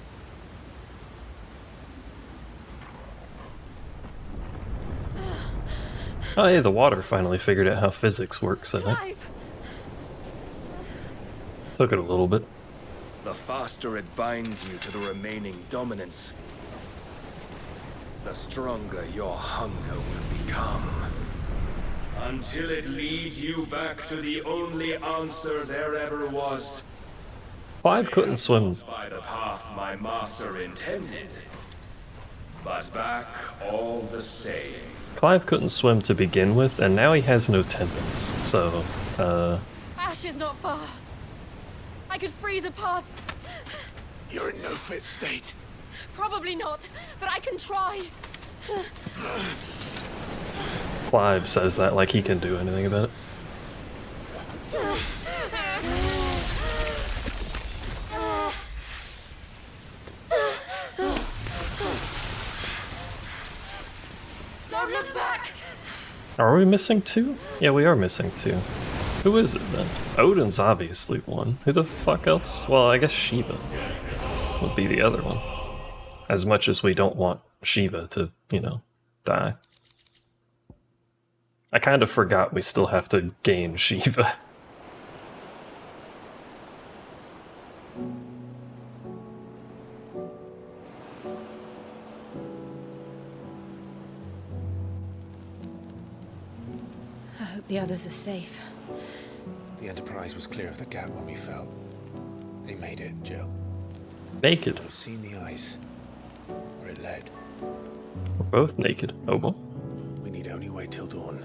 Oh, hey, the water finally figured out how physics works, I think. Clive! Took it a little bit. The faster it binds you to the remaining dominance, the stronger your hunger will become. Until it leads you back to the only answer there ever was. Clive couldn't swim. By the path my master intended, but back all the same. Clive couldn't swim to begin with, and now he has no tendons. So, Ash is not far. I could freeze a path. You're in no fit state. Probably not, but I can try. Clive says that like he can do anything about it. Don't look back! Are we missing two? Yeah, we are missing two. Who is it then? Odin's obviously one. Who the fuck else? Well, I guess Shiva would be the other one. As much as we don't want Shiva to, you know, die. I kind of forgot we still have to gain Shiva. I hope the others are safe. The Enterprise was clear of the gap when we fell. They made it, Jill. Naked. I've seen the ice where it led. We're both naked. Oh well. We need only wait till dawn.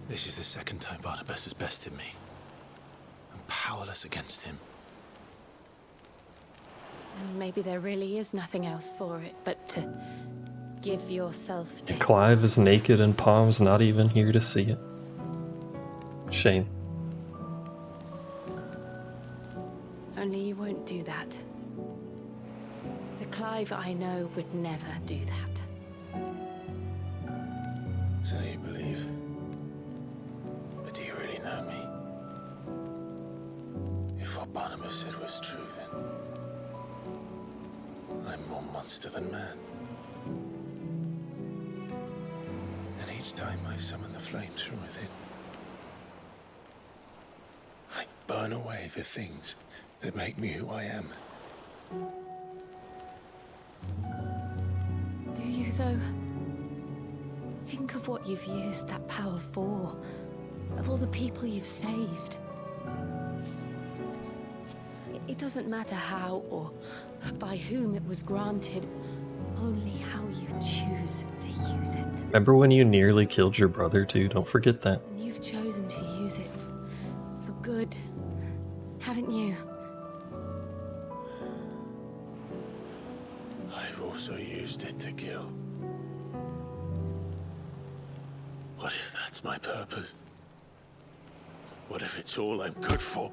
This is the second time Barnabas has bested me. I'm powerless against him. And maybe there really is nothing else for it but to give yourself to. Clive is naked and Palm's not even here to see it. Shame. Only you won't do that. The Clive I know would never do that. So you believe. But do you really know me? If what Barnabas said was true, then I'm more monster than man. And each time I summon the flames from within, I burn away the things that make me who I am. Do you, though? Think of what you've used that power for. Of all the people you've saved. It doesn't matter how or by whom it was granted, only how you choose to use it. Remember when you nearly killed your brother too? Don't forget that. And you've chosen to use it for good, haven't you? I've also used it to kill. What if that's my purpose? What if it's all I'm good for?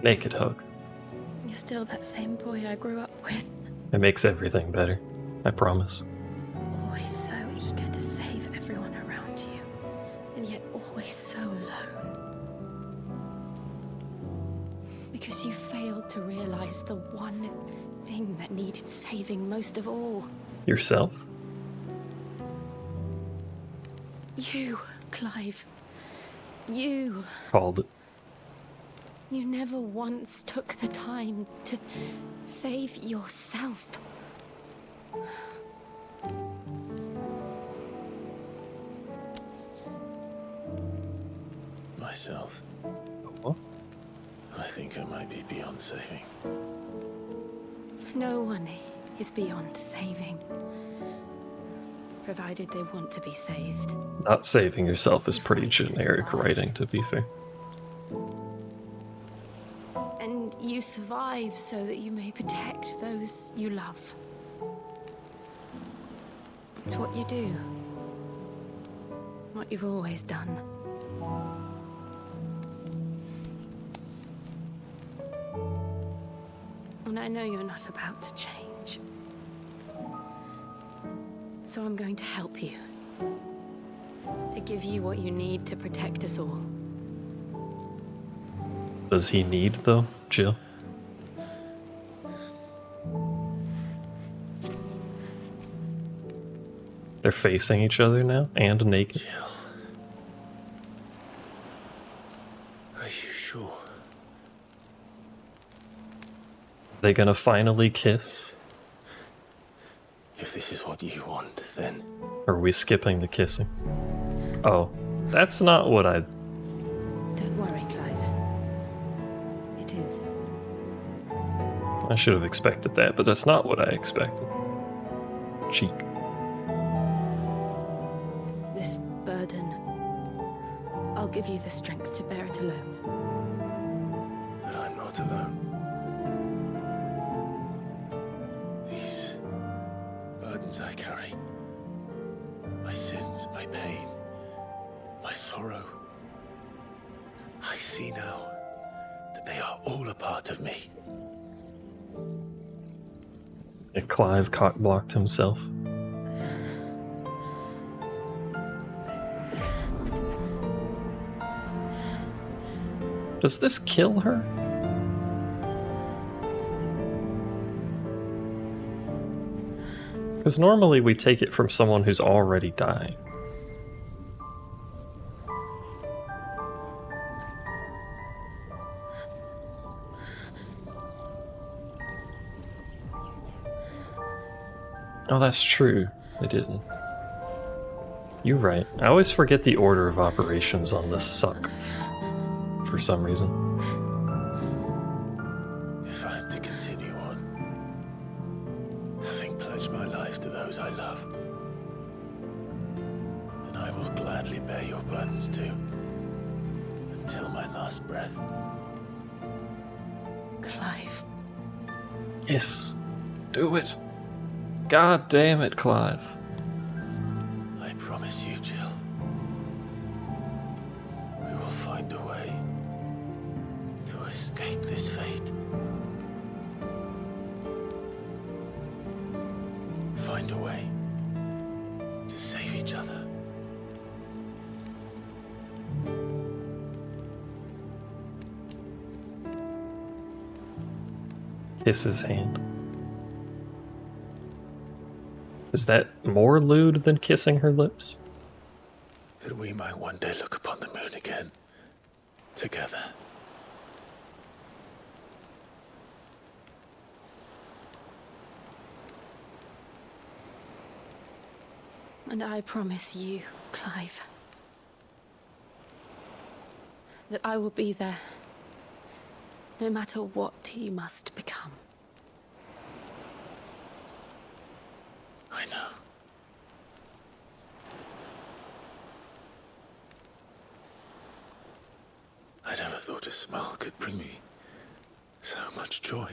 Naked hug. You're still that same boy I grew up with. It makes everything better. I promise. Always so eager to save everyone around you. And yet always so alone. Because you failed to realize the one thing that needed saving most of all. Yourself? You, Clive. You. Called it. You never once took the time to save yourself. Myself? What? I think I might be beyond saving. No one is beyond saving. Provided they want to be saved. Not saving yourself is pretty generic writing, to be fair. And you survive so that you may protect those you love. It's what you do. What you've always done. And I know you're not about to change. So I'm going to help you. To give you what you need to protect us all. Does he need, though, Jill? They're facing each other now, and naked. Jill. Are you sure? They gonna finally kiss? If this is what you want, then... Or are we skipping the kissing? Oh, that's not what I... Don't worry, Clive. It is. I should have expected that, but that's not what I expected. Cheek. This burden, I'll give you the strength to bear it alone. But I'm not alone. These burdens I carry, my sins, my pain, my sorrow, I see now that they are all a part of me. And Clive cock-blocked himself. Does this kill her? Because normally we take it from someone who's already dying. Oh, that's true. They didn't. You're right. I always forget the order of operations on this suck. For some reason. If I am to continue on, having pledged my life to those I love, then I will gladly bear your burdens too, until my last breath. Clive. Yes. Do it. God damn it, Clive. I promise you, Jill. We will find a way to escape this fate. Find a way to save each other. Kiss his hand. Is that more lewd than kissing her lips? That we might one day look upon the moon again, together. And I promise you, Clive, that I will be there, no matter what you must become. I know. I never thought a smile could bring me so much joy.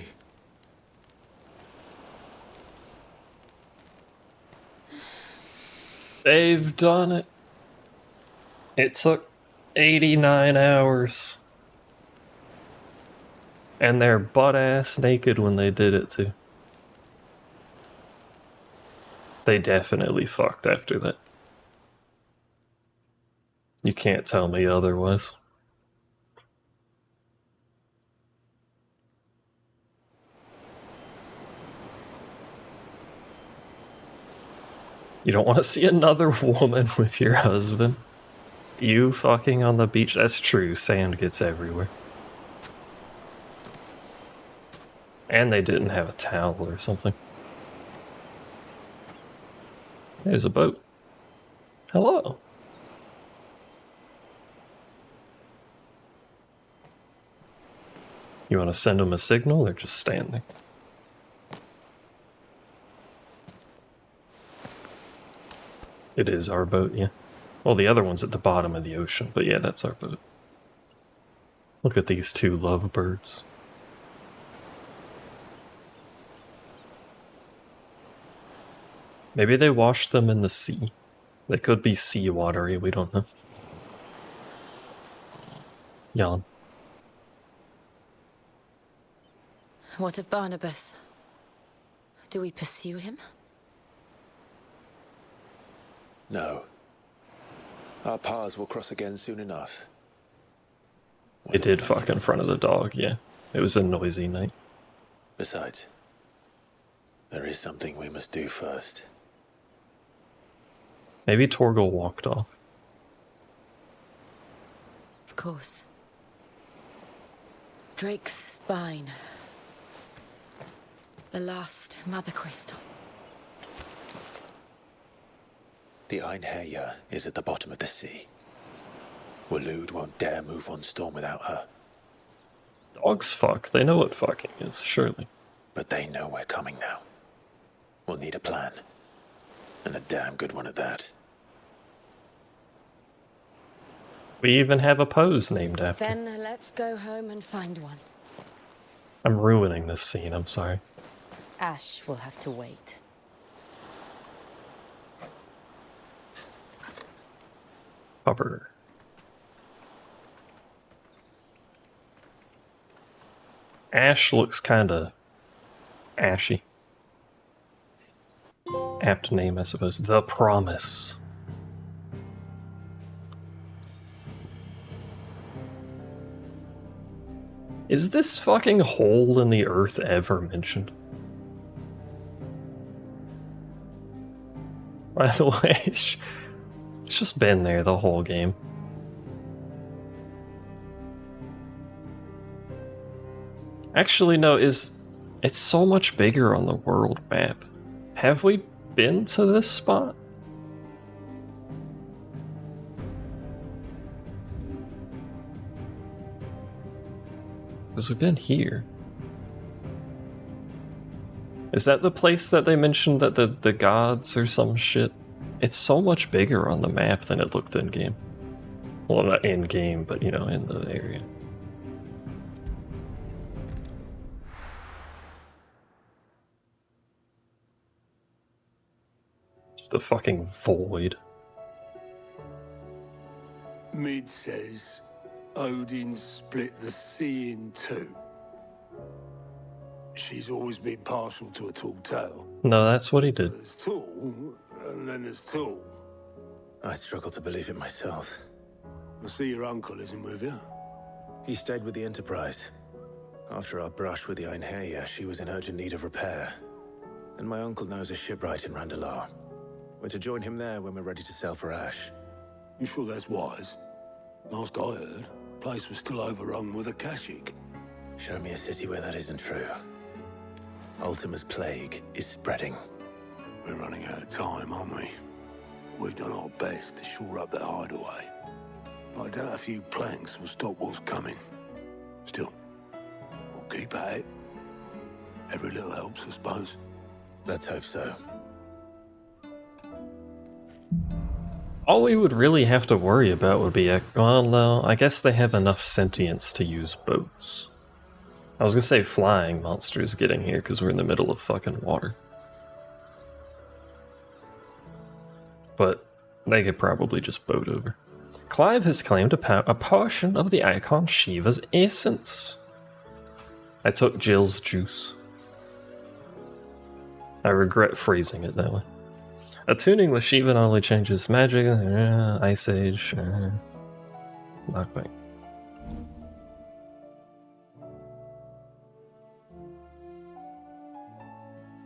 They've done it. It took 89 hours. And they're butt-ass naked when they did it, too. They definitely fucked after that. You can't tell me otherwise. You don't want to see another woman with your husband? You fucking on the beach? That's true, sand gets everywhere. And they didn't have a towel or something. There's a boat. Hello. You want to send them a signal or just stand there? It is our boat, yeah. Well, the other one's at the bottom of the ocean, but yeah, that's our boat. Look at these two lovebirds. Maybe they washed them in the sea. They could be sea-watery, we don't know. Yawn. What of Barnabas? Do we pursue him? No. Our paths will cross again soon enough. It did fuck in front of the dog, yeah. It was a noisy night. Besides, there is something we must do first. Maybe Torgal walked off. Of course. Drake's spine. The last mother crystal. The Einherja is at the bottom of the sea. Waloed won't dare move on storm without her. Dogs fuck. They know what fucking is, surely. But they know we're coming now. We'll need a plan. And a damn good one at that. We even have a pose named after. Then let's go home and find one. I'm ruining this scene, I'm sorry. Ash will have to wait. Upper. Ash looks kinda ashy. Apt name, I suppose. The Promise. Is this fucking hole in the earth ever mentioned? By the way, it's just been there the whole game. Actually, no, it's so much bigger on the world map. Have we been to this spot? Because we've been here. Is that the place that they mentioned that the gods or some shit? It's so much bigger on the map than it looked in-game. Well, not in-game, but, you know, in the area. The fucking void. Mid says Odin split the sea in two. She's always been partial to a tall tale. No, that's what he did. There's tall, and then there's tall. I struggle to believe it myself. I see your uncle isn't with you. He stayed with the Enterprise. After our brush with the Einherja, she was in urgent need of repair. And my uncle knows a shipwright in Randalar. We're to join him there when we're ready to sail for Ash. You sure that's wise? Last I heard, the place was still overrun with Akashic. Show me a city where that isn't true. Ultima's plague is spreading. We're running out of time, aren't we? We've done our best to shore up that hideaway. But I doubt a few planks will stop what's coming. Still, we'll keep at it. Every little helps, I suppose. Let's hope so. All we would really have to worry about would be, well, no, I guess they have enough sentience to use boats. I was gonna say flying monsters getting here because we're in the middle of fucking water. But they could probably just boat over. Clive has claimed a portion of the icon Shiva's essence. I took Jill's juice. I regret phrasing it that way. Attuning with Shiva not only changes magic, Ice Age, knockback.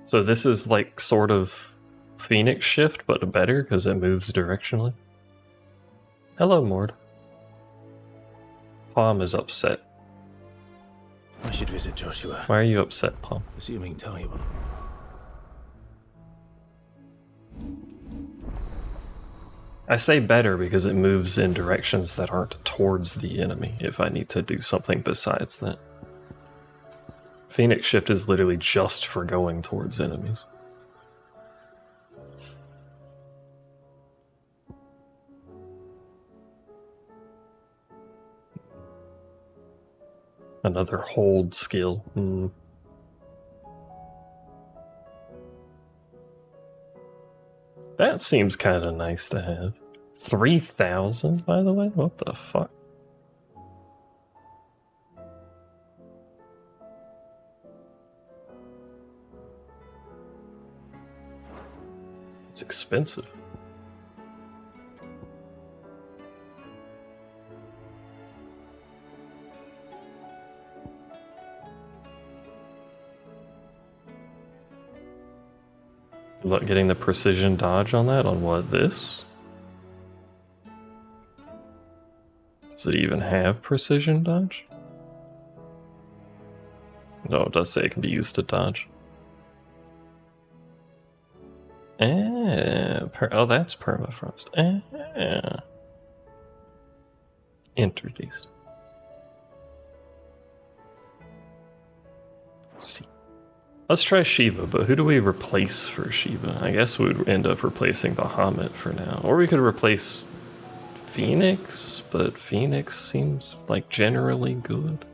So this is like sort of Phoenix Shift, but better because it moves directionally. Hello, Mord. Palm is upset. I should visit Joshua. Why are you upset, Palm? Assuming Taliban. I say better because it moves in directions that aren't towards the enemy if I need to do something besides that. Phoenix Shift is literally just for going towards enemies. Another hold skill. That seems kind of nice to have. 3,000, by the way? What the fuck? It's expensive. Good luck getting the precision dodge on that. On what, this? Does it even have precision dodge? No, it does say it can be used to dodge. Oh, that's permafrost. Introduced. Let's see. Let's try Shiva, but who do we replace for Shiva? I guess we would end up replacing Bahamut for now. Or we could replace Phoenix, but Phoenix seems like generally good.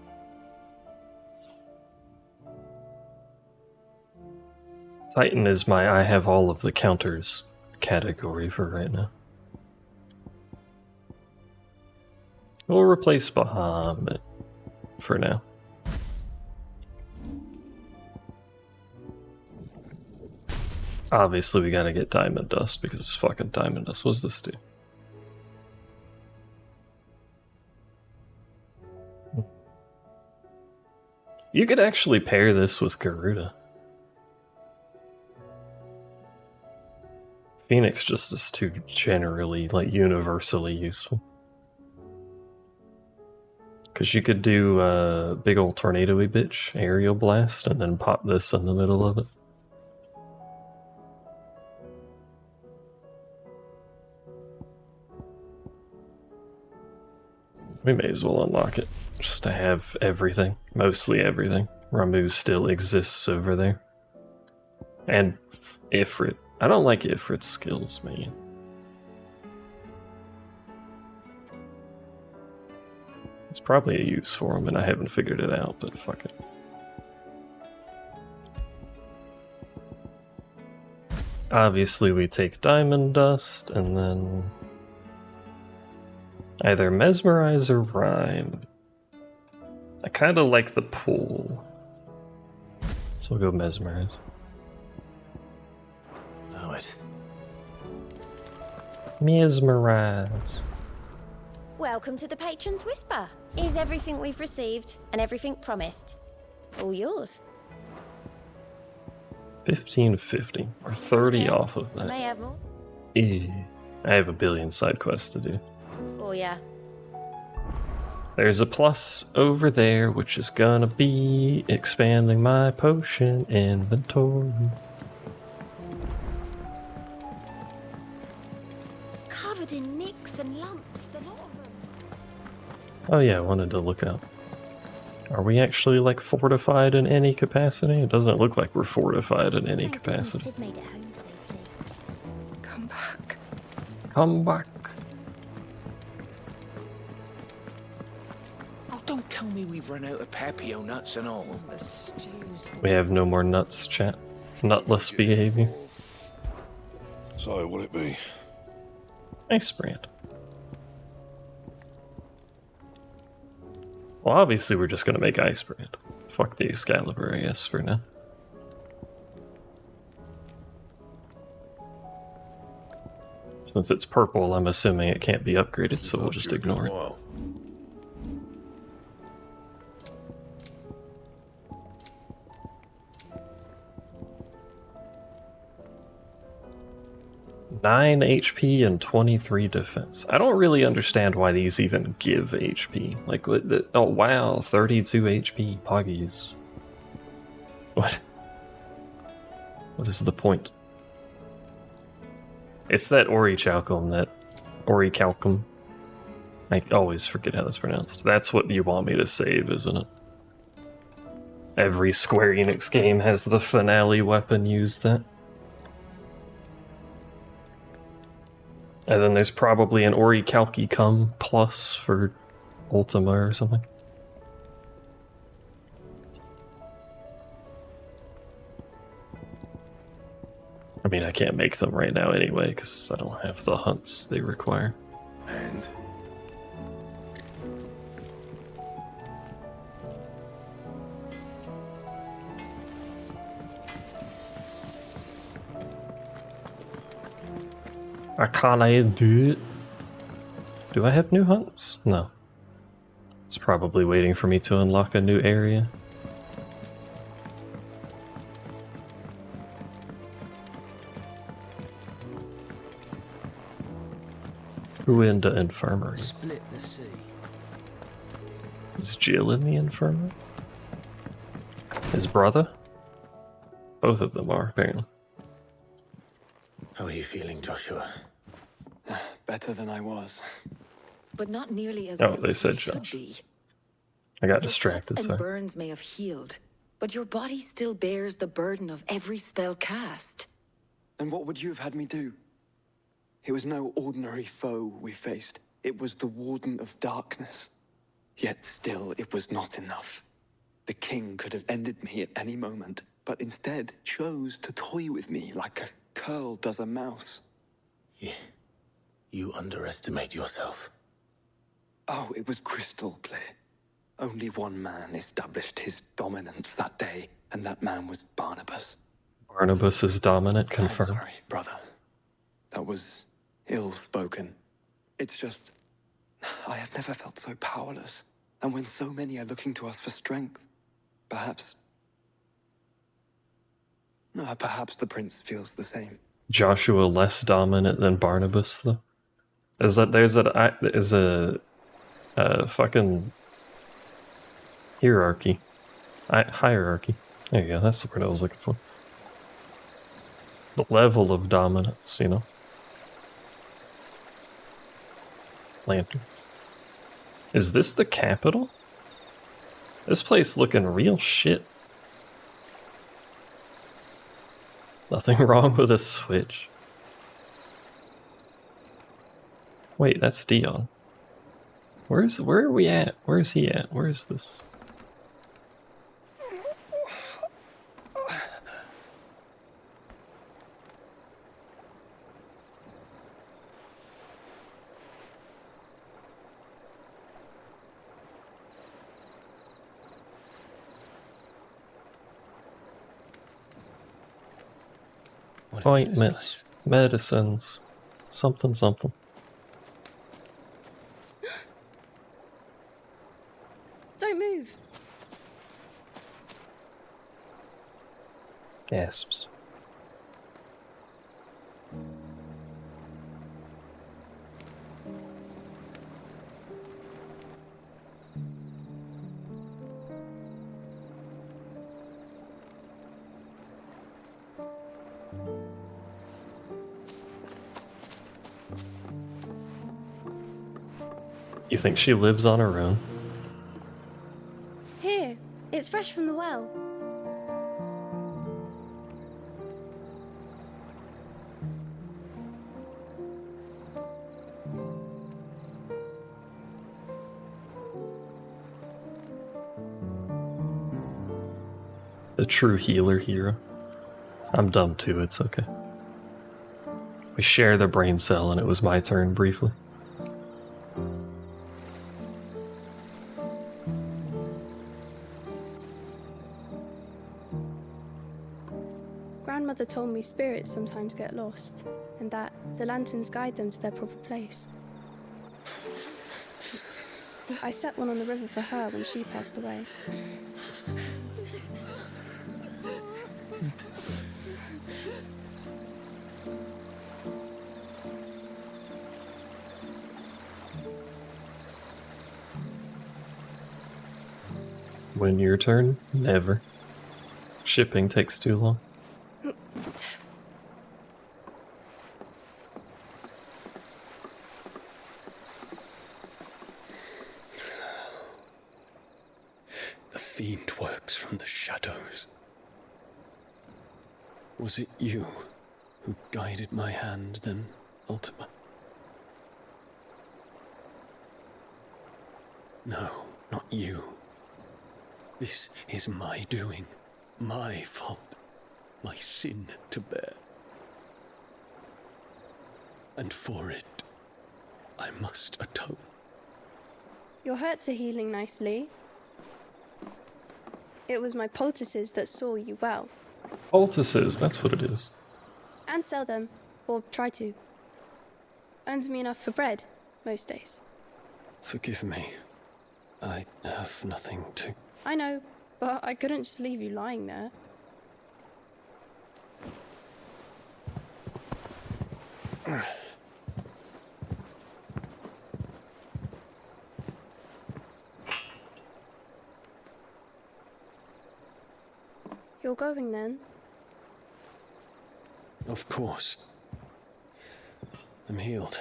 Titan is my I have all of the counters category for right now. We'll replace Bahamut for now. Obviously, we gotta get Diamond Dust because it's fucking Diamond Dust. What's this do? You could actually pair this with Garuda. Phoenix just is too generally, like, universally useful. Because you could do big old tornado-y bitch, aerial blast, and then pop this in the middle of it. We may as well unlock it, just to have everything, mostly everything. Ramu still exists over there. And Ifrit. I don't like Ifrit's skills, man. It's probably a use for him, and I haven't figured it out, but fuck it. Obviously, we take Diamond Dust, and then either Mesmerize or Rhyme. I kind of like the pool, so we'll go Mesmerize. Know it. Mesmerize. Welcome to the Patron's Whisper. Is everything we've received and everything promised all yours? 1550 or 30 off of that. May have more I have a billion side quests to do. for ya. There's a plus over there, which is gonna be expanding my potion inventory. Covered in nicks and lumps, the lot of them. Oh yeah, I wanted to look up. Are we actually, like, fortified in any capacity? It doesn't look like we're fortified in any capacity. Sid made it home safely. Come back. Come back. Oh, don't tell me we've run out of Papio nuts and all. We have no more nuts, chat. Nutless behavior. So, what'll it be? Nice brand. Well, obviously we're just gonna make Ice Brand. Fuck the Excalibur, I guess, for now. Since it's purple, I'm assuming it can't be upgraded, so we'll just ignore it. Wow. 9 HP and 23 defense. I don't really understand why these even give HP. Like, oh wow, 32 HP Poggies. What? What is the point? It's that Orichalcum, I always forget how that's pronounced. That's what you want me to save, isn't it? Every Square Enix game has the finale weapon used that. And then there's probably an Orichalcum plus for Ultima or something. I mean, I can't make them right now anyway, because I don't have the hunts they require. And? I can't do it. Do I have new hunts? No. It's probably waiting for me to unlock a new area. Who in the infirmary? Split the sea. Is Jill in the infirmary? His brother? Both of them are, apparently. How are you feeling, Joshua? Better than I was. But not nearly as Oh, well they as said you should Josh. be. I got Your distracted, cuts and sorry. burns may have healed, but your body still bears the burden of every spell cast. And what would you have had me do? It was no ordinary foe we faced. It was the Warden of Darkness. Yet still, it was not enough. The king could have ended me at any moment, but instead chose to toy with me like a curl does a mouse. Yeah. You underestimate yourself. Oh, it was crystal clear. Only one man established his dominance that day, and that man was Barnabas. Barnabas is dominant, confirmed. Sorry, brother. That was ill-spoken. It's just, I have never felt so powerless. And when so many are looking to us for strength, perhaps the prince feels the same. Joshua less dominant than Barnabas, though? There's a fucking hierarchy. Hierarchy. There you go, that's the word I was looking for. The level of dominance, you know? Lanterns. Is this the capital? This place looking real shit. Nothing wrong with a switch. Wait, that's Dion. Where are we at? Where is he at? Where is this? Ointments, medicines, something, something. Don't move. Gasps. You think she lives on her own? Here, it's fresh from the well. The true healer hero. I'm dumb too, it's okay. We share the brain cell and it was my turn briefly. Grandmother told me spirits sometimes get lost, and that the lanterns guide them to their proper place. I set one on the river for her when she passed away. When your turn? Never. Shipping takes too long. The fiend works from the shadows. Was it you who guided my hand then, Ultima? No, not you. This is my doing, my fault, my sin to bear. and for it, I must atone. Your hurts are healing nicely. It was my poultices that saw you well. Poultices, that's what it is. And sell them, or try to. Earns me enough for bread, most days. Forgive me. I have nothing to... I know, but I couldn't just leave you lying there. You're going then? Of course. I'm healed.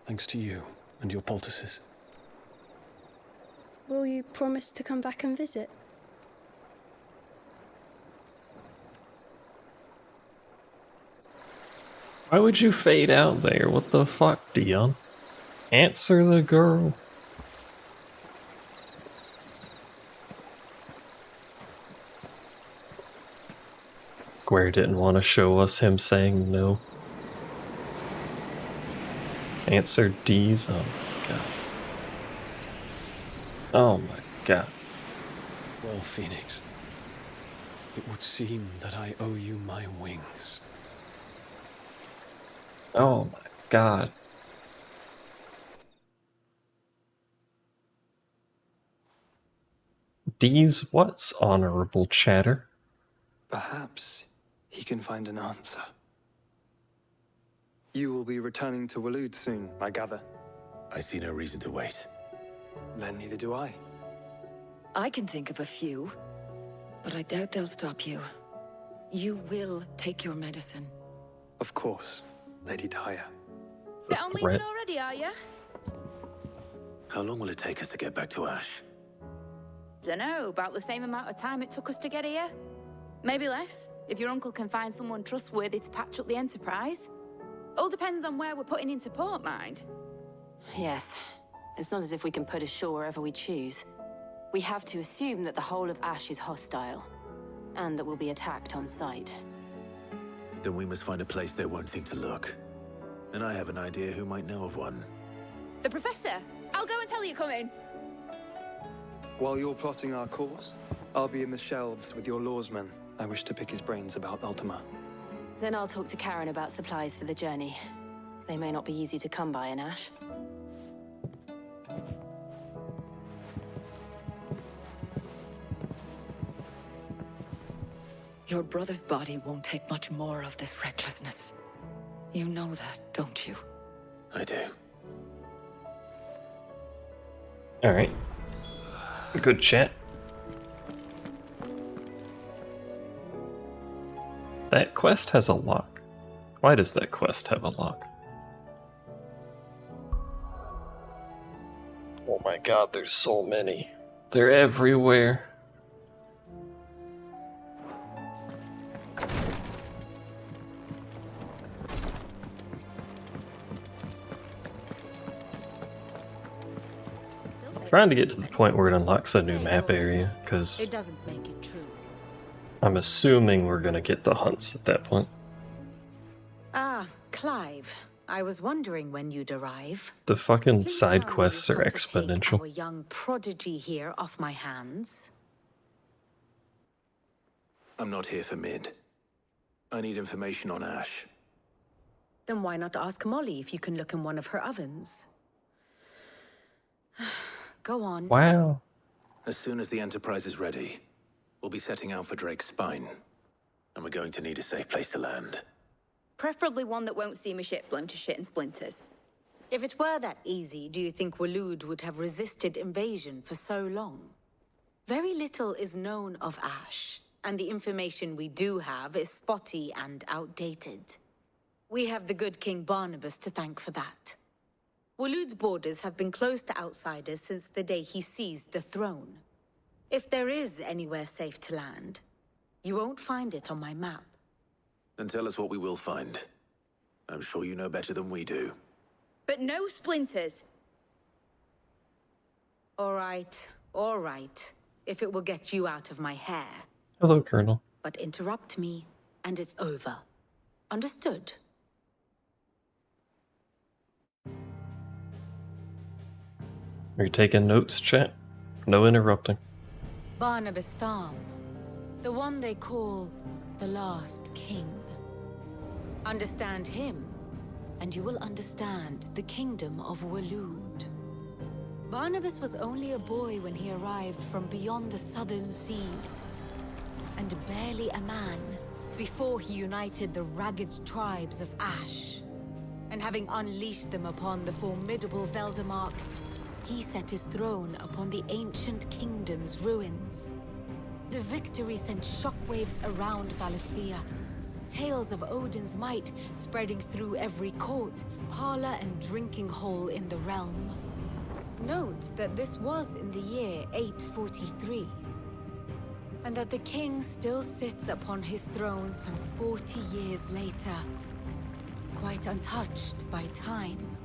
Thanks to you and your poultices. Will you promise to come back and visit? Why would you fade out there? What the fuck, Dion? Answer the girl. Square didn't want to show us him saying no. Answer D's. Oh my god. Oh my god. Well, Phoenix, it would seem that I owe you my wings. Oh my god. D's what's honorable chatter? Perhaps he can find an answer. You will be returning to Waloed soon, I gather. I see no reason to wait. Then neither do I. I can think of a few, but I doubt they'll stop you. You will take your medicine. Of course, Lady Daya. Set on leaving already, are you? How long will it take us to get back to Ash? Dunno, about the same amount of time it took us to get here. Maybe less, if your uncle can find someone trustworthy to patch up the Enterprise. All depends on where we're putting into port, mind. Yes. It's not as if we can put ashore wherever we choose. We have to assume that the whole of Ash is hostile, and that we'll be attacked on sight. Then we must find a place they won't think to look. And I have an idea who might know of one. The Professor! I'll go and tell you come in. While you're plotting our course, I'll be in the shelves with your lawsman. I wish to pick his brains about Ultima. Then I'll talk to Karen about supplies for the journey. They may not be easy to come by in Ash. Your brother's body won't take much more of this recklessness. You know that, don't you? I do. Alright. Good chat. That quest has a lock. Why does that quest have a lock? Oh my god, there's so many. They're everywhere. Trying to get to the point where it unlocks a new map area, because It doesn't make it true. I'm assuming we're gonna get the hunts at that point. Ah, Clive. I was wondering when you'd arrive. The fucking side quests are exponential. Our young prodigy here off my hands. I'm not here for Mid. I need information on Ash. Then why not ask Molly if you can look in one of her ovens? Go on. Wow. As soon as the Enterprise is ready, we'll be setting out for Drake's Spine. And we're going to need a safe place to land. Preferably one that won't see my ship blown to shit and splinters. If it were that easy, do you think Waloed would have resisted invasion for so long? Very little is known of Ash, and the information we do have is spotty and outdated. We have the good King Barnabas to thank for that. Waloed's borders have been closed to outsiders since the day he seized the throne. If there is anywhere safe to land, you won't find it on my map. Then tell us what we will find. I'm sure you know better than we do. But no splinters. All right, if it will get you out of my hair. Hello, Colonel. But interrupt me, and it's over. Understood? Are you taking notes, chat? No interrupting. Barnabas Tharm, the one they call the Last King. Understand him, and you will understand the kingdom of Waloed. Barnabas was only a boy when he arrived from beyond the southern seas, and barely a man before he united the ragged tribes of Ash. And having unleashed them upon the formidable Veldemark, he set his throne upon the ancient kingdom's ruins. The victory sent shockwaves around Valisthea, tales of Odin's might spreading through every court, parlor, and drinking hole in the realm. Note that this was in the year 843, and that the king still sits upon his throne some 40 years later, quite untouched by time.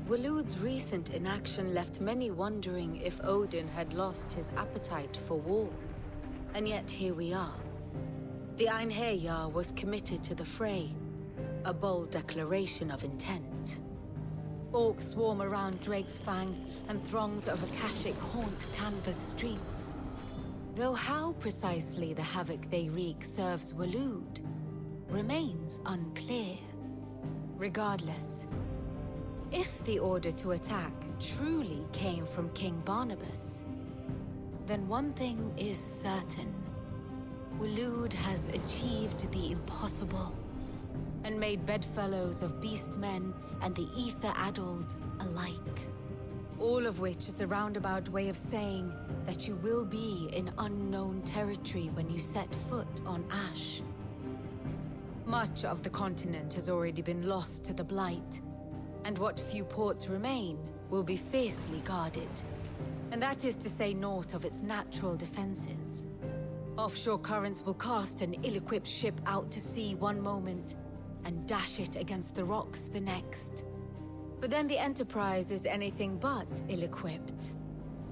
Waloed's recent inaction left many wondering if Odin had lost his appetite for war. And yet here we are. The Einherjar was committed to the fray, a bold declaration of intent. Orcs swarm around Drake's Fang, and throngs of Akashic haunt Canvas streets. Though how precisely the havoc they wreak serves Waloed remains unclear. Regardless, if the order to attack truly came from King Barnabas, then one thing is certain. Waloed has achieved the impossible, and made bedfellows of beastmen and the ether-addled alike. All of which is a roundabout way of saying that you will be in unknown territory when you set foot on Ash. Much of the continent has already been lost to the Blight, and what few ports remain will be fiercely guarded. And that is to say naught of its natural defenses. Offshore currents will cast an ill-equipped ship out to sea one moment, and dash it against the rocks the next. But then the Enterprise is anything but ill-equipped,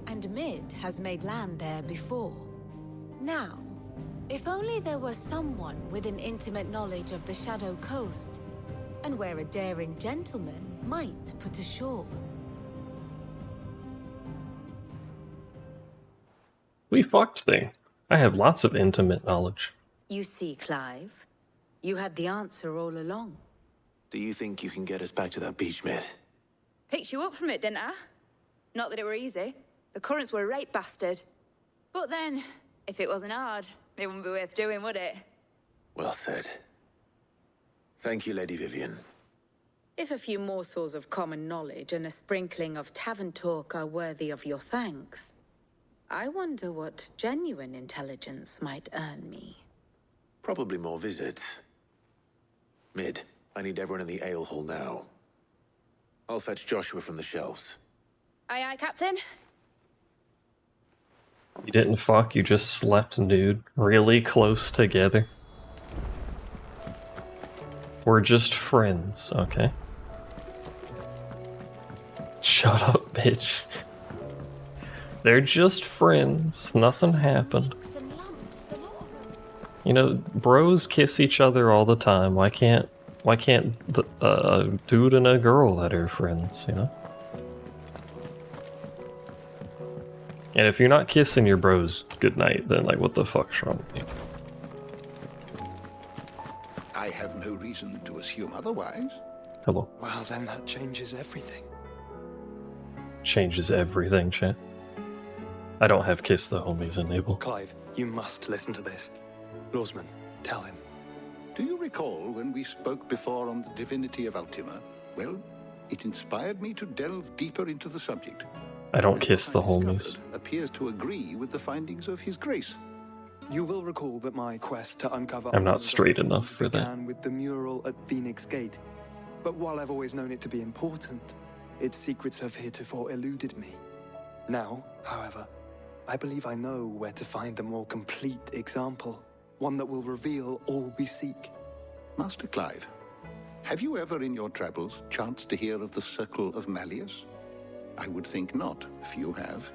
and Mid has made land there before. Now, if only there were someone with an intimate knowledge of the Shadow Coast, and where a daring gentleman might put ashore. We fucked thing. I have lots of intimate knowledge. You see, Clive, you had the answer all along. Do you think you can get us back to that beach, Mid? Picked you up from it, didn't I? Not that it were easy. The currents were a right bastard. But then, if it wasn't hard, it wouldn't be worth doing, would it? Well said. Thank you, Lady Vivian. If a few morsels of common knowledge and a sprinkling of tavern talk are worthy of your thanks, I wonder what genuine intelligence might earn me. Probably more visits. Mid, I need everyone in the ale hall now. I'll fetch Joshua from the shelves. Aye, aye, Captain. You didn't fuck, you just slept nude, really close together. We're just friends, okay? Shut up, bitch. They're just friends. Nothing happened. You know, bros kiss each other all the time. Why can't a dude and a girl that are friends, you know? And if you're not kissing your bros goodnight, then like what the fuck's wrong with you? I have no reason to assume otherwise. Hello. Well, then that changes everything. Changes everything, chat. I don't have Kiss the Homies enabled. Clive, you must listen to this. Lawsman, tell him. Do you recall when we spoke before on the divinity of Ultima? Well, it inspired me to delve deeper into the subject. I don't kiss the homies. Appears to agree with the findings of His Grace. You will recall that my quest to uncover I'm not Ultima's straight origin enough for that. began with the mural at Phoenix Gate. But while I've always known it to be important, its secrets have heretofore eluded me. Now, however, I believe I know where to find the more complete example, one that will reveal all we seek. Master Clive, have you ever in your travels chanced to hear of the Circle of Malleus? I would think not, if you have.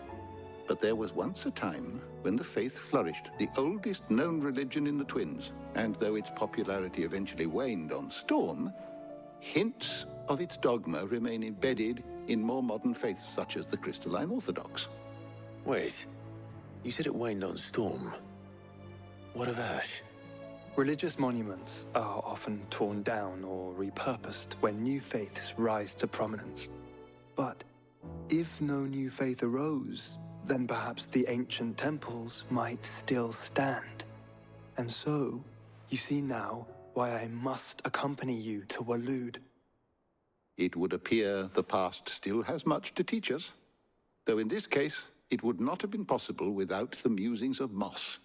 But there was once a time when the faith flourished, the oldest known religion in the Twins. And though its popularity eventually waned on Storm, hints of its dogma remain embedded in more modern faiths such as the Crystalline Orthodox. Wait, you said it waned on Storm. What of Ash? Religious monuments are often torn down or repurposed when new faiths rise to prominence. But if no new faith arose, then perhaps the ancient temples might still stand. And so, you see now why I must accompany you to Waloed. It would appear the past still has much to teach us, though in this case, it would not have been possible without the musings of Moss.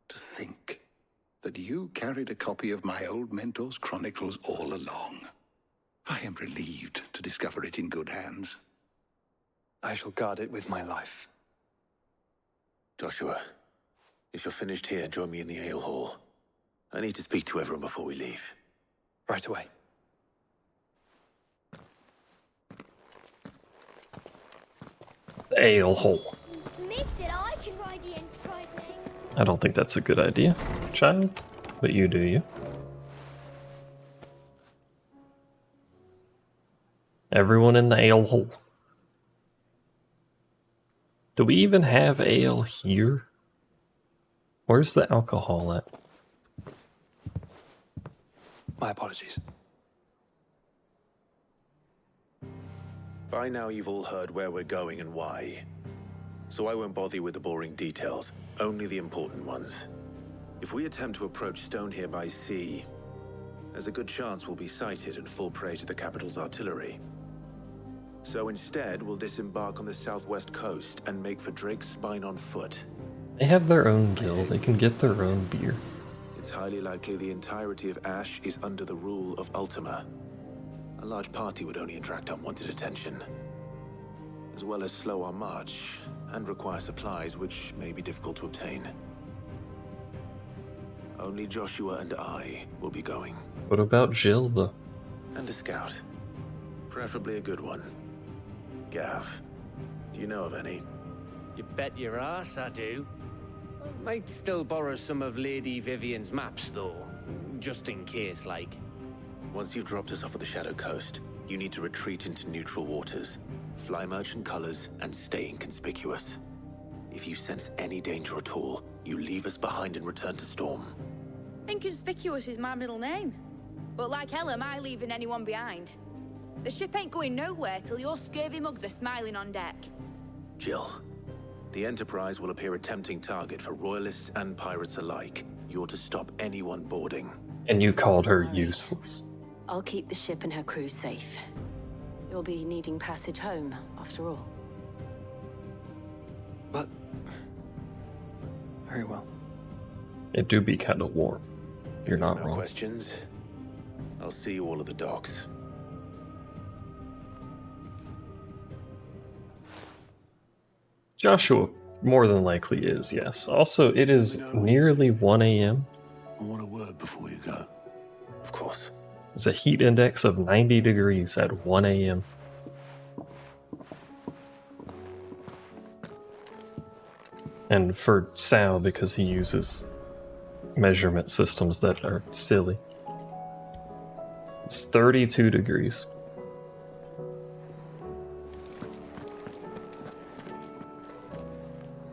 To think that you carried a copy of my old mentor's chronicles all along. I am relieved to discover it in good hands. I shall guard it with my life. Joshua, if you're finished here, join me in the ale hall. I need to speak to everyone before we leave. Right away. The ale hole. Mid said I could ride the Enterprise next. I don't think that's a good idea, child. But you do you. Everyone in the ale hole. Do we even have ale here? Where's the alcohol at? My apologies. By now you've all heard where we're going and why. So I won't bother you with the boring details, only the important ones. If we attempt to approach Stone here by sea, there's a good chance we'll be sighted and fall prey to the capital's artillery. So instead, we'll disembark on the southwest coast and make for Drake's Spine on foot. They have their own guild, they can get their own beer. It's highly likely the entirety of Ash is under the rule of Ultima. A large party would only attract unwanted attention, as well as slow our march and require supplies which may be difficult to obtain. Only Joshua and I will be going. What about Jill, though? And a scout. Preferably a good one. Gav, do you know of any? You bet your ass I do. Might still borrow some of Lady Vivian's maps, though. Just in case, like. Once you've dropped us off at the Shadow Coast, you need to retreat into neutral waters, fly merchant colors, and stay inconspicuous. If you sense any danger at all, you leave us behind and return to Storm. Inconspicuous is my middle name. But like hell am I leaving anyone behind. The ship ain't going nowhere till your scurvy mugs are smiling on deck. Jill, the Enterprise will appear a tempting target for royalists and pirates alike. You're to stop anyone boarding. And you called her useless. I'll keep the ship and her crew safe. You'll be needing passage home, after all. But... very well. It do be kind of warm. You're not wrong. Questions? I'll see you all at the docks. Joshua more than likely is, yes. Also, it is nearly 1 a.m. I want a word before you go. Of course. There's a heat index of 90 degrees at 1 a.m. And for Sal, because he uses measurement systems that are silly, it's 32 degrees.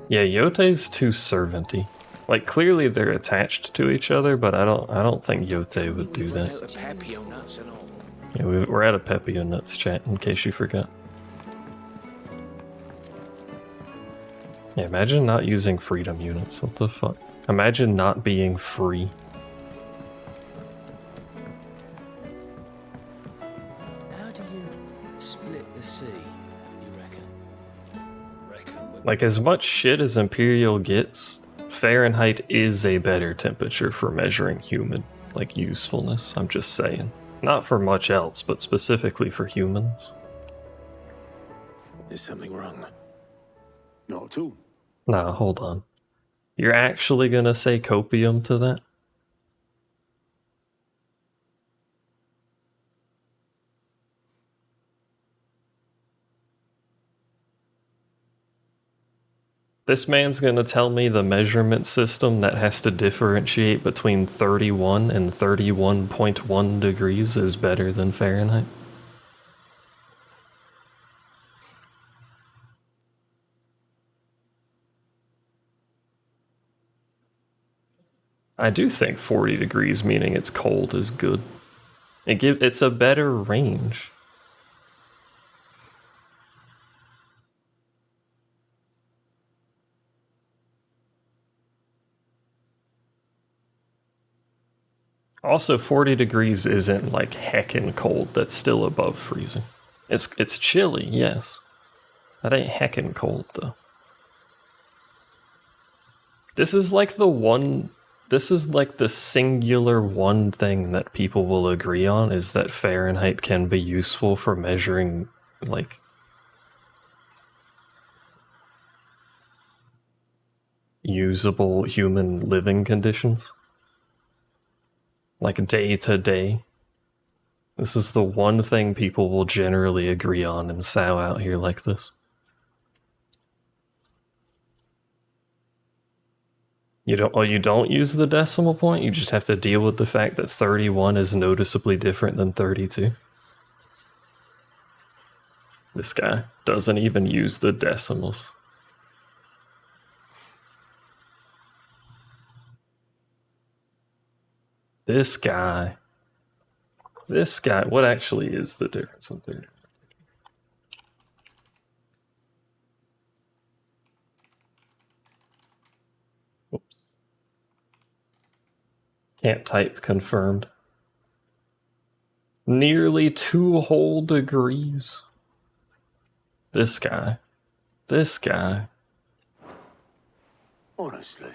Yeah, Yote's too servanty. Like, clearly they're attached to each other, but I don't think Yote would do that. Yeah, we're at a Pepio Nuts chat, in case you forgot. Yeah, imagine not using freedom units. What the fuck? Imagine not being free. How do you split the sea, you reckon? Like, as much shit as Imperial gets, Fahrenheit is a better temperature for measuring human, like, usefulness. I'm just saying. Not for much else, but specifically for humans. Is something wrong? Not at all. Nah, hold on. You're actually gonna say copium to that? This man's gonna tell me the measurement system that has to differentiate between 31 and 31.1 degrees is better than Fahrenheit? I do think 40 degrees, meaning it's cold, is good. It's a better range. Also, 40 degrees isn't like heckin' cold. That's still above freezing. It's chilly, yes. That ain't heckin' cold though. This is like the singular one thing that people will agree on is that Fahrenheit can be useful for measuring like usable human living conditions. Like day to day. This is the one thing people will generally agree on in SAO out here like this. You don't use the decimal point, you just have to deal with the fact that 31 is noticeably different than 32. This guy doesn't even use the decimals. This guy, what actually is the difference in 30? Whoops. Can't type confirmed. Nearly 2 whole degrees. This guy. Honestly,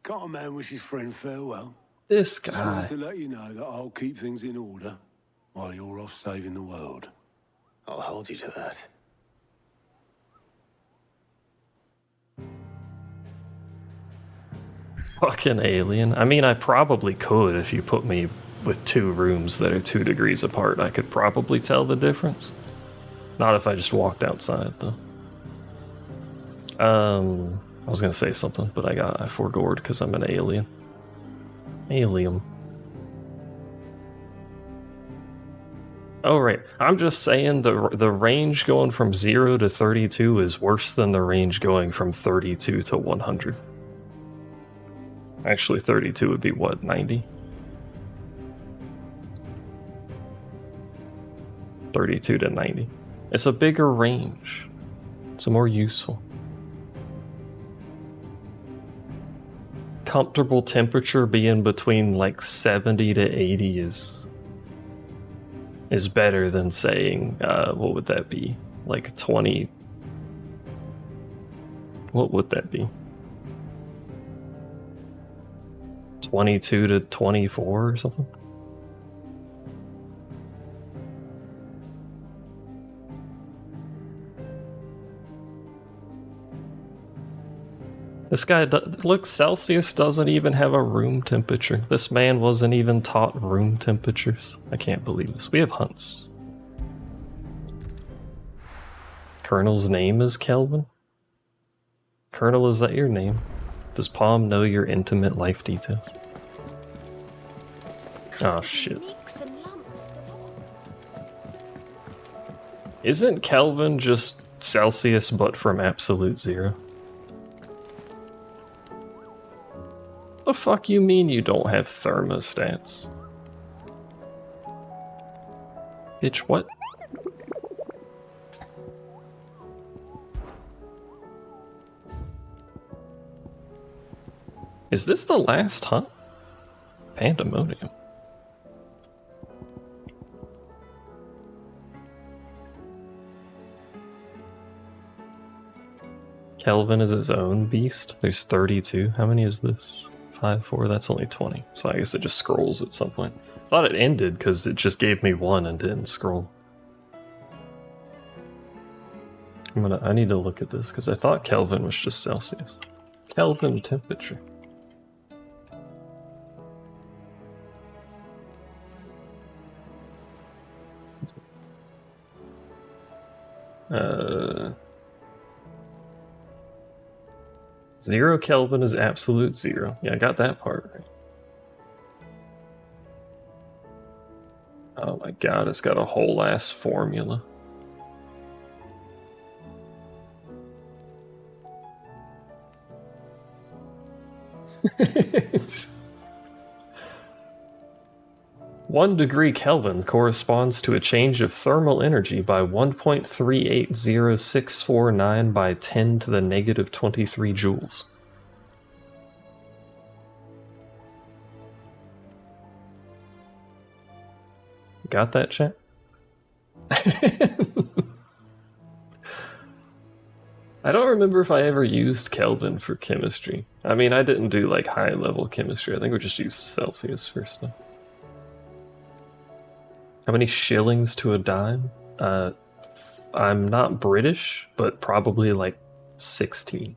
can't a man wish his friend farewell? This Just guy. wanted to let you know that I'll keep things in order while you're off saving the world. I'll hold you to that. Fucking alien. I mean, I probably could if you put me with 2 rooms that are 2 degrees apart. I could probably tell the difference. Not if I just walked outside, though. I was gonna say something, but I forgored because I'm an alien. Alien. Oh, right. I'm just saying the range going from 0 to 32 is worse than the range going from 32 to 100. Actually, 32 would be what, 90? 32 to 90. It's a bigger range. It's more useful. Comfortable temperature being between like 70 to 80 is better than saying, what would that be? Like 20. What would that be? 22 to 24 or something? This guy, look, Celsius doesn't even have a room temperature. This man wasn't even taught room temperatures. I can't believe this. We have hunts. Colonel's name is Kelvin? Colonel, is that your name? Does Palm know your intimate life details? Oh, shit. Isn't Kelvin just Celsius but from absolute zero? The fuck you mean you don't have thermostats? Bitch, what? Is this the last hunt? Pandemonium. Kelvin is his own beast. There's 32. How many is this? 5, 4, that's only 20. So I guess it just scrolls at some point. I thought it ended because it just gave me 1 and didn't scroll. I need to look at this because I thought Kelvin was just Celsius. Kelvin temperature. 0 Kelvin is absolute 0. Yeah, I got that part right. Oh my god, it's got a whole ass formula. One degree Kelvin corresponds to a change of thermal energy by 1.380649 by 10 to the negative 23 joules. Got that, chat? I don't remember if I ever used Kelvin for chemistry. I mean, I didn't do like high level chemistry. I think we just used Celsius for stuff. How many shillings to a dime? I'm not British, but probably like 16.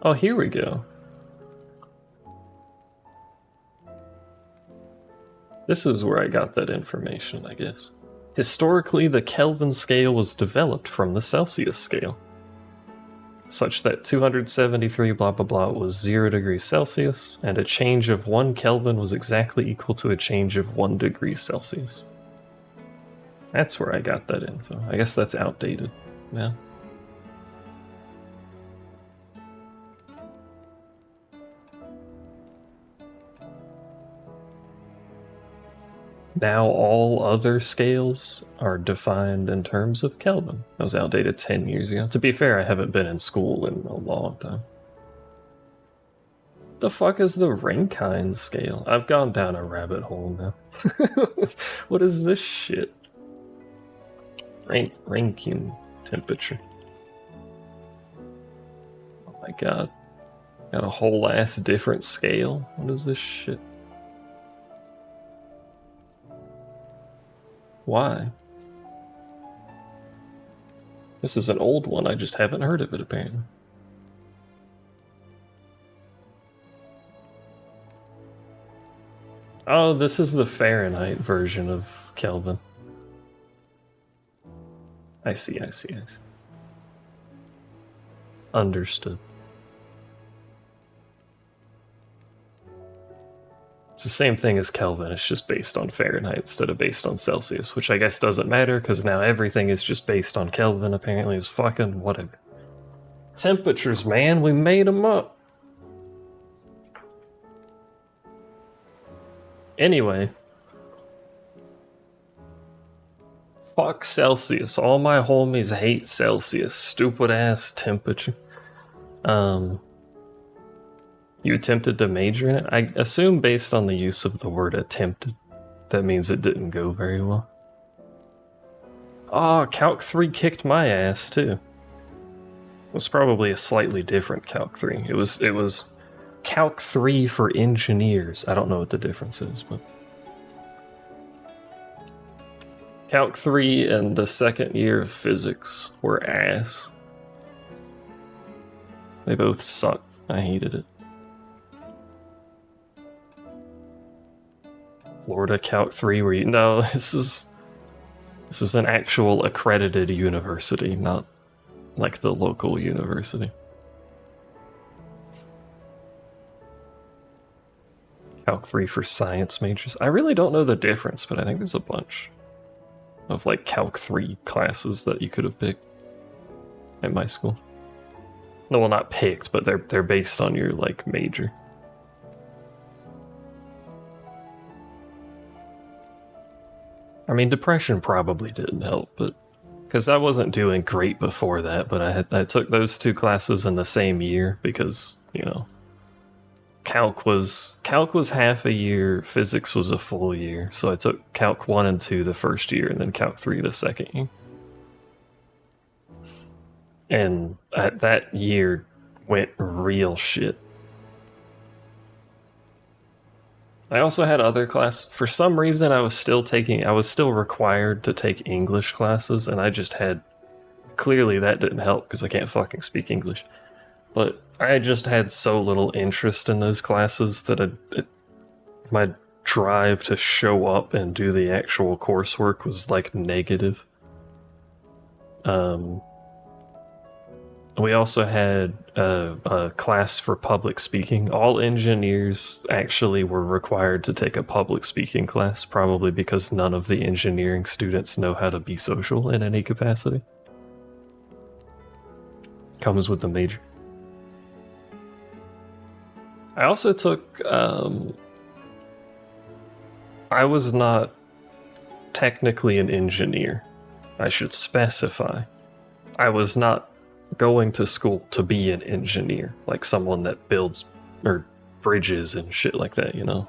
Oh, here we go. This is where I got that information, I guess. Historically, the Kelvin scale was developed from the Celsius scale, such that 273 blah blah blah was 0 degrees Celsius, and a change of 1 Kelvin was exactly equal to a change of 1 degree Celsius. That's where I got that info. I guess that's outdated now. Now all other scales are defined in terms of Kelvin. That was outdated 10 years ago. To be fair, I haven't been in school in a long time. The fuck is the Rankine scale? I've gone down a rabbit hole now. What is this shit? Rankine temperature. Oh my god. Got a whole ass different scale? What is this shit? Why? This is an old one, I just haven't heard of it apparently. Oh, this is the Fahrenheit version of Kelvin. I see. Understood. It's the same thing as Kelvin, it's just based on Fahrenheit instead of based on Celsius, which I guess doesn't matter, because now everything is just based on Kelvin, apparently. It's fucking whatever. Temperatures, man, we made them up. Anyway. Fuck Celsius. All my homies hate Celsius. Stupid ass temperature. You attempted to major in it? I assume based on the use of the word attempted, that means it didn't go very well. Oh, Calc 3 kicked my ass too. It was probably a slightly different Calc 3. It was Calc 3 for engineers. I don't know what the difference is, but Calc 3 and the second year of physics were ass. They both sucked. I hated it. Florida Calc 3 where you... No, this is an actual accredited university, not like the local university. Calc 3 for science majors. I really don't know the difference, but I think there's a bunch of like Calc 3 classes that you could have picked at my school. No, well, not picked, but they're based on your like major. I mean, depression probably didn't help, but because I wasn't doing great before that, but I took those two classes in the same year because, you know, Calc was half a year, physics was a full year, so I took Calc 1 and 2 the first year, and then Calc 3 the second year. And that year went real shit. I also had other classes. For some reason, I was still required to take English classes, and I just had... Clearly that didn't help, because I can't fucking speak English. but I just had so little interest in those classes that my drive to show up and do the actual coursework was like negative. We also had a class for public speaking. All engineers actually were required to take a public speaking class, probably because none of the engineering students know how to be social in any capacity. Comes with the major. I also took, I was not technically an engineer. I should specify. I was not going to school to be an engineer, like someone that builds or bridges and shit like that, you know?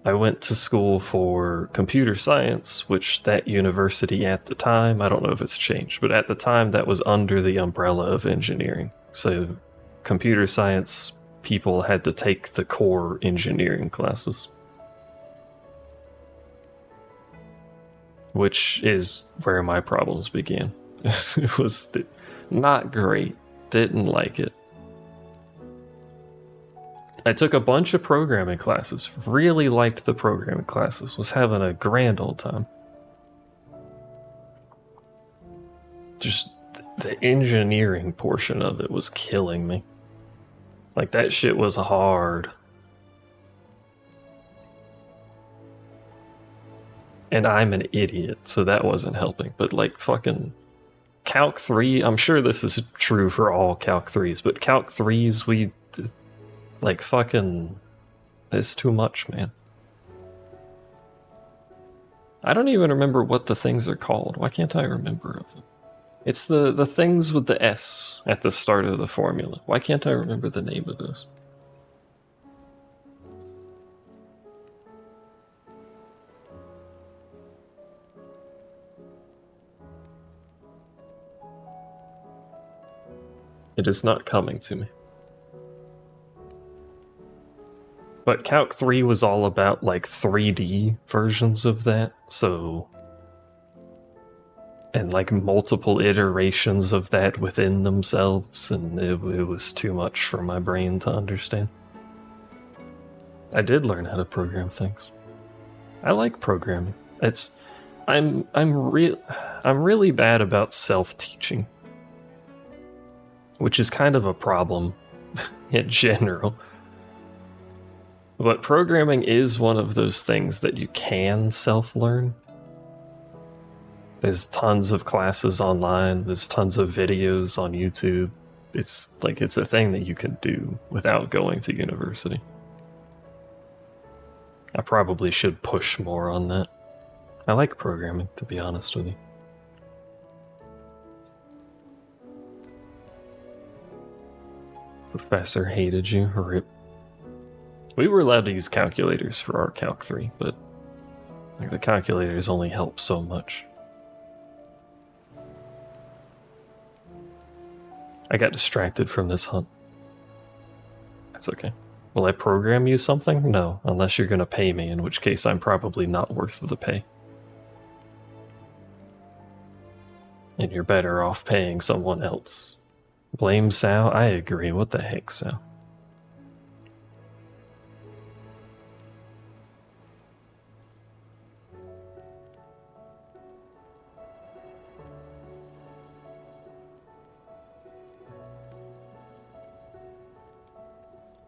I went to school for computer science, which that university at the time, I don't know if it's changed, but at the time that was under the umbrella of engineering. So computer science people had to take the core engineering classes. Which is where my problems began. It was not great. Didn't like it. I took a bunch of programming classes. Really liked the programming classes. Was having a grand old time. Just the engineering portion of it was killing me. Like, that shit was hard. And I'm an idiot, so that wasn't helping. But like fucking Calc 3, I'm sure this is true for all Calc 3s, but Calc 3s, we, like, fucking, it's too much, man. I don't even remember what the things are called. Why can't I remember of them? It's the things with the S at the start of the formula. Why can't I remember the name of this? It is not coming to me. But Calc 3 was all about like 3D versions of that, so... And like multiple iterations of that within themselves, and it was too much for my brain to understand. I did learn how to program things. I like programming. I'm really bad about self-teaching, which is kind of a problem in general. But programming is one of those things that you can self-learn. There's tons of classes online, there's tons of videos on YouTube. It's a thing that you can do without going to university. I probably should push more on that. I like programming, to be honest with you. Professor hated you, RIP. We were allowed to use calculators for our Calc 3, but like, the calculators only help so much. I got distracted from this hunt. That's okay. Will I program you something? No, unless you're gonna pay me, in which case I'm probably not worth the pay. And you're better off paying someone else. Blame Sal? I agree. What the heck, Sal?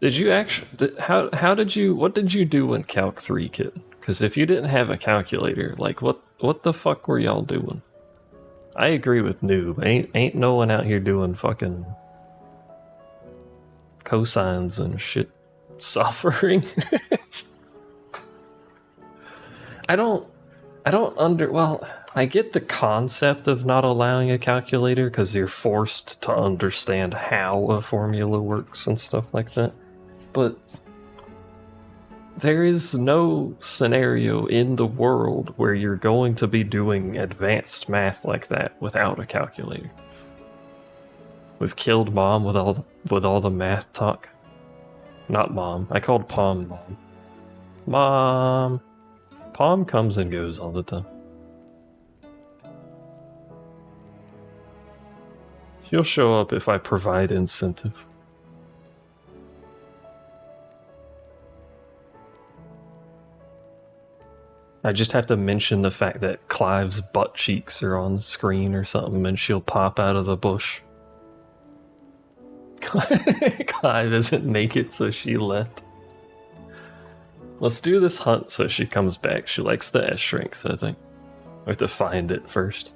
Did you actually, how did you, what did you do in Calc 3, kid? Because if you didn't have a calculator, like, what the fuck were y'all doing? I agree with Noob. Ain't no one out here doing fucking cosines and shit. Suffering. well, I get the concept of not allowing a calculator because you're forced to understand how a formula works and stuff like that. But there is no scenario in the world where you're going to be doing advanced math like that without a calculator. We've killed Mom with all the math talk. Not Mom. I called Palm Mom. Mom. Palm comes and goes all the time. She'll show up if I provide incentive. I just have to mention the fact that Clive's butt cheeks are on screen or something, and she'll pop out of the bush. Clive isn't naked, so she left. Let's do this hunt so she comes back. She likes the ash shrinks, I think. We have to find it first.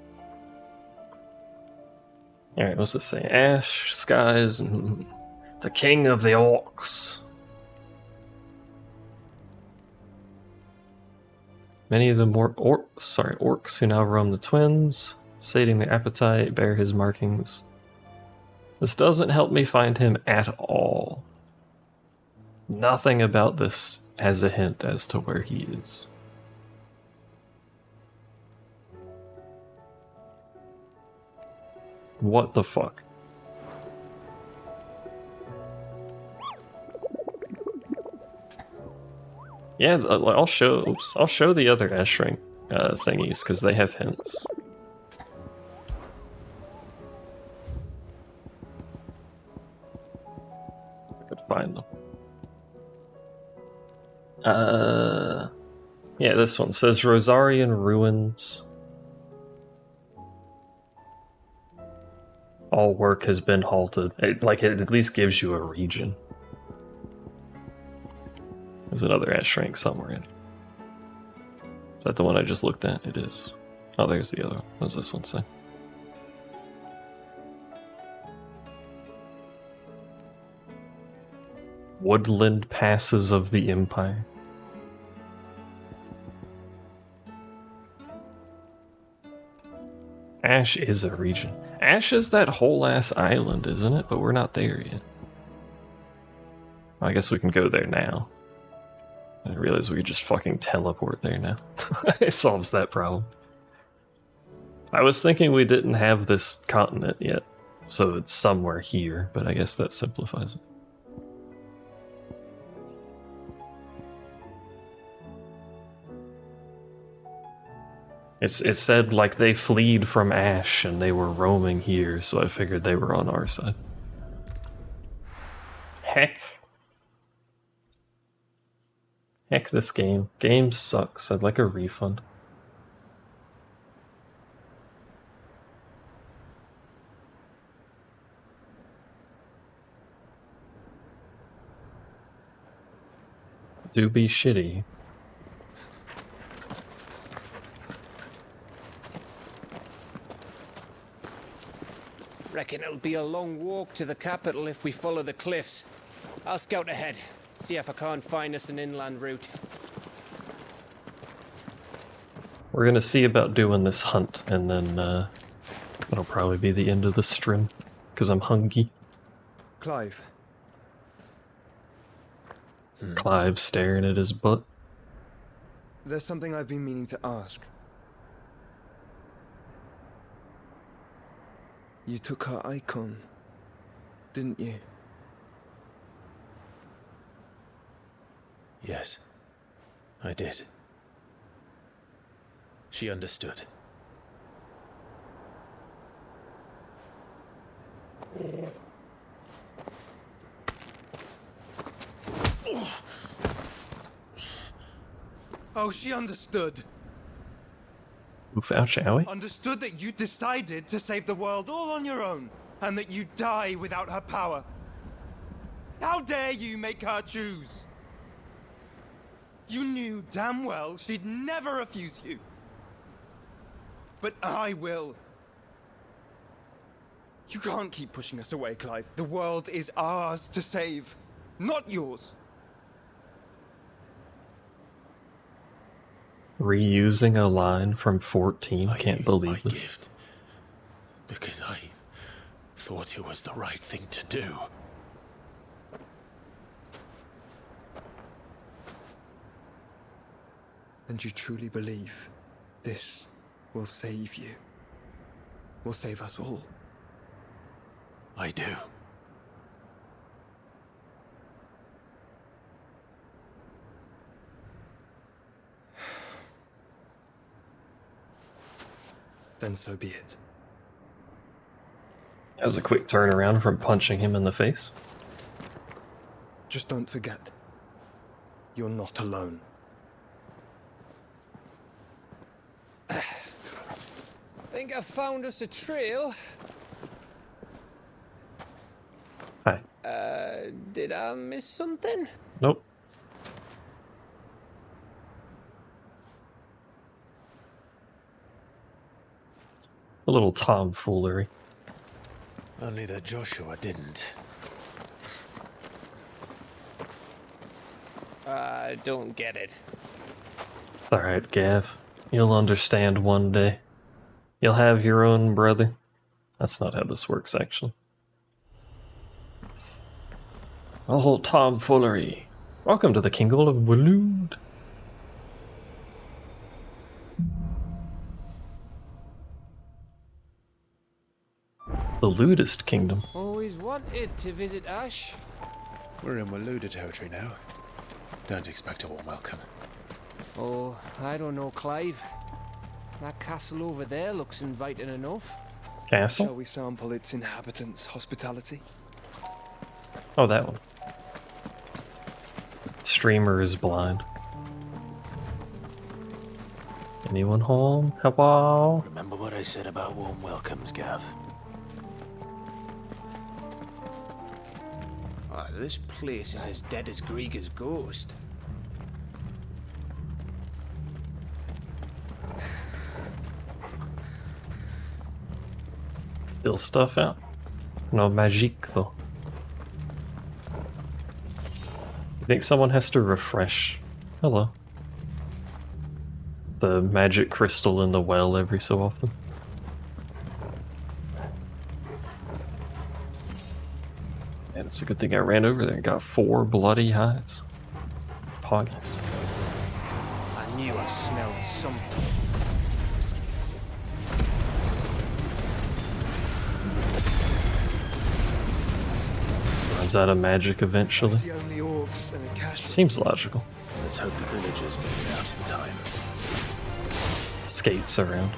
Alright, what's this say? Ash, skies, and the king of the orcs. Many of the more orcs who now roam the twins, sating their appetite, bear his markings. This doesn't help me find him at all. Nothing about this has a hint as to where he is. What the fuck? Yeah, I'll show the other ash ring thingies because they have hints. I could find them. Yeah, this one says Rosarian Ruins. All work has been halted. It at least gives you a region. There's another ash rank somewhere in. Is that the one I just looked at? It is. Oh, there's the other one. What does this one say? Woodland Passes of the Empire. Ash is a region. Ash is that whole ass island, isn't it? But we're not there yet. I guess we can go there now. I realize we could just fucking teleport there now. It solves that problem. I was thinking we didn't have this continent yet, so it's somewhere here, but I guess that simplifies it. It said like they fled from Ash and they were roaming here, so I figured they were on our side. Heck, this game. Game sucks. I'd like a refund. Do be shitty. Reckon it'll be a long walk to the capital if we follow the cliffs. I'll scout ahead, see if I can't find us an inland route. We're gonna see about doing this hunt, and then that'll probably be the end of the stream, because I'm hungry. Clive. Clive staring at his butt. There's something I've been meaning to ask. You took her icon, didn't you? Yes, I did. She understood. Oh, she understood. Move out, shall we? Understood that you decided to save the world all on your own, and that you'd die without her power. How dare you make her choose? You knew damn well she'd never refuse you. But I will. You can't keep pushing us away, Clive. The world is ours to save, not yours. Reusing a line from 14. Can't believe this. Gift because I thought it was the right thing to do. And you truly believe this will save you? Will save us all? I do. Then so be it. That was a quick turnaround from punching him in the face. Just don't forget, you're not alone. Think I found us a trail. Hi. Did I miss something? Nope. A little tomfoolery. Only that Joshua didn't. I don't get it. It's alright, Gav. You'll understand one day. You'll have your own brother. That's not how this works, actually. Oh, tomfoolery. Welcome to the Kingdom of Waloed. The lewdest kingdom. Always wanted to visit Ash. We're in Waluda territory now. Don't expect a warm welcome. Oh, I don't know, Clive. That castle over there looks inviting enough. Castle? Shall we sample its inhabitants' hospitality? Oh, that one. Streamer is blind. Anyone home? Hello? Remember what I said about warm welcomes, Gav? Ah, this place is as dead as Grieger's ghost. Still stuff out. No magic though. You think someone has to refresh? Hello. The magic crystal in the well every so often. And it's a good thing I ran over there and got 4 bloody hides. Poggies. I knew I smelled something. Runs out of magic eventually. The only orcs and a cache. Seems logical. Let's hope the villagers make it out in time. Skates around.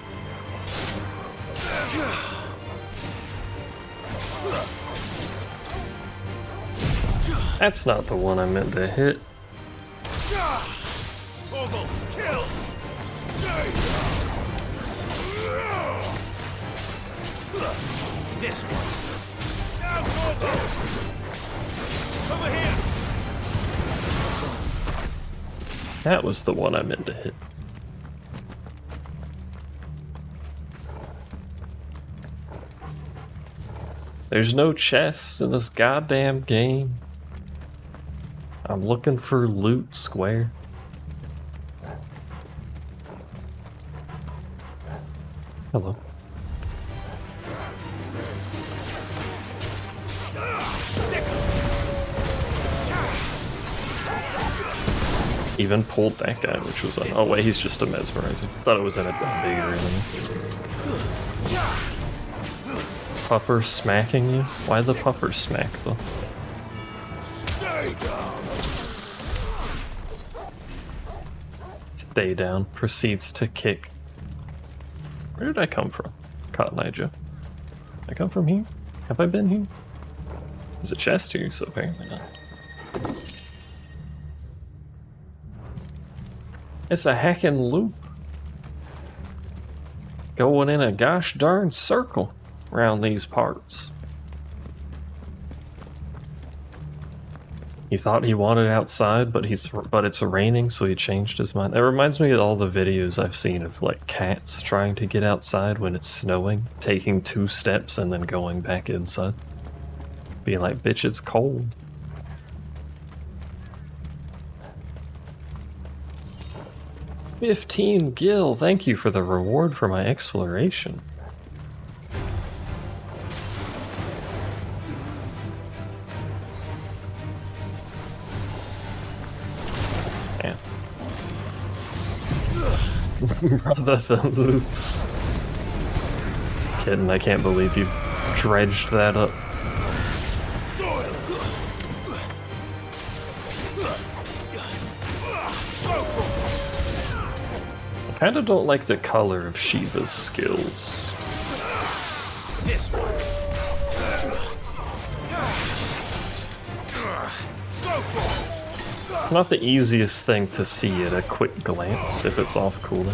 That's not the one I meant to hit. Kill! This one. Now, over here. That was the one I meant to hit. There's no chests in this goddamn game. I'm looking for loot square. Hello. Even pulled that guy, which was oh wait, he's just a mesmerizer. Thought it was in a bigger enemy. Puffer smacking you? Why the puffer smack though? Stay down. Proceeds to kick. Where did I come from? Cotton Eye Joe. I come from here? Have I been here? There's a chest here, so apparently not. It's a heckin' loop. Going in a gosh darn circle around these parts. He thought he wanted outside, but it's raining, so he changed his mind. That reminds me of all the videos I've seen of like cats trying to get outside when it's snowing, taking 2 steps and then going back inside. Being like, bitch, it's cold. $15 gil, thank you for the reward for my exploration. Yeah. Brother the loops. Kidding, I can't believe you've dredged that up. I kinda don't like the color of Shiva's skills. This one. Not the easiest thing to see at a quick glance if it's off cooldown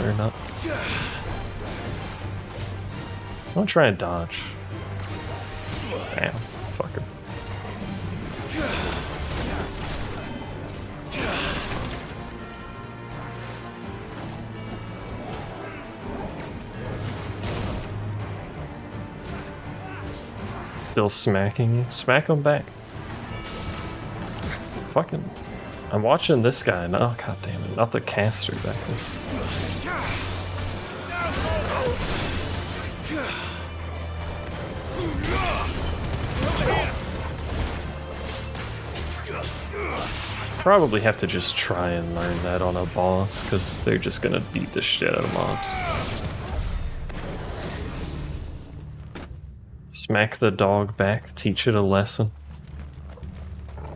or not. I'm gonna try and dodge. Damn, fucker. Still smacking you? Smack him back. Fucking. I'm watching this guy. No, god damn it. Not the caster back there. Probably have to just try and learn that on a boss, because they're just gonna beat the shit out of mobs. Smack the dog back, teach it a lesson.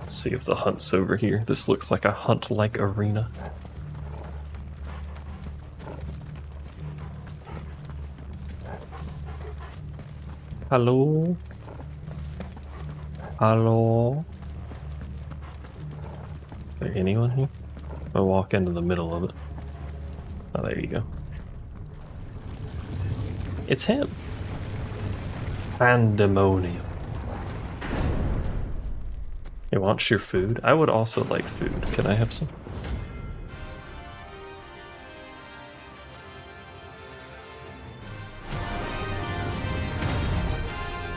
See if the hunt's over here. This looks like a hunt-like arena. Hello? Hello? Is there anyone here? I'll walk into the middle of it. Oh, there you go. It's him. Pandemonium. You want your food? I would also like food. Can I have some?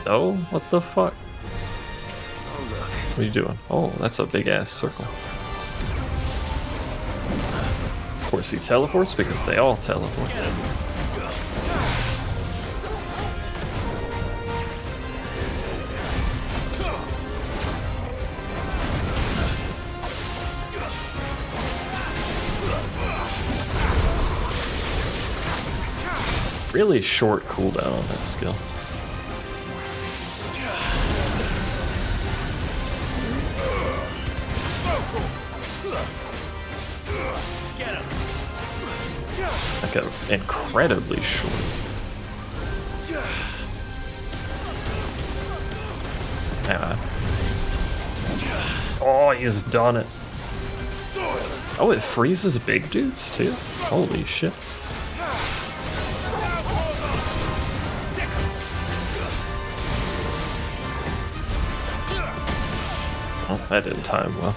Oh, what the fuck? What are you doing? Oh, that's a big ass circle. Of course he teleports because they all teleport. Really short cooldown on that skill. Like incredibly short. Oh, he's done it. Oh, it freezes big dudes too? Holy shit. Oh, that didn't time well.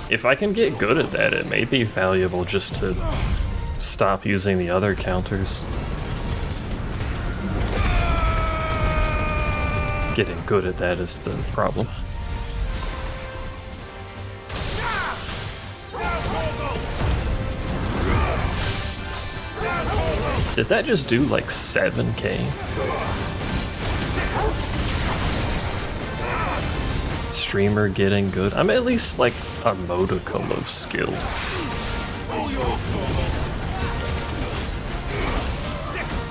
If I can get good at that, it may be valuable just to stop using the other counters. Getting good at that is the problem. Did that just do like 7k? Streamer getting good. I'm at least like a modicum of skill.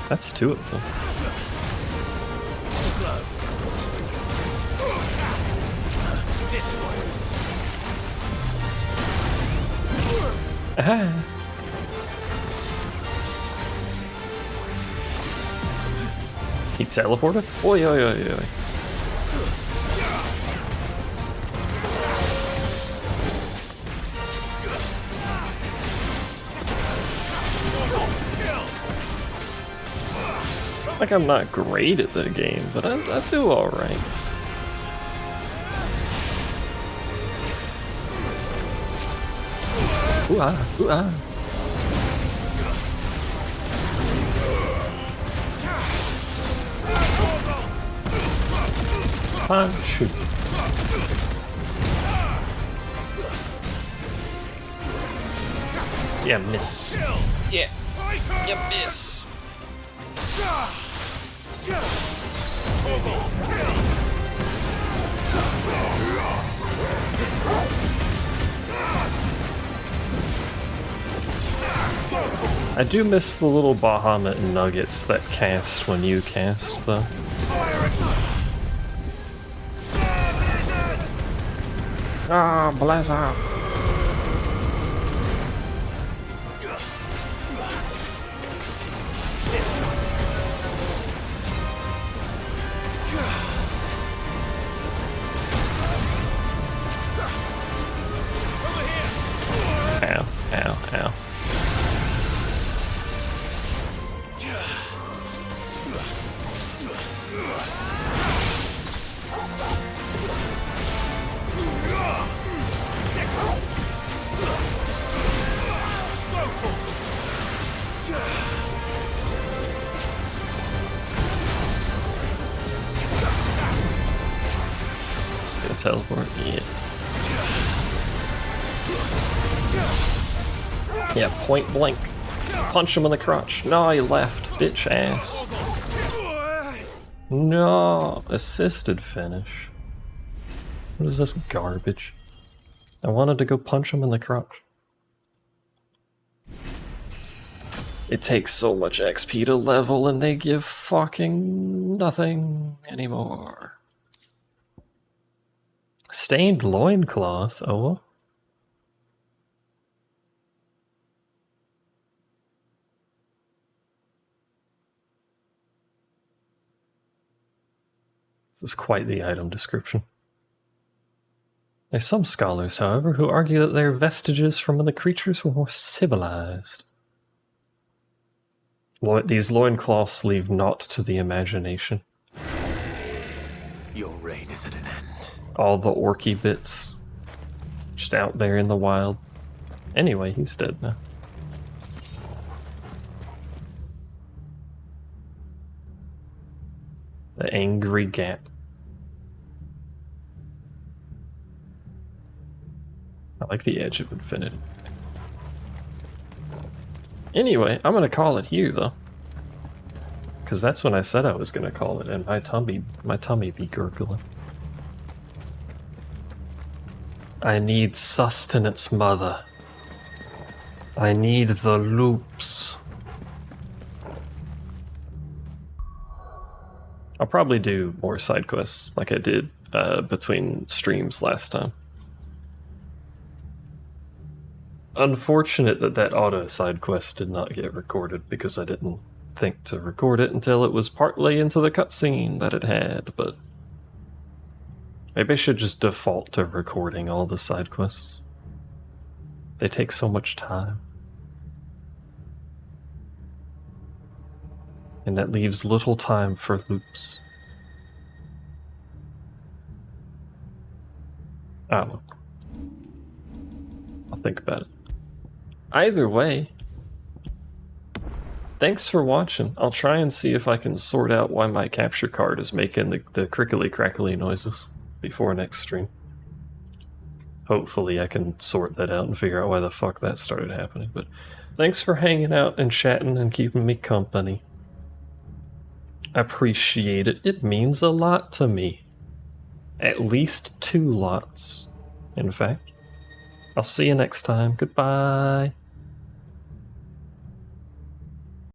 That's 2 of them. Ah. He teleported? Oi, oi, oi, oi. Like, I'm not great at the game, but I do alright. Ooh ah, ooh ah. Punch. Yeah, miss. Yeah. Yeah, miss. I do miss the little Bahamut nuggets that cast when you cast, though. Ah, Blizzard! a teleport? Yeah. Yeah, point blank. Punch him in the crotch. No, he left. Bitch ass. No, assisted finish. What is this garbage? I wanted to go punch him in the crotch. It takes so much XP to level and they give fucking nothing anymore. Stained loincloth? Oh. This is quite the item description. There's some scholars, however, who argue that they're vestiges from when the creatures were more civilized. These loincloths leave naught to the imagination. Your reign is at an end. All the orky bits. Just out there in the wild. Anyway, he's dead now. The angry gap. I like the edge of infinity. Anyway, I'm gonna call it here though. Cause that's when I said I was gonna call it, and my tummy be gurgling. I need sustenance, mother. I need the loops. I'll probably do more side quests like I did between streams last time. Unfortunate that auto side quest did not get recorded because I didn't think to record it until it was partly into the cutscene that it had, but maybe I should just default to recording all the side quests. They take so much time. And that leaves little time for loops. Oh. I'll think about it. Either way, thanks for watching. I'll try and see if I can sort out why my capture card is making the crickly crackly noises before next stream. Hopefully I can sort that out and figure out why the fuck that started happening. But thanks for hanging out and chatting and keeping me company. I appreciate it. It means a lot to me. At least 2 lots, in fact. I'll see you next time. Goodbye.